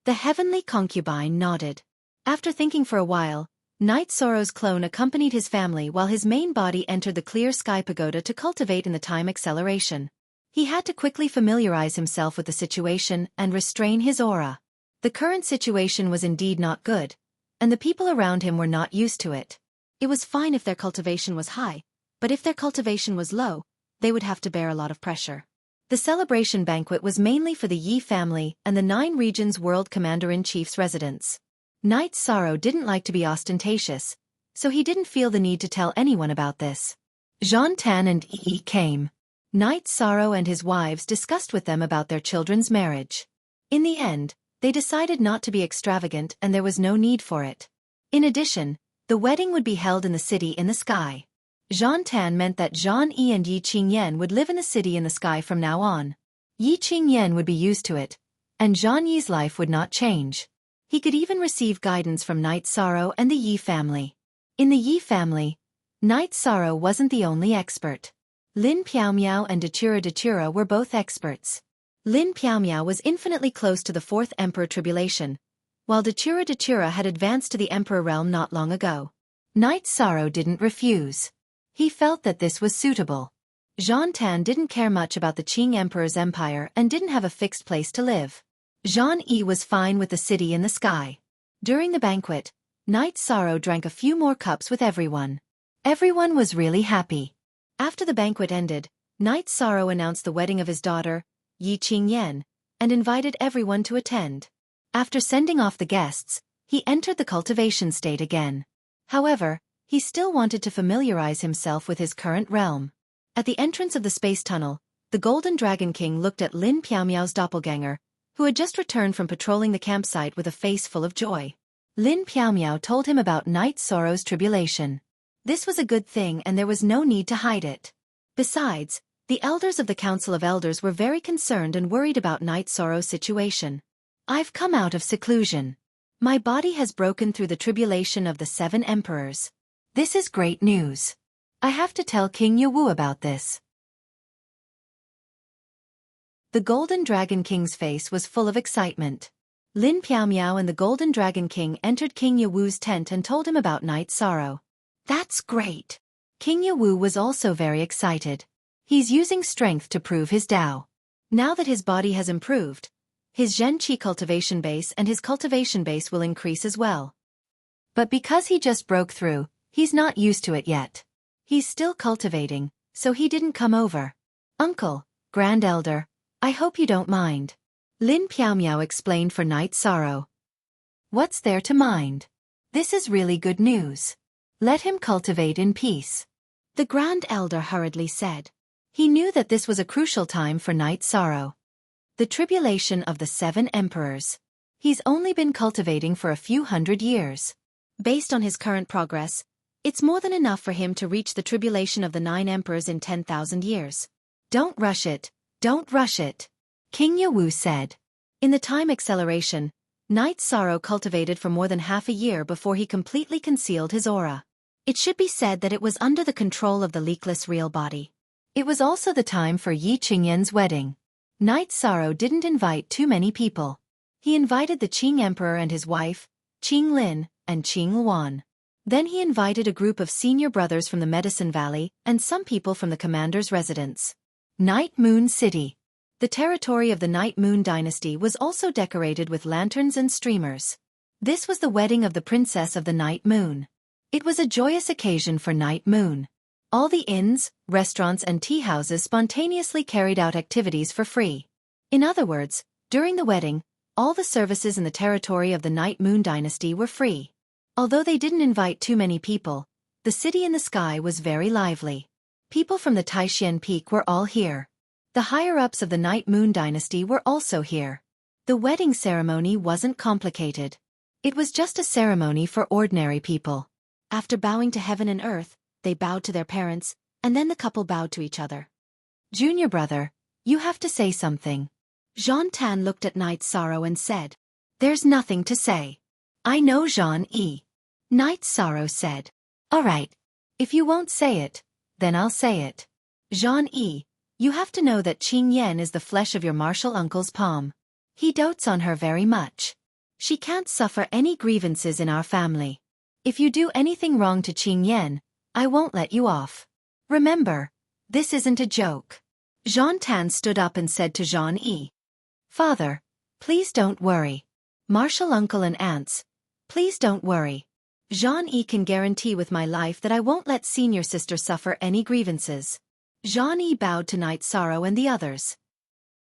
The Heavenly Concubine nodded. After thinking for a while, Night Sorrow's clone accompanied his family while his main body entered the clear sky pagoda to cultivate in the time acceleration. He had to quickly familiarize himself with the situation and restrain his aura. The current situation was indeed not good, and the people around him were not used to it. It was fine if their cultivation was high, but if their cultivation was low, they would have to bear a lot of pressure. The celebration banquet was mainly for the Yi family and the 9 regions world commander-in-chief's residence. Night Sorrow didn't like to be ostentatious, so he didn't feel the need to tell anyone about this. Jean Tan and Yi came. Night Sorrow and his wives discussed with them about their children's marriage. In the end, they decided not to be extravagant and there was no need for it. In addition, the wedding would be held in the city in the sky. Jean Tan meant that Jean-Yi and Yi Qingyan would live in the city in the sky from now on. Yi Qingyan would be used to it, and Jean-Yi's life would not change. He could even receive guidance from Night Sorrow and the Yi family. In the Yi family, Night Sorrow wasn't the only expert. Lin Piaomiao and Datura were both experts. Lin Piaomiao was infinitely close to the 4th Emperor Tribulation, while Datura had advanced to the Emperor realm not long ago. Night Sorrow didn't refuse. He felt that this was suitable. Jean Tan didn't care much about the Qing Emperor's empire and didn't have a fixed place to live. Jean-Yi was fine with the city in the sky. During the banquet, Night Sorrow drank a few more cups with everyone. Everyone was really happy. After the banquet ended, Night Sorrow announced the wedding of his daughter, Yi Qingyan, and invited everyone to attend. After sending off the guests, he entered the cultivation state again. However, he still wanted to familiarize himself with his current realm. At the entrance of the space tunnel, the Golden Dragon King looked at Lin Piaomiao's doppelganger, who had just returned from patrolling the campsite with a face full of joy. Lin Piaomiao told him about Night Sorrow's tribulation. This was a good thing and there was no need to hide it. Besides, the elders of the Council of Elders were very concerned and worried about Night Sorrow's situation. I've come out of seclusion. My body has broken through the tribulation of the 7 emperors. This is great news. I have to tell King Yewu about this. The Golden Dragon King's face was full of excitement. Lin Piaomiao and the Golden Dragon King entered King Yewu's tent and told him about Night Sorrow. That's great. King Yewu was also very excited. He's using strength to prove his Tao. Now that his body has improved, his Zhen Qi cultivation base and his cultivation base will increase as well. But because he just broke through, he's not used to it yet. He's still cultivating, so he didn't come over. Uncle, Grand Elder, I hope you don't mind. Lin Piaomiao explained for Night Sorrow. What's there to mind? This is really good news. Let him cultivate in peace. The Grand Elder hurriedly said. He knew that this was a crucial time for Night Sorrow. The tribulation of the 7 emperors. He's only been cultivating for a few hundred years. Based on his current progress, it's more than enough for him to reach the tribulation of the 9 emperors in 10,000 years. Don't rush it, don't rush it. King Yewu said. In the time acceleration, Night Sorrow cultivated for more than half a year before he completely concealed his aura. It should be said that it was under the control of the leakless real body. It was also the time for Yi Qingyan's wedding. Night Sorrow didn't invite too many people. He invited the Qing Emperor and his wife, Qing Lin, and Qing Luan. Then he invited a group of senior brothers from the Medicine Valley and some people from the commander's residence. Night Moon City. The territory of the Night Moon dynasty was also decorated with lanterns and streamers. This was the wedding of the princess of the Night Moon. It was a joyous occasion for Night Moon. All the inns, restaurants and tea houses spontaneously carried out activities for free. In other words, during the wedding, all the services in the territory of the Night Moon dynasty were free. Although they didn't invite too many people, the city in the sky was very lively. People from the Taishan Peak were all here. The higher-ups of the Night Moon dynasty were also here. The wedding ceremony wasn't complicated. It was just a ceremony for ordinary people. After bowing to heaven and earth, they bowed to their parents, and then the couple bowed to each other. Junior brother, you have to say something. Jean Tan looked at Night Sorrow and said, There's nothing to say. I know Jean-E. Night Sorrow said, All right. If you won't say it, then I'll say it. Jean-E, you have to know that Qing Yan is the flesh of your martial uncle's palm. He dotes on her very much. She can't suffer any grievances in our family. If you do anything wrong to Qing Yan, I won't let you off. Remember, this isn't a joke. Jean Tan stood up and said to Jean-E, Father, please don't worry. Martial uncle and aunts, please don't worry. Jean-E can guarantee with my life that I won't let senior sister suffer any grievances. Jean-E bowed to Night Sorrow and the others.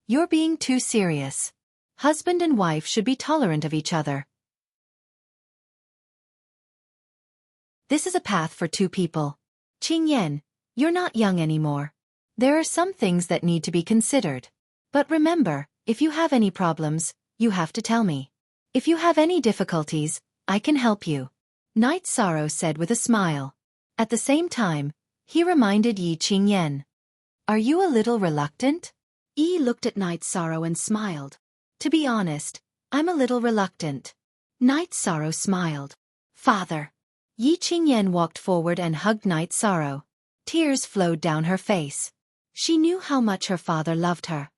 You're being too serious. Husband and wife should be tolerant of each other. This is a path for two people. Qing Yan, you're not young anymore. There are some things that need to be considered. But remember, if you have any problems, you have to tell me. If you have any difficulties, I can help you. Night Sorrow said with a smile. At the same time, he reminded Yi Qing Yan. Are you a little reluctant? Yi looked at Night Sorrow and smiled. To be honest, I'm a little reluctant. Night Sorrow smiled. Father. Yi Qing Yan walked forward and hugged Night Sorrow. Tears flowed down her face. She knew how much her father loved her.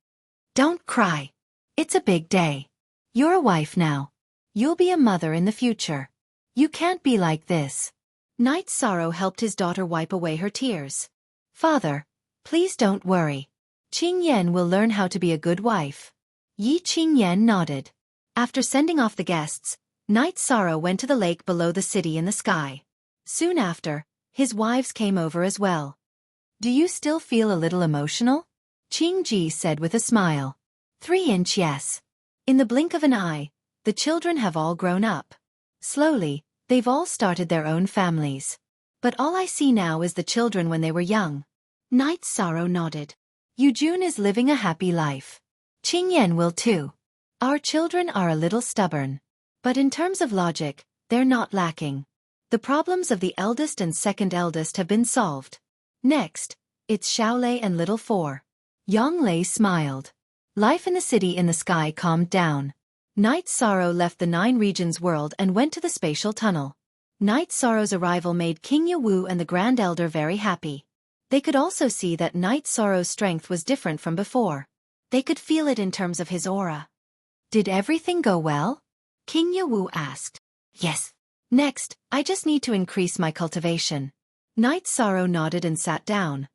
Don't cry. It's a big day. You're a wife now. You'll be a mother in the future. You can't be like this. Night Sorrow helped his daughter wipe away her tears. Father, please don't worry. Qing Yan will learn how to be a good wife. Yi Qing Yan nodded. After sending off the guests, Night Sorrow went to the lake below the city in the sky. Soon after, his wives came over as well. Do you still feel a little emotional? Qing Ji said with a smile. 3-inch yes. In the blink of an eye, the children have all grown up. Slowly, they've all started their own families. But all I see now is the children when they were young. Night Sorrow nodded. Yujun is living a happy life. Qing Yan will too. Our children are a little stubborn. But in terms of logic, they're not lacking. The problems of the eldest and second eldest have been solved. Next, it's Xiaolei and Little Four. Yang Lei smiled. Life in the city in the sky calmed down. Night Sorrow left the Nine Regions world and went to the spatial tunnel. Night Sorrow's arrival made King Yawu and the Grand Elder very happy. They could also see that Night Sorrow's strength was different from before. They could feel it in terms of his aura. Did everything go well? King Yawu asked. Yes. Next, I just need to increase my cultivation. Night Sorrow nodded and sat down.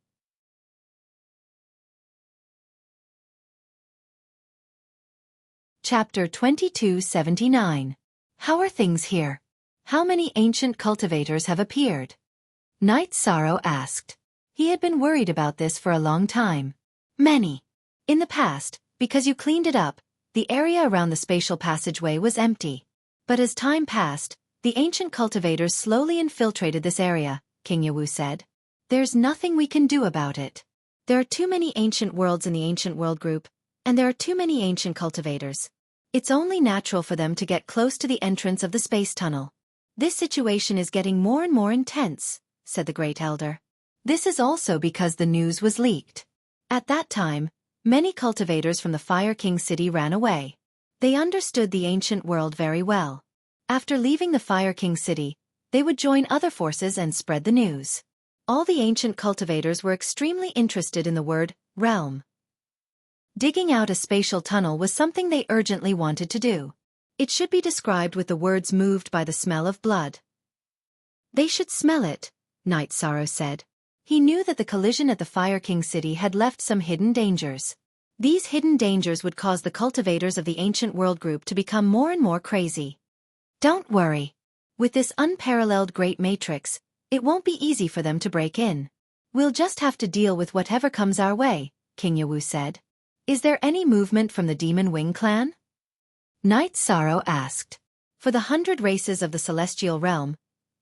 Chapter 2279. How are things here? How many ancient cultivators have appeared? Night Sorrow asked. He had been worried about this for a long time. Many. In the past, because you cleaned it up, the area around the spatial passageway was empty. But as time passed, the ancient cultivators slowly infiltrated this area, King Yawu said. There's nothing we can do about it. There are too many ancient worlds in the ancient world group, and there are too many ancient cultivators. It's only natural for them to get close to the entrance of the space tunnel. This situation is getting more and more intense, said the Great Elder. This is also because the news was leaked. At that time, many cultivators from the Fire King city ran away. They understood the ancient world very well. After leaving the Fire King city, they would join other forces and spread the news. All the ancient cultivators were extremely interested in the word, realm. Digging out a spatial tunnel was something they urgently wanted to do. It should be described with the words moved by the smell of blood. They should smell it, Night Sorrow said. He knew that the collision at the Fire King city had left some hidden dangers. These hidden dangers would cause the cultivators of the ancient world group to become more and more crazy. Don't worry. With this unparalleled great matrix, it won't be easy for them to break in. We'll just have to deal with whatever comes our way, King Yawu said. Is there any movement from the Demon Wing clan? Knight Sorrow asked. For the 100 races of the Celestial Realm,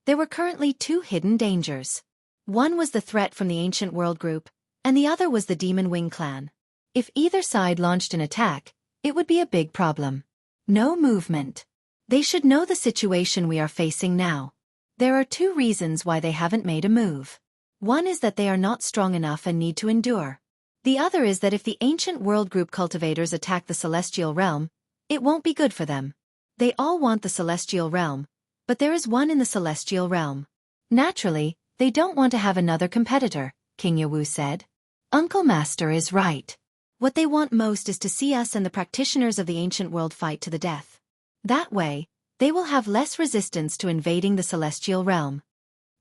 there were currently 2 hidden dangers. One was the threat from the Ancient World Group, and the other was the Demon Wing clan. If either side launched an attack, it would be a big problem. No movement. They should know the situation we are facing now. There are 2 reasons why they haven't made a move. One is that they are not strong enough and need to endure. The other is that if the Ancient World Group cultivators attack the Celestial Realm, it won't be good for them. They all want the Celestial Realm, but there is one in the Celestial Realm. Naturally, they don't want to have another competitor, King Yawu said. Uncle Master is right. What they want most is to see us and the practitioners of the ancient world fight to the death. That way, they will have less resistance to invading the Celestial Realm.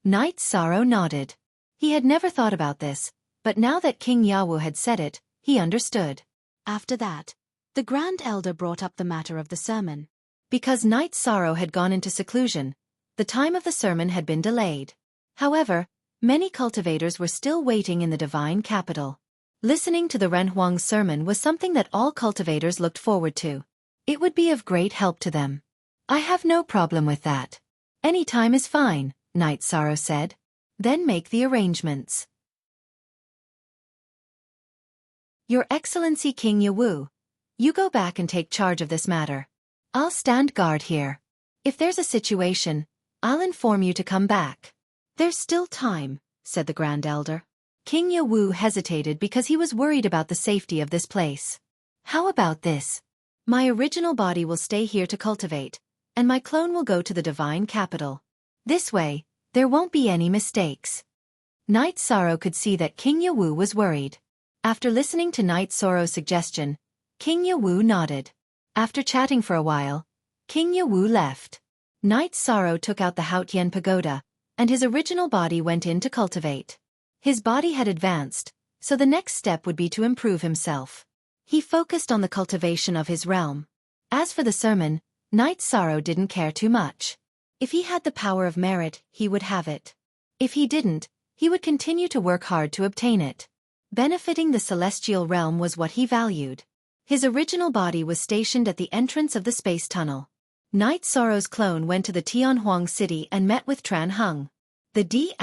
Knight Sorrow nodded. He had never thought about this, but now that King Yawu had said it, he understood. After that, the Grand Elder brought up the matter of the sermon. Because Knight Sorrow had gone into seclusion, the time of the sermon had been delayed. However, many cultivators were still waiting in the divine capital. Listening to the Renhuang's sermon was something that all cultivators looked forward to. It would be of great help to them. I have no problem with that. Any time is fine, Knight Sorrow said. Then make the arrangements. Your Excellency King Yawu, you go back and take charge of this matter. I'll stand guard here. If there's a situation, I'll inform you to come back. There's still time, said the Grand Elder. King Yawu hesitated because he was worried about the safety of this place. How about this? My original body will stay here to cultivate, and my clone will go to the divine capital. This way, there won't be any mistakes. Knight Sorrow could see that King Yawu was worried. After listening to Knight Sorrow's suggestion, King Yawu nodded. After chatting for a while, King Yawu left. Knight Sorrow took out the Haotian pagoda, and his original body went in to cultivate. His body had advanced, so the next step would be to improve himself. He focused on the cultivation of his realm. As for the sermon, Knight Sorrow didn't care too much. If he had the power of merit, he would have it. If he didn't, he would continue to work hard to obtain it. Benefiting the celestial realm was what he valued. His original body was stationed at the entrance of the space tunnel. Knight Sorrow's clone went to the Tianhuang city and met with Tran Hung. The D****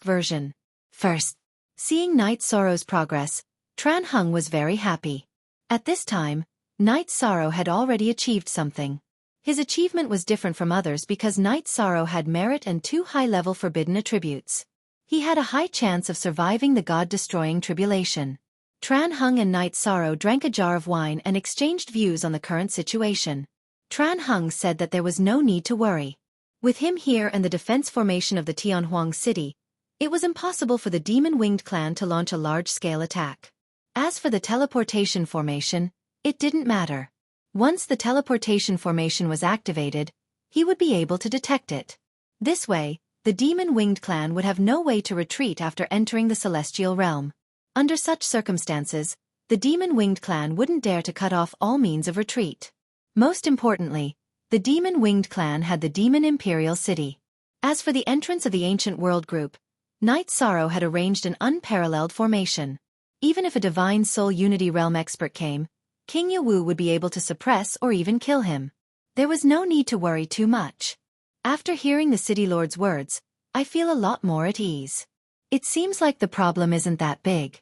version. First. Seeing Knight Sorrow's progress, Tran Hung was very happy. At this time, Knight Sorrow had already achieved something. His achievement was different from others because Knight Sorrow had merit and 2 high-level forbidden attributes. He had a high chance of surviving the god-destroying tribulation. Tran Hung and Knight Sorrow drank a jar of wine and exchanged views on the current situation. Tran Hung said that there was no need to worry. With him here and the defense formation of the Tianhuang city, it was impossible for the demon-winged clan to launch a large-scale attack. As for the teleportation formation, it didn't matter. Once the teleportation formation was activated, he would be able to detect it. This way, the demon-winged clan would have no way to retreat after entering the celestial realm. Under such circumstances, the demon-winged clan wouldn't dare to cut off all means of retreat. Most importantly, the demon-winged clan had the Demon Imperial City. As for the entrance of the Ancient World Group, Knight Sorrow had arranged an unparalleled formation. Even if a Divine Soul Unity Realm expert came, King Yawu would be able to suppress or even kill him. There was no need to worry too much. After hearing the City Lord's words, I feel a lot more at ease. It seems like the problem isn't that big.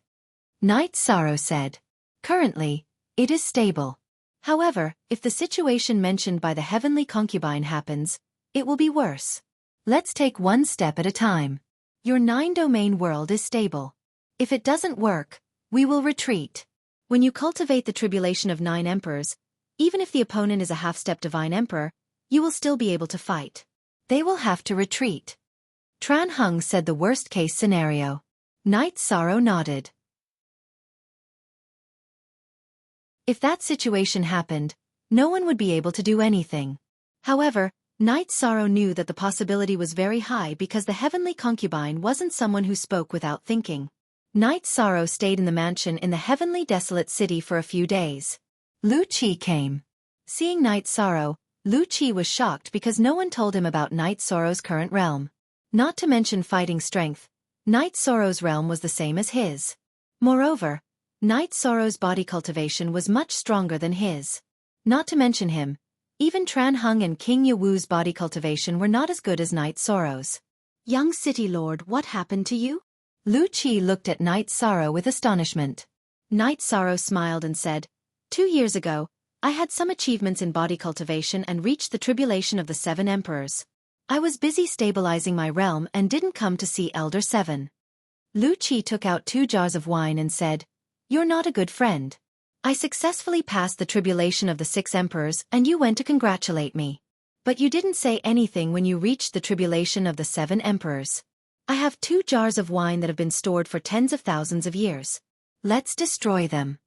Knight Sorrow said. Currently, it is stable. However, if the situation mentioned by the Heavenly Concubine happens, it will be worse. Let's take one step at a time. Your 9-domain world is stable. If it doesn't work, we will retreat. When you cultivate the tribulation of 9 emperors, even if the opponent is a half-step divine emperor, you will still be able to fight. They will have to retreat. Tran Hung said the worst-case scenario. Knight Sorrow nodded. If that situation happened, no one would be able to do anything. However, Knight Sorrow knew that the possibility was very high because the Heavenly Concubine wasn't someone who spoke without thinking. Knight Sorrow stayed in the mansion in the Heavenly Desolate City for a few days. Lu Qi came. Seeing Knight Sorrow, Lu Qi was shocked because no one told him about Night Sorrow's current realm. Not to mention fighting strength, Night Sorrow's realm was the same as his. Moreover, Night Sorrow's body cultivation was much stronger than his. Not to mention him, even Tran Hung and King Yewu's body cultivation were not as good as Night Sorrow's. Young City Lord, what happened to you? Lu Qi looked at Night Sorrow with astonishment. Night Sorrow smiled and said, 2 years ago, I had some achievements in body cultivation and reached the tribulation of the 7 emperors. I was busy stabilizing my realm and didn't come to see Elder 7. Lu Qi took out 2 jars of wine and said, You're not a good friend. I successfully passed the tribulation of the 6 emperors and you went to congratulate me. But you didn't say anything when you reached the tribulation of the 7 emperors. I have 2 jars of wine that have been stored for tens of thousands of years. Let's destroy them.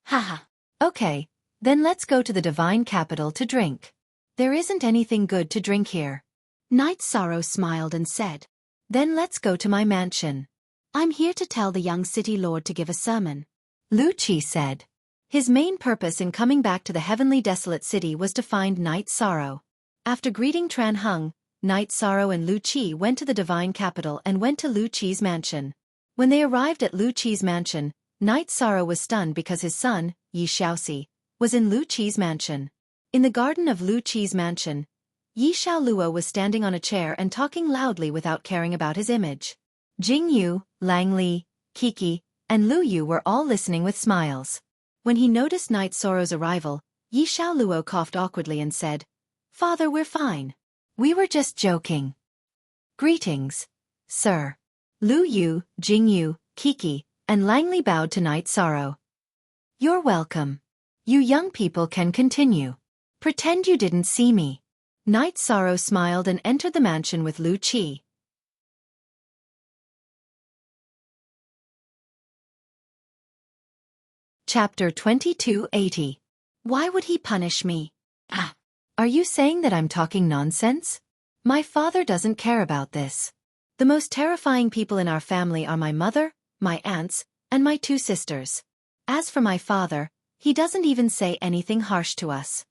Haha. Okay, then let's go to the divine capital to drink. There isn't anything good to drink here. Night Sorrow smiled and said, Then let's go to my mansion. I'm here to tell the young city lord to give a sermon. Lu Qi said. His main purpose in coming back to the heavenly desolate city was to find Night Sorrow. After greeting Tran Hung, Night Sorrow and Lu Qi went to the divine capital and went to Lu Qi's mansion. When they arrived at Lu Qi's mansion, Night Sorrow was stunned because his son, Yi Xiaoxi, was in Lu Qi's mansion. In the garden of Lu Qi's mansion, Yi Xiaoluo was standing on a chair and talking loudly without caring about his image. Jing Yu, Lang Li, Kiki, and Lu Yu were all listening with smiles. When he noticed Night Sorrow's arrival, Yi Xiaoluo coughed awkwardly and said, Father, we're fine. We were just joking. Greetings, sir. Lu Yu, Jing Yu, Kiki, and Lang Li bowed to Night Sorrow. You're welcome. You young people can continue. Pretend you didn't see me. Night Sorrow smiled and entered the mansion with Lu Qi. Chapter 2280. Why would he punish me? Are you saying that I'm talking nonsense? My father doesn't care about this. The most terrifying people in our family are my mother, my aunts, and my 2 sisters. As for my father, he doesn't even say anything harsh to us.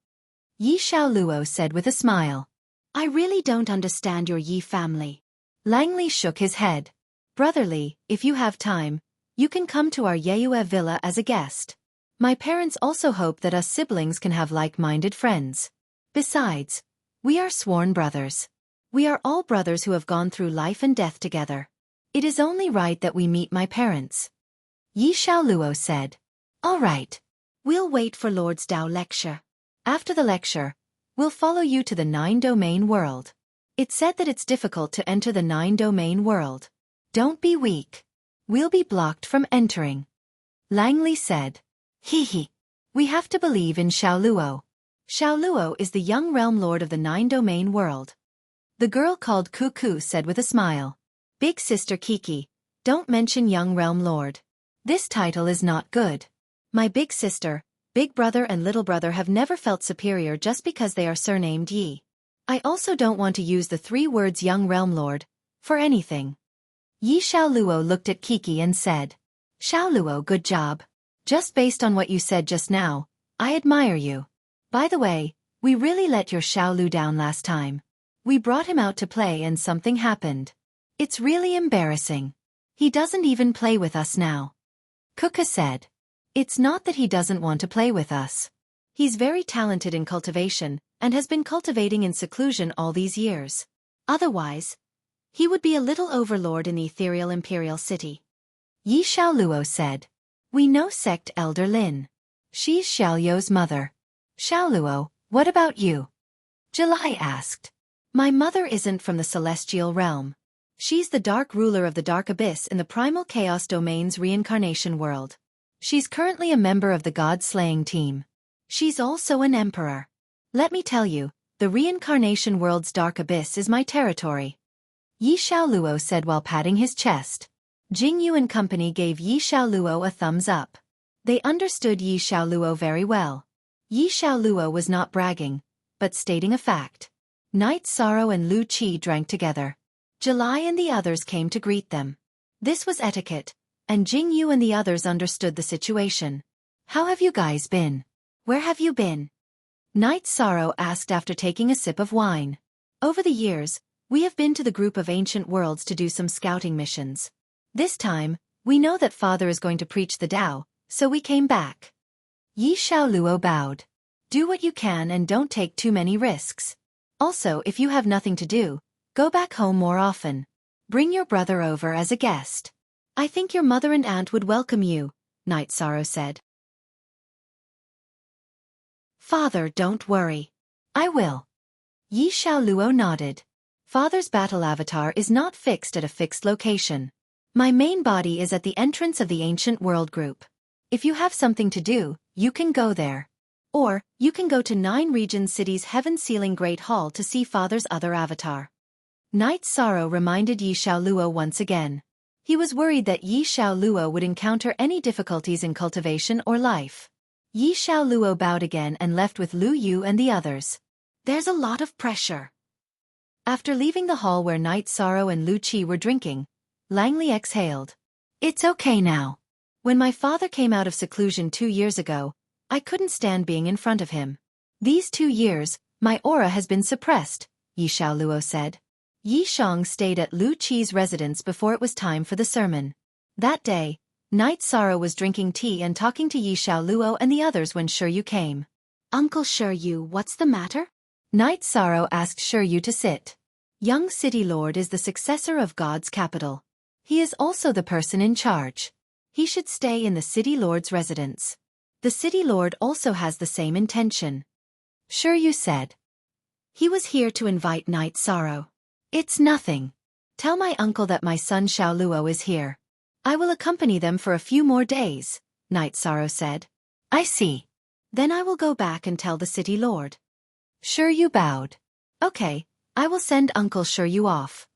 Yi Xiaoluo said with a smile. I really don't understand your Yi family. Lang Li shook his head. Brotherly, if you have time, you can come to our Yeyue villa as a guest. My parents also hope that us siblings can have like-minded friends. Besides, we are sworn brothers. We are all brothers who have gone through life and death together. It is only right that we meet my parents. Yi Xiaoluo said. All right. We'll wait for Lord's Dao lecture. After the lecture, we'll follow you to the 9-domain world. It's said that it's difficult to enter the 9-domain world. Don't be weak. We'll be blocked from entering. Lang Li said. Hee. We have to believe in Xiaoluo. Xiaoluo is the young realm lord of the 9-domain world. The girl called Cuckoo said with a smile. Big sister Kiki, don't mention young realm lord. This title is not good. My big sister, big brother and little brother have never felt superior just because they are surnamed Yi. I also don't want to use the 3 words young realm lord for anything. Yi Xiaoluo looked at Kiki and said. Xiaoluo, good job. Just based on what you said just now, I admire you. By the way, we really let your Xiaolu down last time. We brought him out to play and something happened. It's really embarrassing. He doesn't even play with us now. Kuka said. It's not that he doesn't want to play with us. He's very talented in cultivation, and has been cultivating in seclusion all these years. Otherwise, he would be a little overlord in the ethereal imperial city. Yi Xiaoluo said. We know sect Elder Lin. She's Xiaoyou's mother. Xiaoluo, what about you? July asked. My mother isn't from the celestial realm. She's the dark ruler of the dark abyss in the primal chaos domain's reincarnation world. She's currently a member of the god-slaying team. She's also an emperor. Let me tell you, the reincarnation world's dark abyss is my territory. Yi Xiaoluo said while patting his chest. Jing Yu and company gave Yi Xiaoluo a thumbs up. They understood Yi Xiaoluo very well. Yi Xiaoluo was not bragging, but stating a fact. Night Sorrow and Lu Qi drank together. July and the others came to greet them. This was etiquette, and Jing Yu and the others understood the situation. How have you guys been? Where have you been? Night Sorrow asked after taking a sip of wine. Over the years, we have been to the group of ancient worlds to do some scouting missions. This time, we know that Father is going to preach the Tao, so we came back. Yi Xiaoluo bowed. Do what you can and don't take too many risks. Also, if you have nothing to do, go back home more often. Bring your brother over as a guest. I think your mother and aunt would welcome you, Night Sorrow said. Father, don't worry. I will. Yi Xiaoluo nodded. Father's battle avatar is not fixed at a fixed location. My main body is at the entrance of the ancient world group. If you have something to do, you can go there. Or, you can go to 9 Region City's Heaven Sealing Great Hall to see Father's other avatar. Night Sorrow reminded Yi Xiaoluo once again. He was worried that Yi Xiaoluo would encounter any difficulties in cultivation or life. Yi Xiaoluo bowed again and left with Lu Yu and the others. There's a lot of pressure. After leaving the hall where Night Sorrow and Lu Qi were drinking, Langley exhaled. It's okay now. When my father came out of seclusion 2 years ago, I couldn't stand being in front of him. These 2 years, my aura has been suppressed, Yi Xiaoluo said. Yi Shang stayed at Lu Qi's residence before it was time for the sermon. That day, Night Sorrow was drinking tea and talking to Yi Xiaoluo and the others when Shiryu came. Uncle Shiryu, what's the matter? Night Sorrow asked Shiryu to sit. Young City Lord is the successor of God's capital. He is also the person in charge. He should stay in the City Lord's residence. The City Lord also has the same intention. Shiryu said. He was here to invite Night Sorrow. It's nothing. Tell my uncle that my son Xiaoluo is here. I will accompany them for a few more days, Night Sorrow said. I see. Then I will go back and tell the City Lord. Shiryu bowed. Okay, I will send Uncle Shiryu off.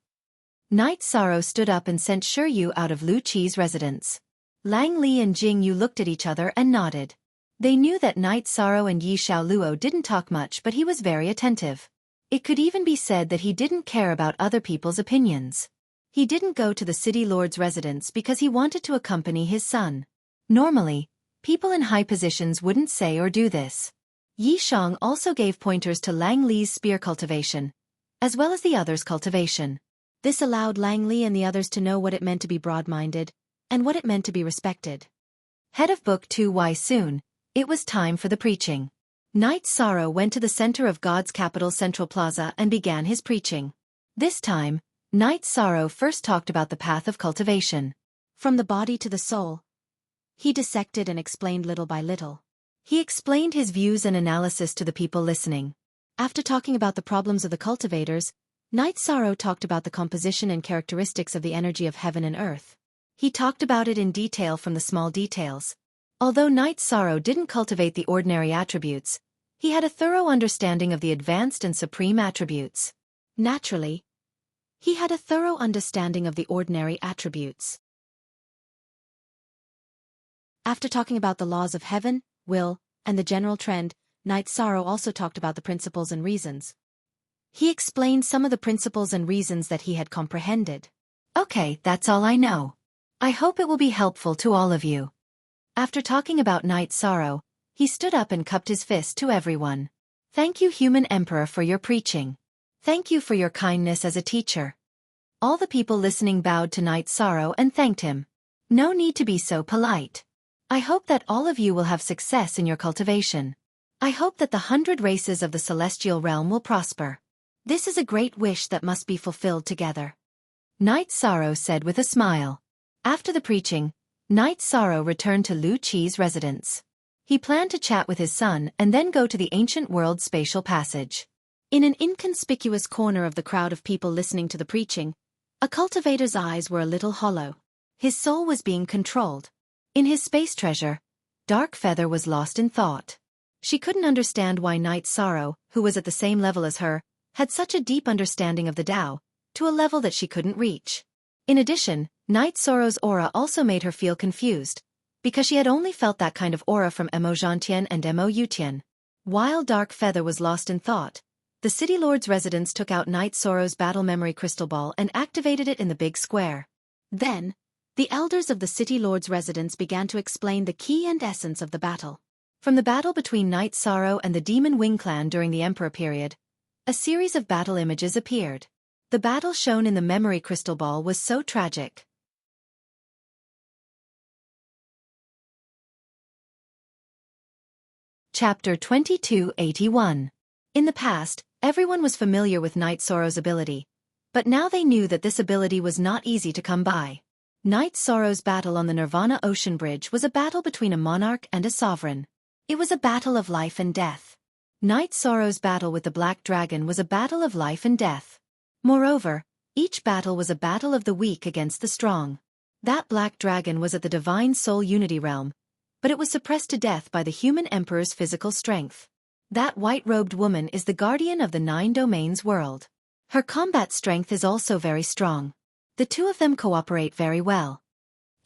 Night Sorrow stood up and sent Shiryu out of Lu Qi's residence. Lang Li and Jing Yu looked at each other and nodded. They knew that Night Sorrow and Yi Xiaoluo didn't talk much, but he was very attentive. It could even be said that he didn't care about other people's opinions. He didn't go to the City Lord's residence because he wanted to accompany his son. Normally, people in high positions wouldn't say or do this. Yi Shang also gave pointers to Lang Li's spear cultivation, as well as the others' cultivation. This allowed Lang Li and the others to know what it meant to be broad-minded, and what it meant to be respected. Head of Book 2. Soon, it was time for the preaching. Night Sorrow went to the center of God's capital Central Plaza and began his preaching. This time, Night Sorrow first talked about the path of cultivation. From the body to the soul. He dissected and explained little by little. He explained his views and analysis to the people listening. After talking about the problems of the cultivators, Night Sorrow talked about the composition and characteristics of the energy of heaven and earth. He talked about it in detail from the small details. Although Night Sorrow didn't cultivate the ordinary attributes, he had a thorough understanding of the advanced and supreme attributes. Naturally, he had a thorough understanding of the ordinary attributes. After talking about the laws of heaven, will, and the general trend, Night Sorrow also talked about the principles and reasons. He explained some of the principles and reasons that he had comprehended. Okay, that's all I know. I hope it will be helpful to all of you. After talking about Night Sorrow, he stood up and cupped his fist to everyone. Thank you, Human Emperor, for your preaching. Thank you for your kindness as a teacher. All the people listening bowed to Night Sorrow and thanked him. No need to be so polite. I hope that all of you will have success in your cultivation. I hope that the 100 races of the celestial realm will prosper. This is a great wish that must be fulfilled together. Night Sorrow said with a smile. After the preaching, Night Sorrow returned to Lu Qi's residence. He planned to chat with his son and then go to the ancient world spatial passage. In an inconspicuous corner of the crowd of people listening to the preaching, a cultivator's eyes were a little hollow. His soul was being controlled. In his space treasure, Dark Feather was lost in thought. She couldn't understand why Night Sorrow, who was at the same level as her, had such a deep understanding of the Tao, to a level that she couldn't reach. In addition, Night Sorrow's aura also made her feel confused, because she had only felt that kind of aura from Mo Zhantian and Mo Yutian. While Dark Feather was lost in thought, the City Lord's residents took out Night Sorrow's battle memory crystal ball and activated it in the big square. Then, the elders of the City Lord's residence began to explain the key and essence of the battle. From the battle between Night Sorrow and the Demon Wing clan during the Emperor period, a series of battle images appeared. The battle shown in the memory crystal ball was so tragic. Chapter 2281. In the past, everyone was familiar with Night Sorrow's ability, but now they knew that this ability was not easy to come by. Night Sorrow's battle on the Nirvana Ocean Bridge was a battle between a monarch and a sovereign. It was a battle of life and death. Night Sorrow's battle with the Black Dragon was a battle of life and death. Moreover, each battle was a battle of the weak against the strong. That Black Dragon was at the Divine Soul Unity realm, but it was suppressed to death by the human emperor's physical strength. That white-robed woman is the guardian of the 9 domains world. Her combat strength is also very strong. The two of them cooperate very well.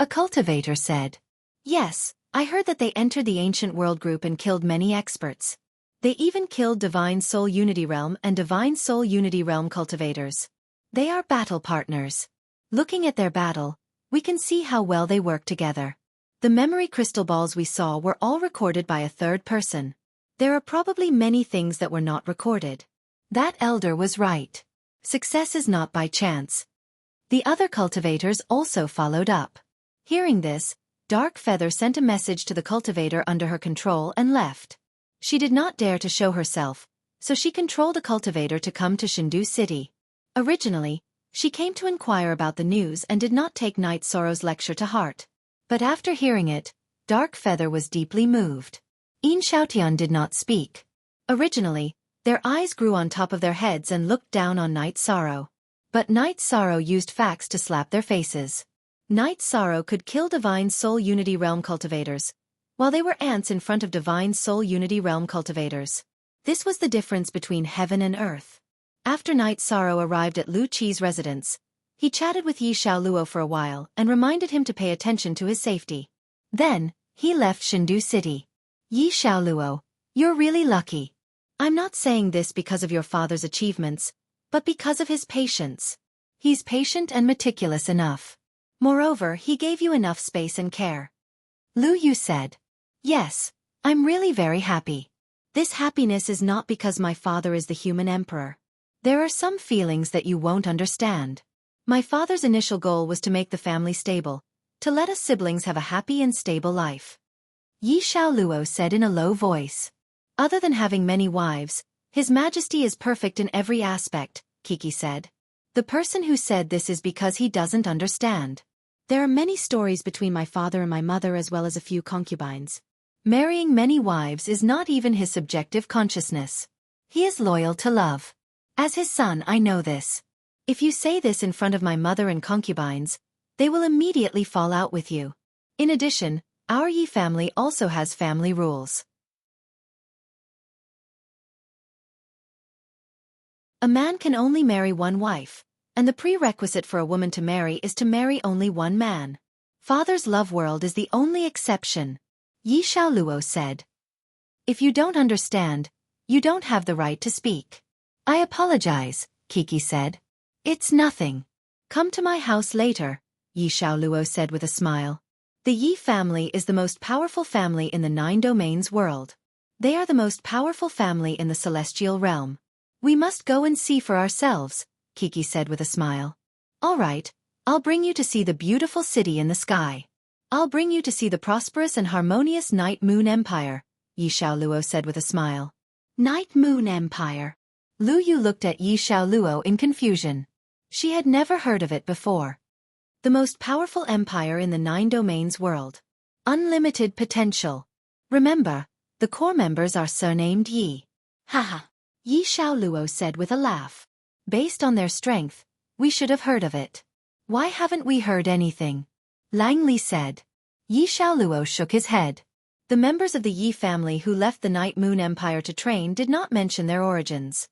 A cultivator said. Yes, I heard that they entered the ancient world group and killed many experts. They even killed Divine Soul Unity Realm and Divine Soul Unity Realm cultivators. They are battle partners. Looking at their battle, we can see how well they work together. The memory crystal balls we saw were all recorded by a third person. There are probably many things that were not recorded. That elder was right. Success is not by chance. The other cultivators also followed up. Hearing this, Dark Feather sent a message to the cultivator under her control and left. She did not dare to show herself, so she controlled a cultivator to come to Shindu City. Originally, she came to inquire about the news and did not take Night Sorrow's lecture to heart. But after hearing it, Dark Feather was deeply moved. Yin Xiaotian did not speak. Originally, their eyes grew on top of their heads and looked down on Night Sorrow. But Night Sorrow used facts to slap their faces. Night Sorrow could kill Divine Soul Unity Realm cultivators, while they were ants in front of Divine Soul Unity Realm cultivators. This was the difference between heaven and earth. After Night Sorrow arrived at Lu Qi's residence, he chatted with Yi Xiaoluo for a while and reminded him to pay attention to his safety. Then, he left Shindu City. Yi Xiaoluo, you're really lucky. I'm not saying this because of your father's achievements, but because of his patience. He's patient and meticulous enough. Moreover, he gave you enough space and care. Lu Yu said. Yes, I'm really very happy. This happiness is not because my father is the human emperor. There are some feelings that you won't understand. My father's initial goal was to make the family stable, to let us siblings have a happy and stable life. Yi Xiaoluo said in a low voice. Other than having many wives, His Majesty is perfect in every aspect, Kiki said. The person who said this is because he doesn't understand. There are many stories between my father and my mother as well as a few concubines. Marrying many wives is not even his subjective consciousness. He is loyal to love. As his son, I know this. If you say this in front of my mother and concubines, they will immediately fall out with you. In addition, our Yi family also has family rules. A man can only marry one wife, and the prerequisite for a woman to marry is to marry only one man. Father's love world is the only exception, Yi Xiaoluo said. If you don't understand, you don't have the right to speak. I apologize, Kiki said. It's nothing. Come to my house later, Yi Xiaoluo said with a smile. The Yi family is the most powerful family in the 9 domains world. They are the most powerful family in the celestial realm. We must go and see for ourselves, Kiki said with a smile. All right, I'll bring you to see the beautiful city in the sky. I'll bring you to see the prosperous and harmonious Night Moon Empire, Yi Xiaoluo said with a smile. Night Moon Empire. Lu Yu looked at Yi Xiaoluo in confusion. She had never heard of it before. The most powerful empire in the 9 domains world. Unlimited potential. Remember, the core members are surnamed Yi. Haha. Yi Xiaoluo said with a laugh. Based on their strength, we should have heard of it. Why haven't we heard anything? Lang Li said. Yi Xiaoluo shook his head. The members of the Yi family who left the Night Moon Empire to train did not mention their origins.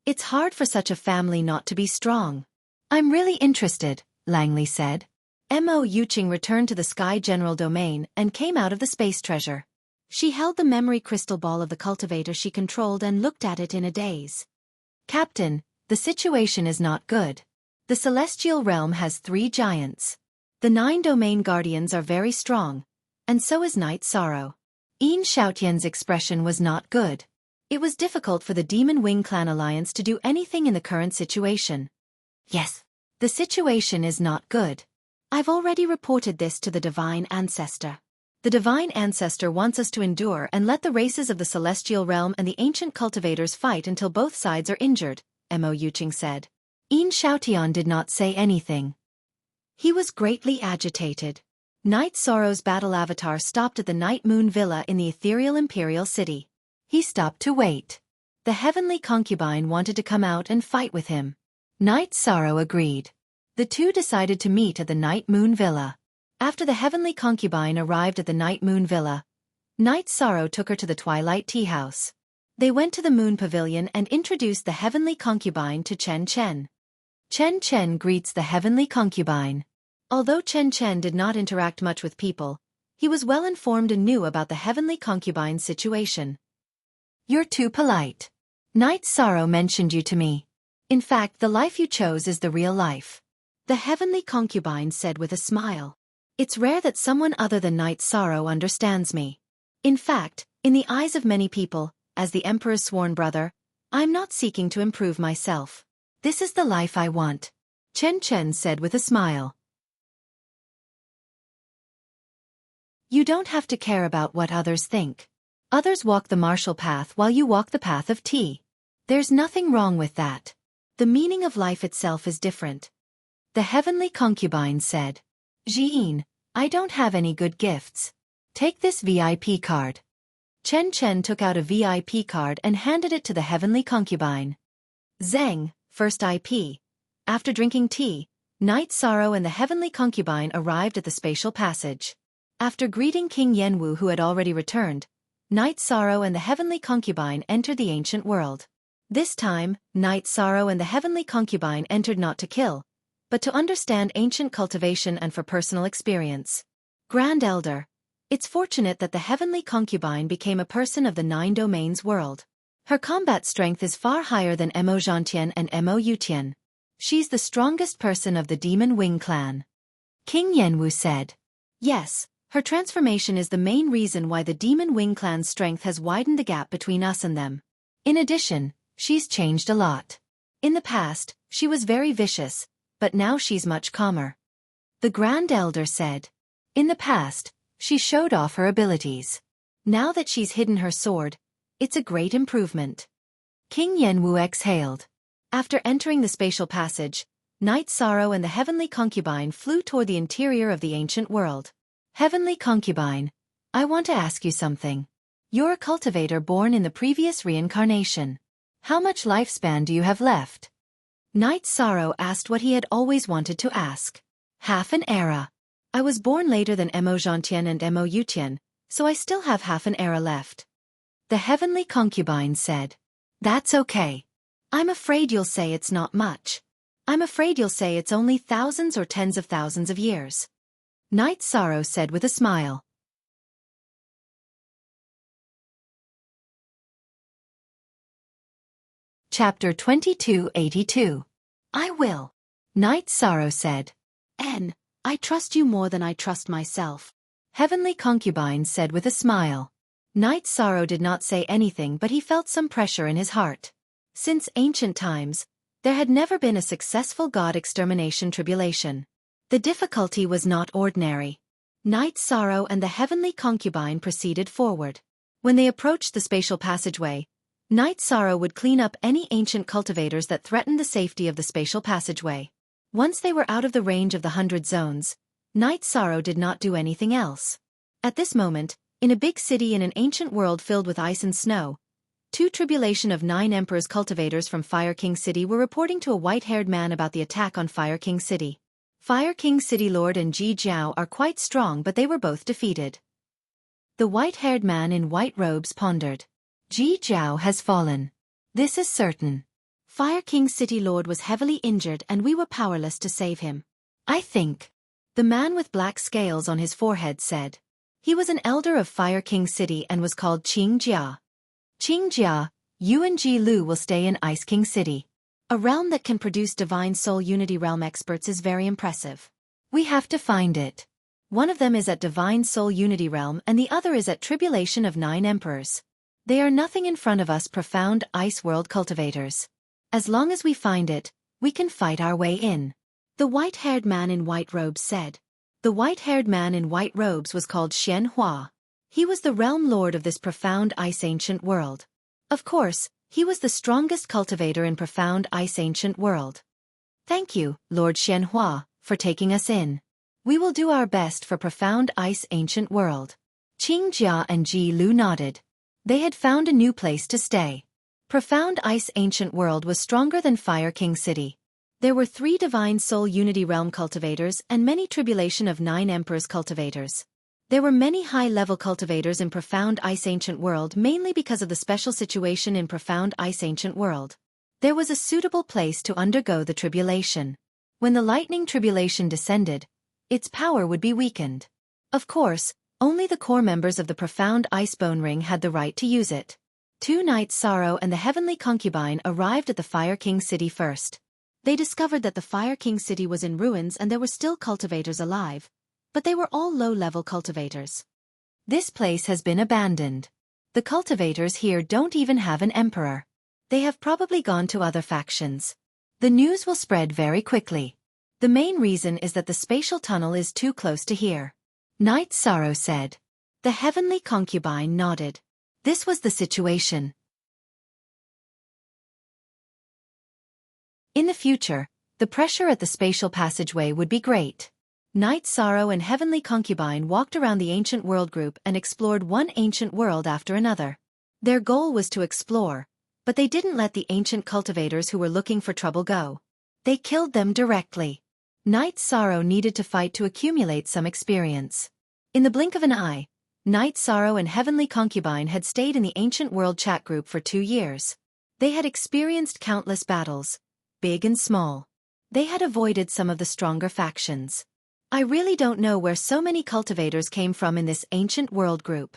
It's hard for such a family not to be strong. I'm really interested, Lang Li said. Mo Yuqing returned to the Sky General Domain and came out of the space treasure. She held the memory crystal ball of the cultivator she controlled and looked at it in a daze. Captain, the situation is not good. The celestial realm has 3 giants. The 9 domain guardians are very strong, and so is Night Sorrow. Yin Xiaotian's expression was not good. It was difficult for the Demon Wing Clan Alliance to do anything in the current situation. Yes, the situation is not good. I've already reported this to the Divine Ancestor. The Divine Ancestor wants us to endure and let the races of the Celestial Realm and the ancient cultivators fight until both sides are injured, Mo Yuqing said. Yin Xiaotian did not say anything. He was greatly agitated. Night Sorrow's battle avatar stopped at the Night Moon Villa in the ethereal Imperial City. He stopped to wait. The heavenly concubine wanted to come out and fight with him. Night Sorrow agreed. The two decided to meet at the Night Moon Villa. After the heavenly concubine arrived at the Night Moon Villa, Night Sorrow took her to the Twilight Tea House. They went to the Moon Pavilion and introduced the heavenly concubine to Chen Chen. Chen Chen greets the heavenly concubine. Although Chen Chen did not interact much with people, he was well informed and knew about the heavenly concubine's situation. You're too polite. Night Sorrow mentioned you to me. In fact, the life you chose is the real life. The heavenly concubine said with a smile. It's rare that someone other than Night Sorrow understands me. In fact, in the eyes of many people, as the Emperor's sworn brother, I'm not seeking to improve myself. This is the life I want. Chen Chen said with a smile. You don't have to care about what others think. Others walk the martial path while you walk the path of tea. There's nothing wrong with that. The meaning of life itself is different. The heavenly concubine said. Jiyin, I don't have any good gifts. Take this VIP card. Chen Chen took out a VIP card and handed it to the heavenly concubine. Zheng, first IP. After drinking tea, Night Sorrow and the heavenly concubine arrived at the spatial passage. After greeting King Yenwu who had already returned, Night Sorrow and the heavenly concubine entered the ancient world. This time, Night Sorrow and the heavenly concubine entered not to kill, but to understand ancient cultivation and for personal experience. Grand Elder, it's fortunate that the heavenly concubine became a person of the 9 domains world. Her combat strength is far higher than Mo Zhantian and Mo Yutian. She's the strongest person of the Demon Wing clan. King Yenwu said. Yes, her transformation is the main reason why the Demon Wing clan's strength has widened the gap between us and them. In addition, she's changed a lot. In the past, she was very vicious, but now she's much calmer. The Grand Elder said. In the past, she showed off her abilities. Now that she's hidden her sword, it's a great improvement. King Yenwu exhaled. After entering the spatial passage, Night Sorrow and the heavenly concubine flew toward the interior of the ancient world. Heavenly concubine, I want to ask you something. You're a cultivator born in the previous reincarnation. How much lifespan do you have left? Night Sorrow asked what he had always wanted to ask. Half an era. I was born later than Mo Zhantian and Mo Yutian, so I still have half an era left. The heavenly concubine said. That's okay. I'm afraid you'll say it's not much. I'm afraid you'll say it's only thousands or tens of thousands of years. Night Sorrow said with a smile. Chapter 2282. I will. Night Sorrow said. I trust you more than I trust myself. Heavenly concubine said with a smile. Night Sorrow did not say anything, but he felt some pressure in his heart. Since ancient times, there had never been a successful god extermination tribulation. The difficulty was not ordinary. Night Sorrow and the heavenly concubine proceeded forward. When they approached the spatial passageway, Night Sorrow would clean up any ancient cultivators that threatened the safety of the spatial passageway. Once they were out of the range of the 100 zones, Night Sorrow did not do anything else. At this moment, in a big city in an ancient world filled with ice and snow, 2 Tribulation of 9 Emperors cultivators from Fire King City were reporting to a white-haired man about the attack on Fire King City. Fire King City Lord and Ji Jiao are quite strong, but they were both defeated. The white-haired man in white robes pondered. Ji Jiao has fallen. This is certain. Fire King City Lord was heavily injured and we were powerless to save him. I think. The man with black scales on his forehead said. He was an elder of Fire King City and was called Qing Jia. Qing Jia, you and Ji Lu will stay in Ice King City. A realm that can produce Divine Soul Unity Realm experts is very impressive. We have to find it. One of them is at Divine Soul Unity Realm and the other is at Tribulation of 9 Emperors. They are nothing in front of us profound ice world cultivators. As long as we find it, we can fight our way in. The white-haired man in white robes said. The white-haired man in white robes was called Xian Hua. He was the realm lord of this profound ice ancient world. Of course, he was the strongest cultivator in profound ice ancient world. Thank you, Lord Xian Hua, for taking us in. We will do our best for profound ice ancient world. Qing Jia and Ji Lu nodded. They had found a new place to stay. Profound ice ancient world was stronger than Fire King City. There were 3 Divine Soul Unity Realm cultivators and many Tribulation of 9 Emperors cultivators. There were many high-level cultivators in Profound Ice Ancient World mainly because of the special situation in Profound Ice Ancient World. There was a suitable place to undergo the tribulation. When the lightning tribulation descended, its power would be weakened. Of course, only the core members of the Profound Ice Bone Ring had the right to use it. 2 Knights Sorrow and the Heavenly Concubine arrived at the Fire King City first. They discovered that the Fire King City was in ruins and there were still cultivators alive, but they were all low-level cultivators. This place has been abandoned. The cultivators here don't even have an emperor. They have probably gone to other factions. The news will spread very quickly. The main reason is that the spatial tunnel is too close to here. Knight Sorrow said. The Heavenly Concubine nodded. This was the situation. In the future, the pressure at the spatial passageway would be great. Knight Sorrow and Heavenly Concubine walked around the ancient world group and explored one ancient world after another. Their goal was to explore, but they didn't let the ancient cultivators who were looking for trouble go. They killed them directly. Knight Sorrow needed to fight to accumulate some experience. In the blink of an eye, Knight Sorrow and Heavenly Concubine had stayed in the ancient world chat group for 2 years. They had experienced countless battles, big and small. They had avoided some of the stronger factions. I really don't know where so many cultivators came from in this ancient world group.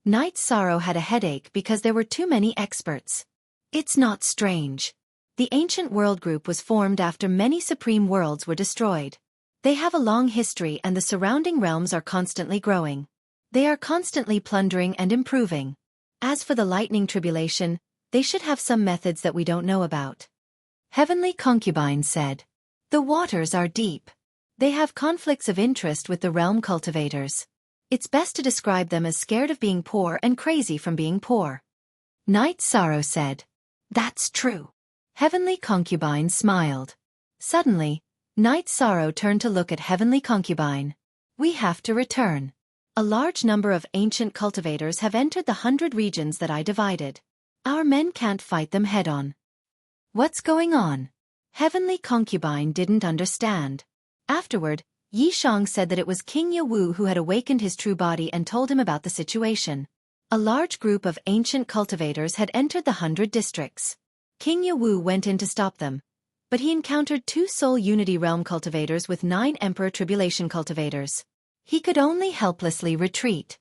Knight Sorrow had a headache because there were too many experts. It's not strange. The ancient world group was formed after many supreme worlds were destroyed. They have a long history and the surrounding realms are constantly growing. They are constantly plundering and improving. As for the lightning tribulation, they should have some methods that we don't know about. Heavenly Concubine said. The waters are deep. They have conflicts of interest with the realm cultivators. It's best to describe them as scared of being poor and crazy from being poor. Knight Sorrow said. That's true. Heavenly Concubine smiled. Suddenly, Knight Sorrow turned to look at Heavenly Concubine. We have to return. A large number of ancient cultivators have entered the 100 regions that I divided. Our men can't fight them head-on. What's going on? Heavenly Concubine didn't understand. Afterward, Yi Shang said that it was King Ye Wu who had awakened his true body and told him about the situation. A large group of ancient cultivators had entered the 100 districts. King Ye Wu went in to stop them, but he encountered 2 Soul Unity Realm cultivators with 9 Emperor Tribulation cultivators. He could only helplessly retreat.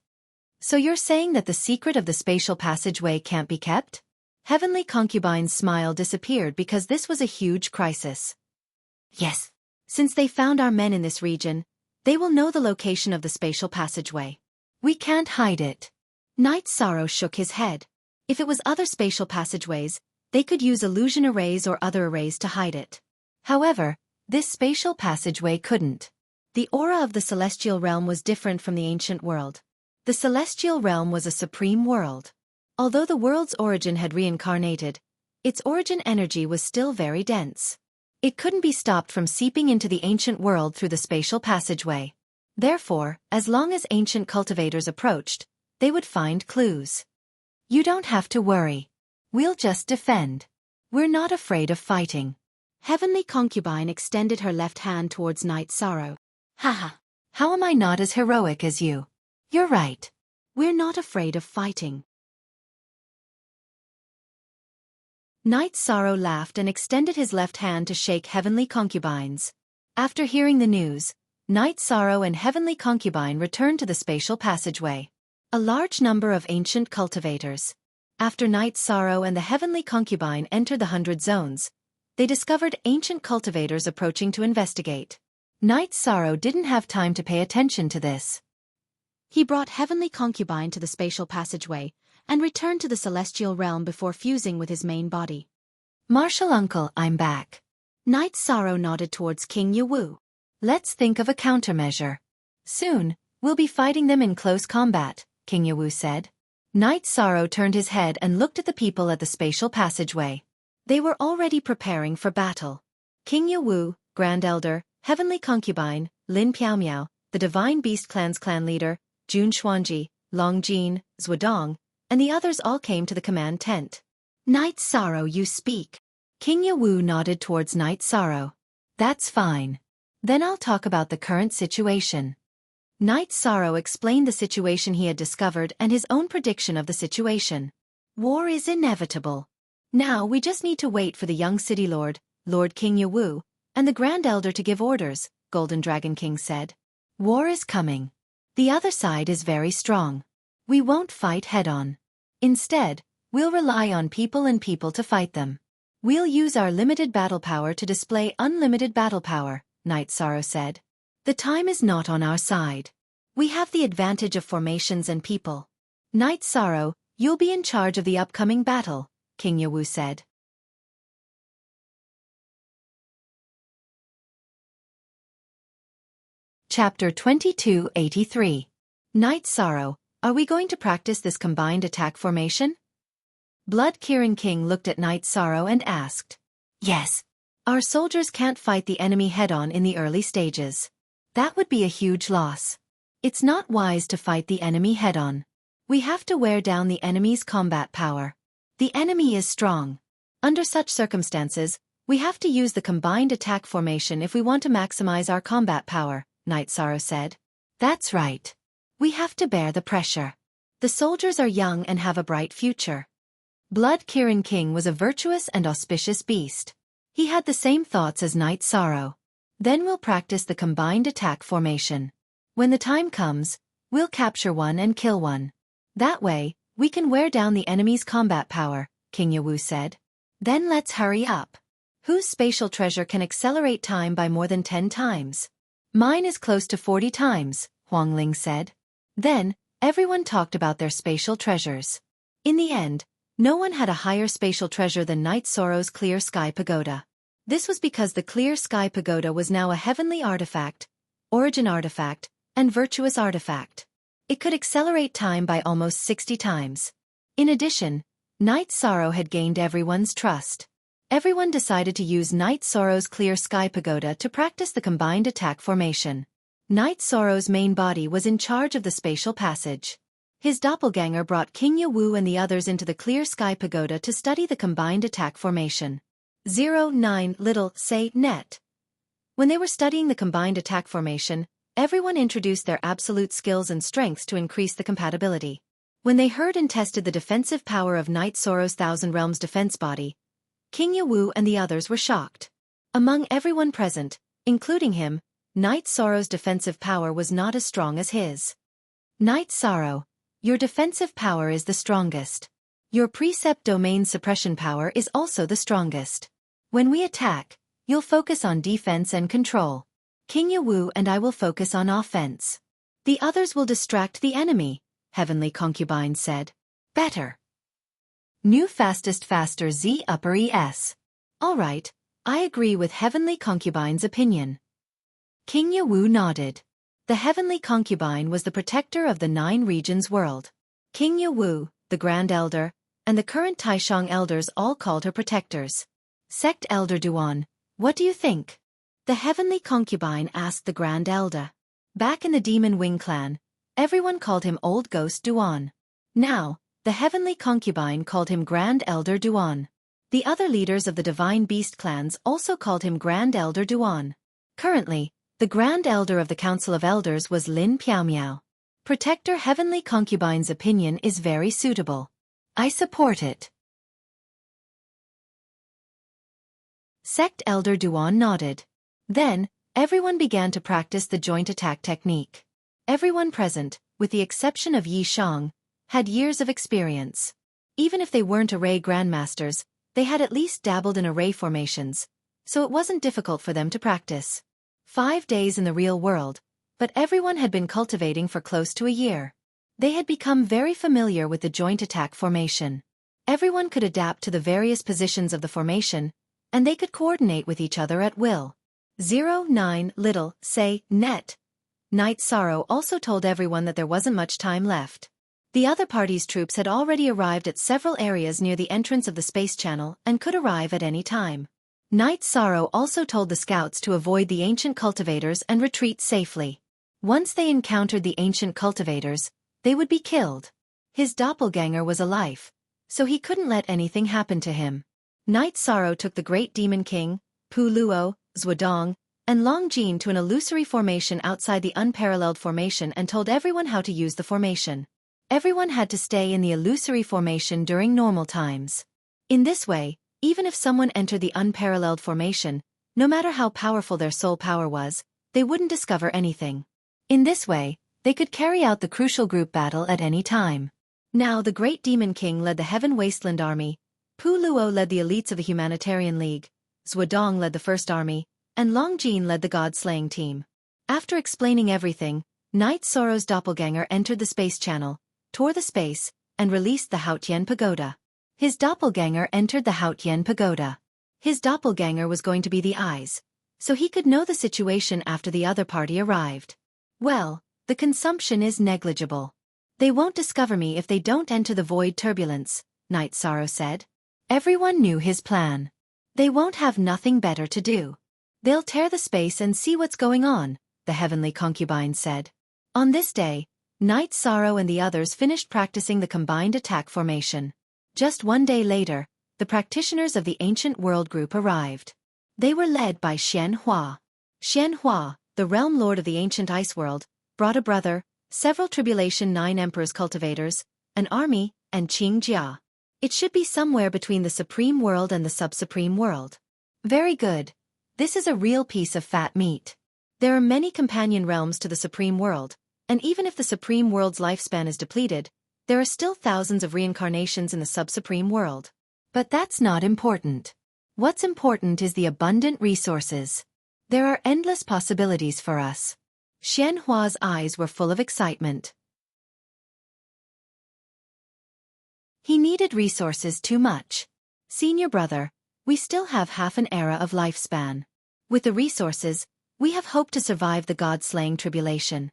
So you're saying that the secret of the spatial passageway can't be kept? Heavenly Concubine's smile disappeared because this was a huge crisis. Yes. Since they found our men in this region, they will know the location of the spatial passageway. We can't hide it. Knight Sorrow shook his head. If it was other spatial passageways, they could use illusion arrays or other arrays to hide it. However, this spatial passageway couldn't. The aura of the celestial realm was different from the ancient world. The celestial realm was a supreme world. Although the world's origin had reincarnated, its origin energy was still very dense. It couldn't be stopped from seeping into the ancient world through the spatial passageway. Therefore, as long as ancient cultivators approached, they would find clues. You don't have to worry. We'll just defend. We're not afraid of fighting. Heavenly Concubine extended her left hand towards Knight Sorrow. Haha. How am I not as heroic as you? You're right. We're not afraid of fighting. Knight Sorrow laughed and extended his left hand to shake Heavenly Concubine's. After hearing the news, Knight Sorrow and Heavenly Concubine returned to the spatial passageway. A large number of ancient cultivators. After Knight Sorrow and the Heavenly Concubine entered the 100 zones, they discovered ancient cultivators approaching to investigate. Knight Sorrow didn't have time to pay attention to this. He brought Heavenly Concubine to the spatial passageway and returned to the celestial realm before fusing with his main body. Martial Uncle, I'm back. Knight Sorrow nodded towards King Yawu. Let's think of a countermeasure. Soon, we'll be fighting them in close combat, King Yawu said. Knight Sorrow turned his head and looked at the people at the spatial passageway. They were already preparing for battle. King Yawu, Grand Elder, Heavenly Concubine, Lin Piaomiao, the Divine Beast Clan's clan leader, Jun Xuanji, Long Jin, Zhuodong, and the others all came to the command tent. Knight Sorrow, you speak. King Yawu nodded towards Knight Sorrow. That's fine. Then I'll talk about the current situation. Knight Sorrow explained the situation he had discovered and his own prediction of the situation. War is inevitable. Now we just need to wait for the young city lord, Lord King Yawu, and the Grand Elder to give orders, Golden Dragon King said. War is coming. The other side is very strong. We won't fight head-on. Instead, we'll rely on people and people to fight them. We'll use our limited battle power to display unlimited battle power, Knight Sorrow said. The time is not on our side. We have the advantage of formations and people. Knight Sorrow, you'll be in charge of the upcoming battle, King Yawu said. Chapter 2283. Knight Sorrow, are we going to practice this combined attack formation? Blood Kirin King looked at Knight Sorrow and asked. Yes. Our soldiers can't fight the enemy head-on in the early stages. That would be a huge loss. It's not wise to fight the enemy head-on. We have to wear down the enemy's combat power. The enemy is strong. Under such circumstances, we have to use the combined attack formation if we want to maximize our combat power, Knight Sorrow said. That's right. We have to bear the pressure. The soldiers are young and have a bright future. Blood Kirin King was a virtuous and auspicious beast. He had the same thoughts as Knight Sorrow. Then we'll practice the combined attack formation. When the time comes, we'll capture one and kill one. That way, we can wear down the enemy's combat power, King Yawu said. Then let's hurry up. Whose spatial treasure can accelerate time by more than 10 times? Mine is close to 40 times, Huang Ling said. Then, everyone talked about their spatial treasures. In the end, no one had a higher spatial treasure than Knight Sorrow's Clear Sky Pagoda. This was because the Clear Sky Pagoda was now a heavenly artifact, origin artifact, and virtuous artifact. It could accelerate time by almost 60 times. In addition, Knight Sorrow had gained everyone's trust. Everyone decided to use Knight Sorrow's Clear Sky Pagoda to practice the combined attack formation. Knight Sorrow's main body was in charge of the spatial passage. His doppelganger brought King Yawu and the others into the Clear Sky Pagoda to study the combined attack formation. 09 Little Say Net. When they were studying the combined attack formation, everyone introduced their absolute skills and strengths to increase the compatibility. When they heard and tested the defensive power of Knight Sorrow's Thousand Realms defense body, King Yawu and the others were shocked. Among everyone present, including him, Knight Sorrow's defensive power was not as strong as his. Knight Sorrow, your defensive power is the strongest. Your precept domain suppression power is also the strongest. When we attack, you'll focus on defense and control. King Yawu and I will focus on offense. The others will distract the enemy, Heavenly Concubine said. Better. New fastest faster Z upper ES. Alright, I agree with Heavenly Concubine's opinion. King Yawu nodded. The Heavenly Concubine was the protector of the 9 regions world. King Yawu, the Grand Elder, and the current Taishang elders all called her protectors. Sect Elder Duan, what do you think? The Heavenly Concubine asked the Grand Elder. Back in the Demon Wing clan, everyone called him Old Ghost Duan. Now, the Heavenly Concubine called him Grand Elder Duan. The other leaders of the Divine Beast clans also called him Grand Elder Duan. Currently, the Grand Elder of the Council of Elders was Lin Piaomiao. Protector Heavenly Concubine's opinion is very suitable. I support it. Sect Elder Duan nodded. Then, everyone began to practice the joint attack technique. Everyone present, with the exception of Yi Shang, had years of experience. Even if they weren't array grandmasters, they had at least dabbled in array formations, so it wasn't difficult for them to practice. 5 days in the real world, but everyone had been cultivating for close to a year. They had become very familiar with the joint attack formation. Everyone could adapt to the various positions of the formation, and they could coordinate with each other at will. 09 Little, say, net. Night Sorrow also told everyone that there wasn't much time left. The other party's troops had already arrived at several areas near the entrance of the space channel and could arrive at any time. Night Sorrow also told the scouts to avoid the ancient cultivators and retreat safely. Once they encountered the ancient cultivators, they would be killed. His doppelganger was alive, so he couldn't let anything happen to him. Night Sorrow took the Great Demon King, Pu Luo, Zhuodong, and Long Jin to an illusory formation outside the unparalleled formation and told everyone how to use the formation. Everyone had to stay in the illusory formation during normal times. In this way, even if someone entered the unparalleled formation, no matter how powerful their soul power was, they wouldn't discover anything. In this way, they could carry out the crucial group battle at any time. Now the Great Demon King led the Heaven Wasteland Army, Pu Luo led the elites of the Humanitarian League, Zhuodong led the First Army, and Long Jin led the God-slaying team. After explaining everything, Night Sorrow's doppelganger entered the space channel, tore the space, and released the Haotian Pagoda. His doppelganger entered the Haotian Pagoda. His doppelganger was going to be the eyes, so he could know the situation after the other party arrived. Well, the consumption is negligible. They won't discover me if they don't enter the void turbulence, Night Sorrow said. Everyone knew his plan. They won't have nothing better to do. They'll tear the space and see what's going on, the heavenly concubine said. On this day, Night Sorrow and the others finished practicing the combined attack formation. Just 1 day later, the practitioners of the ancient world group arrived. They were led by Xian Hua. Xian Hua, the realm lord of the ancient ice world, brought a brother, several Tribulation 9 Emperors cultivators, an army, and Qing Jia. It should be somewhere between the supreme world and the sub-supreme world. Very good. This is a real piece of fat meat. There are many companion realms to the supreme world, and even if the supreme world's lifespan is depleted, there are still thousands of reincarnations in the sub-supreme world. But that's not important. What's important is the abundant resources. There are endless possibilities for us. Xian Hua's eyes were full of excitement. He needed resources too much. Senior brother, we still have half an era of lifespan. With the resources, we have hope to survive the god-slaying tribulation.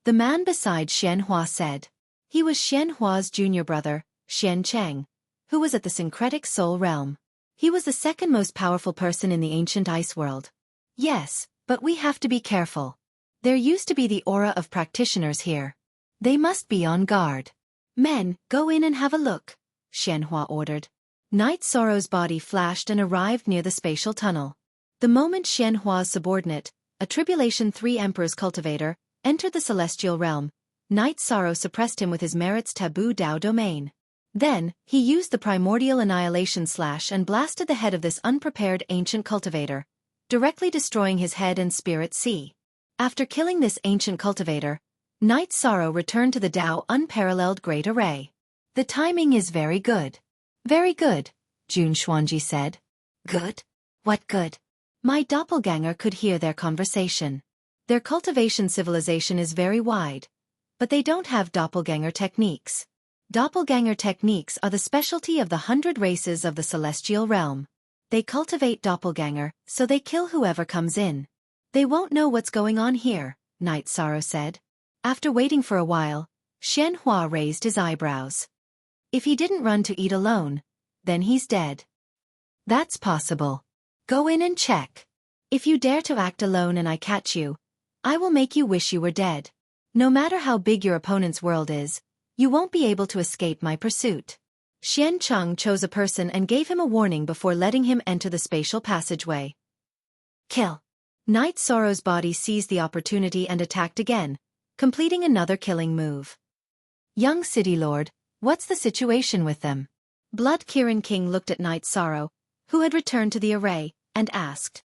The man beside Xian Hua said. He was Xian Hua's junior brother, Xian Cheng, who was at the syncretic soul realm. He was the second most powerful person in the ancient ice world. Yes, but we have to be careful. There used to be the aura of practitioners here. They must be on guard. Men, go in and have a look, Xian Hua ordered. Night Sorrow's body flashed and arrived near the spatial tunnel. The moment Xian Hua's subordinate, a Tribulation 3 Emperor's cultivator, entered the celestial realm, Night Sorrow suppressed him with his merit's taboo Dao domain. Then, he used the primordial annihilation slash and blasted the head of this unprepared ancient cultivator, directly destroying his head and spirit sea. After killing this ancient cultivator, Night Sorrow returned to the Dao unparalleled great array. The timing is very good. Very good, Jun Xuanji said. Good? What good? My doppelganger could hear their conversation. Their cultivation civilization is very wide, but they don't have doppelganger techniques. Doppelganger techniques are the specialty of the 100 races of the celestial realm. They cultivate doppelganger, so they kill whoever comes in. They won't know what's going on here, Night Sorrow said. After waiting for a while, Xian Hua raised his eyebrows. If he didn't run to eat alone, then he's dead. That's possible. Go in and check. If you dare to act alone and I catch you, I will make you wish you were dead. No matter how big your opponent's world is, you won't be able to escape my pursuit. Xian Cheng chose a person and gave him a warning before letting him enter the spatial passageway. Kill. Night Sorrow's body seized the opportunity and attacked again, completing another killing move. Young City Lord, what's the situation with them? Blood Kirin King looked at Night Sorrow, who had returned to the array, and asked.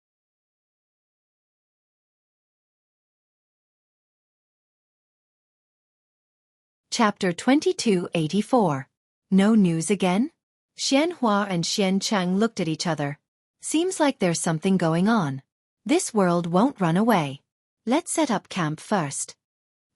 Chapter 2284. No news again? Xian Hua and Xian Cheng looked at each other. Seems like there's something going on. This world won't run away. Let's set up camp first.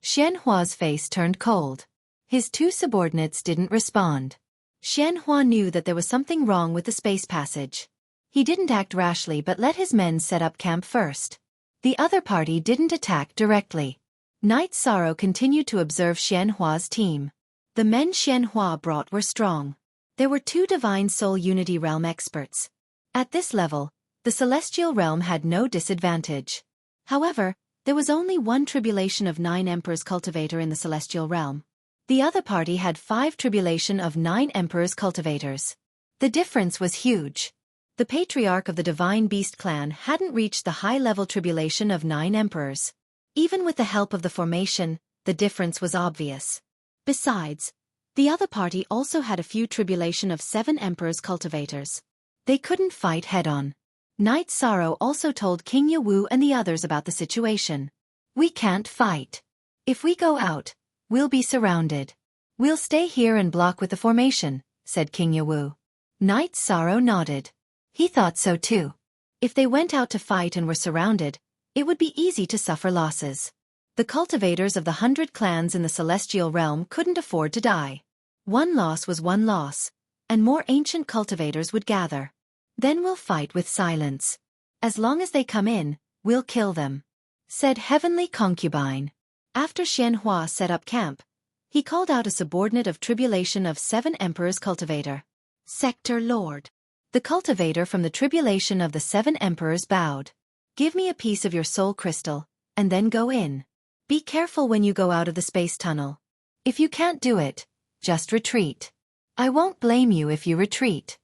Xianhua's face turned cold. His two subordinates didn't respond. Xianhua knew that there was something wrong with the space passage. He didn't act rashly but let his men set up camp first. The other party didn't attack directly. Night Sorrow continued to observe Xianhua's team. The men Xianhua brought were strong. There were 2 Divine Soul Unity Realm experts. At this level, the Celestial Realm had no disadvantage. However, there was only 1 Tribulation of 9 Emperors Cultivator in the Celestial Realm. The other party had 5 Tribulation of 9 Emperors Cultivators. The difference was huge. The Patriarch of the Divine Beast clan hadn't reached the high-level Tribulation of 9 Emperors. Even with the help of the formation, the difference was obvious. Besides, the other party also had a few Tribulation of 7 Emperors Cultivators. They couldn't fight head-on. Night Sorrow also told King Yawu and the others about the situation. We can't fight. If we go out, we'll be surrounded. We'll stay here and block with the formation, said King Yawu. Night Sorrow nodded. He thought so too. If they went out to fight and were surrounded, it would be easy to suffer losses. The cultivators of the 100 clans in the Celestial Realm couldn't afford to die. 1 loss was 1 loss, and more ancient cultivators would gather. Then we'll fight with silence. As long as they come in, we'll kill them, said Heavenly Concubine. After Xianhua set up camp, he called out a subordinate of Tribulation of 7 Emperors Cultivator. Sector Lord. The cultivator from the Tribulation of the 7 Emperors bowed. Give me a piece of your soul crystal, and then go in. Be careful when you go out of the space tunnel. If you can't do it, just retreat. I won't blame you if you retreat.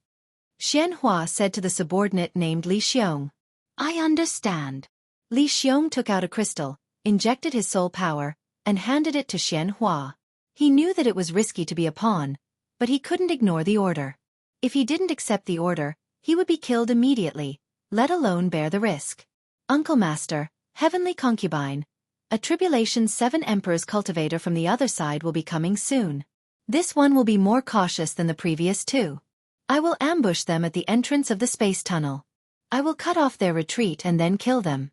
Xianhua said to the subordinate named Li Xiong. I understand. Li Xiong took out a crystal, injected his soul power, and handed it to Xianhua. He knew that it was risky to be a pawn, but he couldn't ignore the order. If he didn't accept the order, he would be killed immediately, let alone bear the risk. Uncle Master, Heavenly Concubine, a Tribulation 7 Emperors Cultivator from the other side will be coming soon. This one will be more cautious than the previous 2. I will ambush them at the entrance of the space tunnel. I will cut off their retreat and then kill them.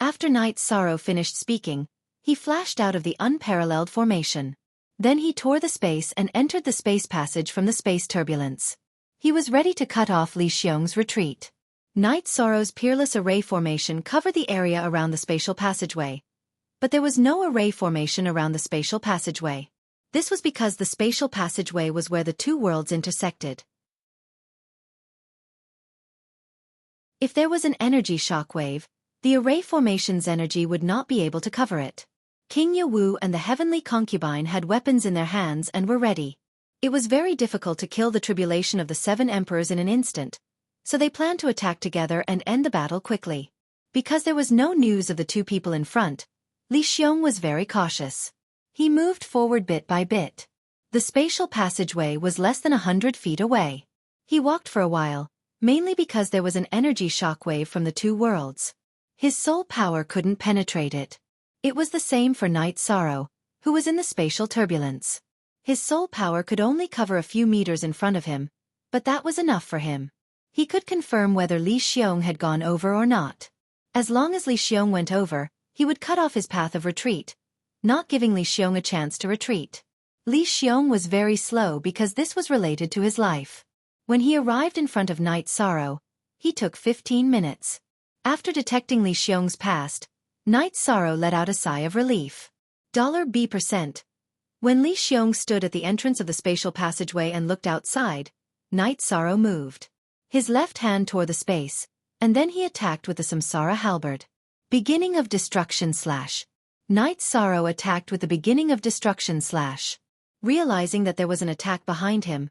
After Night Sorrow finished speaking, he flashed out of the unparalleled formation. Then he tore the space and entered the space passage from the space turbulence. He was ready to cut off Li Xiong's retreat. Night Sorrow's peerless array formation covered the area around the spatial passageway. But there was no array formation around the spatial passageway. This was because the spatial passageway was where the 2 worlds intersected. If there was an energy shockwave, the array formation's energy would not be able to cover it. King Yawu and the Heavenly Concubine had weapons in their hands and were ready. It was very difficult to kill the Tribulation of the 7 Emperors in an instant, so they planned to attack together and end the battle quickly. Because there was no news of the 2 people in front, Li Xiong was very cautious. He moved forward bit by bit. The spatial passageway was less than 100 feet away. He walked for a while, mainly because there was an energy shockwave from the 2 worlds. His soul power couldn't penetrate it. It was the same for Night Sorrow, who was in the spatial turbulence. His soul power could only cover a few meters in front of him, but that was enough for him. He could confirm whether Li Xiong had gone over or not. As long as Li Xiong went over, he would cut off his path of retreat, not giving Li Xiong a chance to retreat. Li Xiong was very slow because this was related to his life. When he arrived in front of Night Sorrow, he took 15 minutes. After detecting Li Xiong's past, Night Sorrow let out a sigh of relief. $B%. When Li Xiong stood at the entrance of the spatial passageway and looked outside, Night Sorrow moved. His left hand tore the space, and then he attacked with the Samsara halberd. Beginning of destruction / Night Sorrow attacked with the beginning of destruction / Realizing that there was an attack behind him,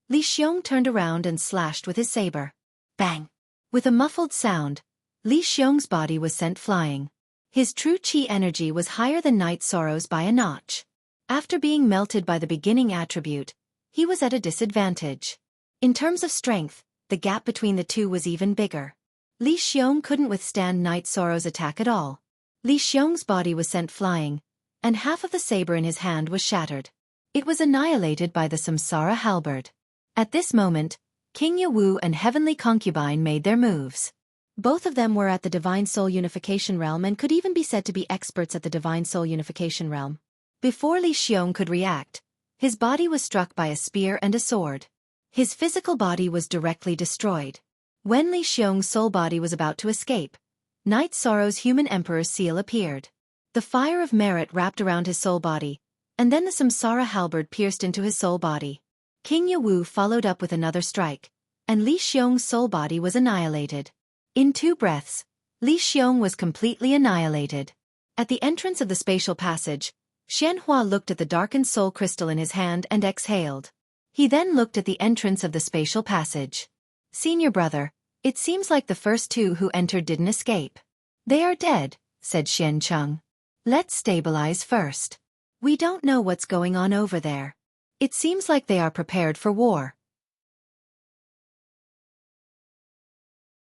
Li Xiong turned around and slashed with his saber. Bang! With a muffled sound, Li Xiong's body was sent flying. His true chi energy was higher than Night Sorrow's by a notch. After being melted by the beginning attribute, he was at a disadvantage. In terms of strength, the gap between the 2 was even bigger. Li Xiong couldn't withstand Night Sorrow's attack at all. Li Xiong's body was sent flying, and half of the saber in his hand was shattered. It was annihilated by the Samsara halberd. At this moment, King Yawu and Heavenly Concubine made their moves. Both of them were at the Divine Soul Unification Realm and could even be said to be experts at the Divine Soul Unification Realm. Before Li Xiong could react, his body was struck by a spear and a sword. His physical body was directly destroyed. When Li Xiong's soul body was about to escape, Night Sorrow's human emperor's seal appeared. The fire of merit wrapped around his soul body, and then the Samsara halberd pierced into his soul body. King Yawu followed up with another strike, and Li Xiong's soul body was annihilated. In 2 breaths, Li Xiong was completely annihilated. At the entrance of the spatial passage, Xianhua looked at the darkened soul crystal in his hand and exhaled. He then looked at the entrance of the spatial passage. Senior brother, it seems like the first 2 who entered didn't escape. They are dead, said Xian Cheng. Let's stabilize first. We don't know what's going on over there. It seems like they are prepared for war.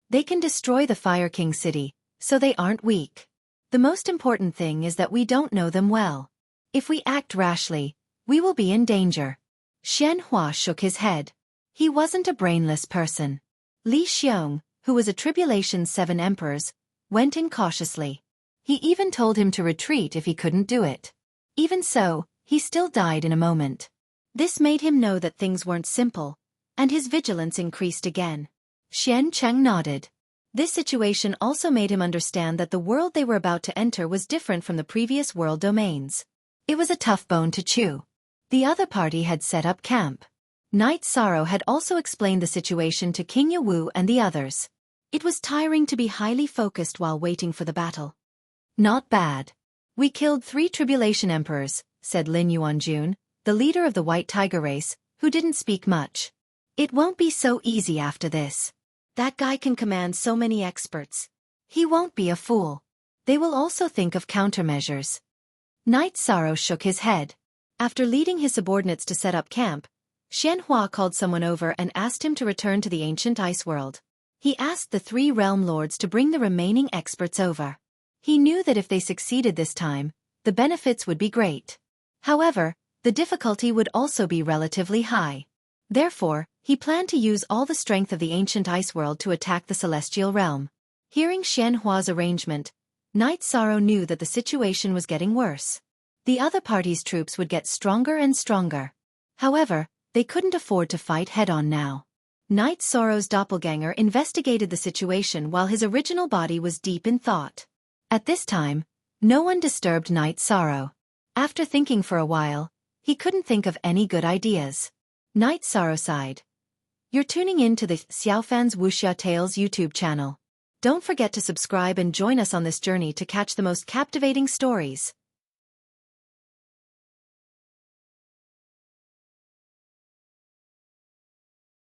They can destroy the Fire King city, so they aren't weak. The most important thing is that we don't know them well. If we act rashly, we will be in danger. Xianhua shook his head. He wasn't a brainless person. Li Xiong, who was a Tribulation's 7 emperors, went in cautiously. He even told him to retreat if he couldn't do it. Even so, he still died in a moment. This made him know that things weren't simple, and his vigilance increased again. Xian Cheng nodded. This situation also made him understand that the world they were about to enter was different from the previous world domains. It was a tough bone to chew. The other party had set up camp. Night Sorrow had also explained the situation to King Yawu and the others. It was tiring to be highly focused while waiting for the battle. Not bad. We killed 3 Tribulation Emperors, said Lin Yuanjun, the leader of the White Tiger race, who didn't speak much. It won't be so easy after this. That guy can command so many experts. He won't be a fool. They will also think of countermeasures. Night Sorrow shook his head. After leading his subordinates to set up camp, Xianhua called someone over and asked him to return to the ancient ice world. He asked the 3 realm lords to bring the remaining experts over. He knew that if they succeeded this time, the benefits would be great. However, the difficulty would also be relatively high. Therefore, he planned to use all the strength of the ancient ice world to attack the celestial realm. Hearing Xianhua's arrangement, Night Sorrow knew that the situation was getting worse. The other party's troops would get stronger and stronger. However, they couldn't afford to fight head-on now. Night Sorrow's doppelganger investigated the situation while his original body was deep in thought. At this time, no one disturbed Night Sorrow. After thinking for a while, he couldn't think of any good ideas. Night Sorrow sighed. You're tuning in to the Xiaofan's Wuxia Tales YouTube channel. Don't forget to subscribe and join us on this journey to catch the most captivating stories.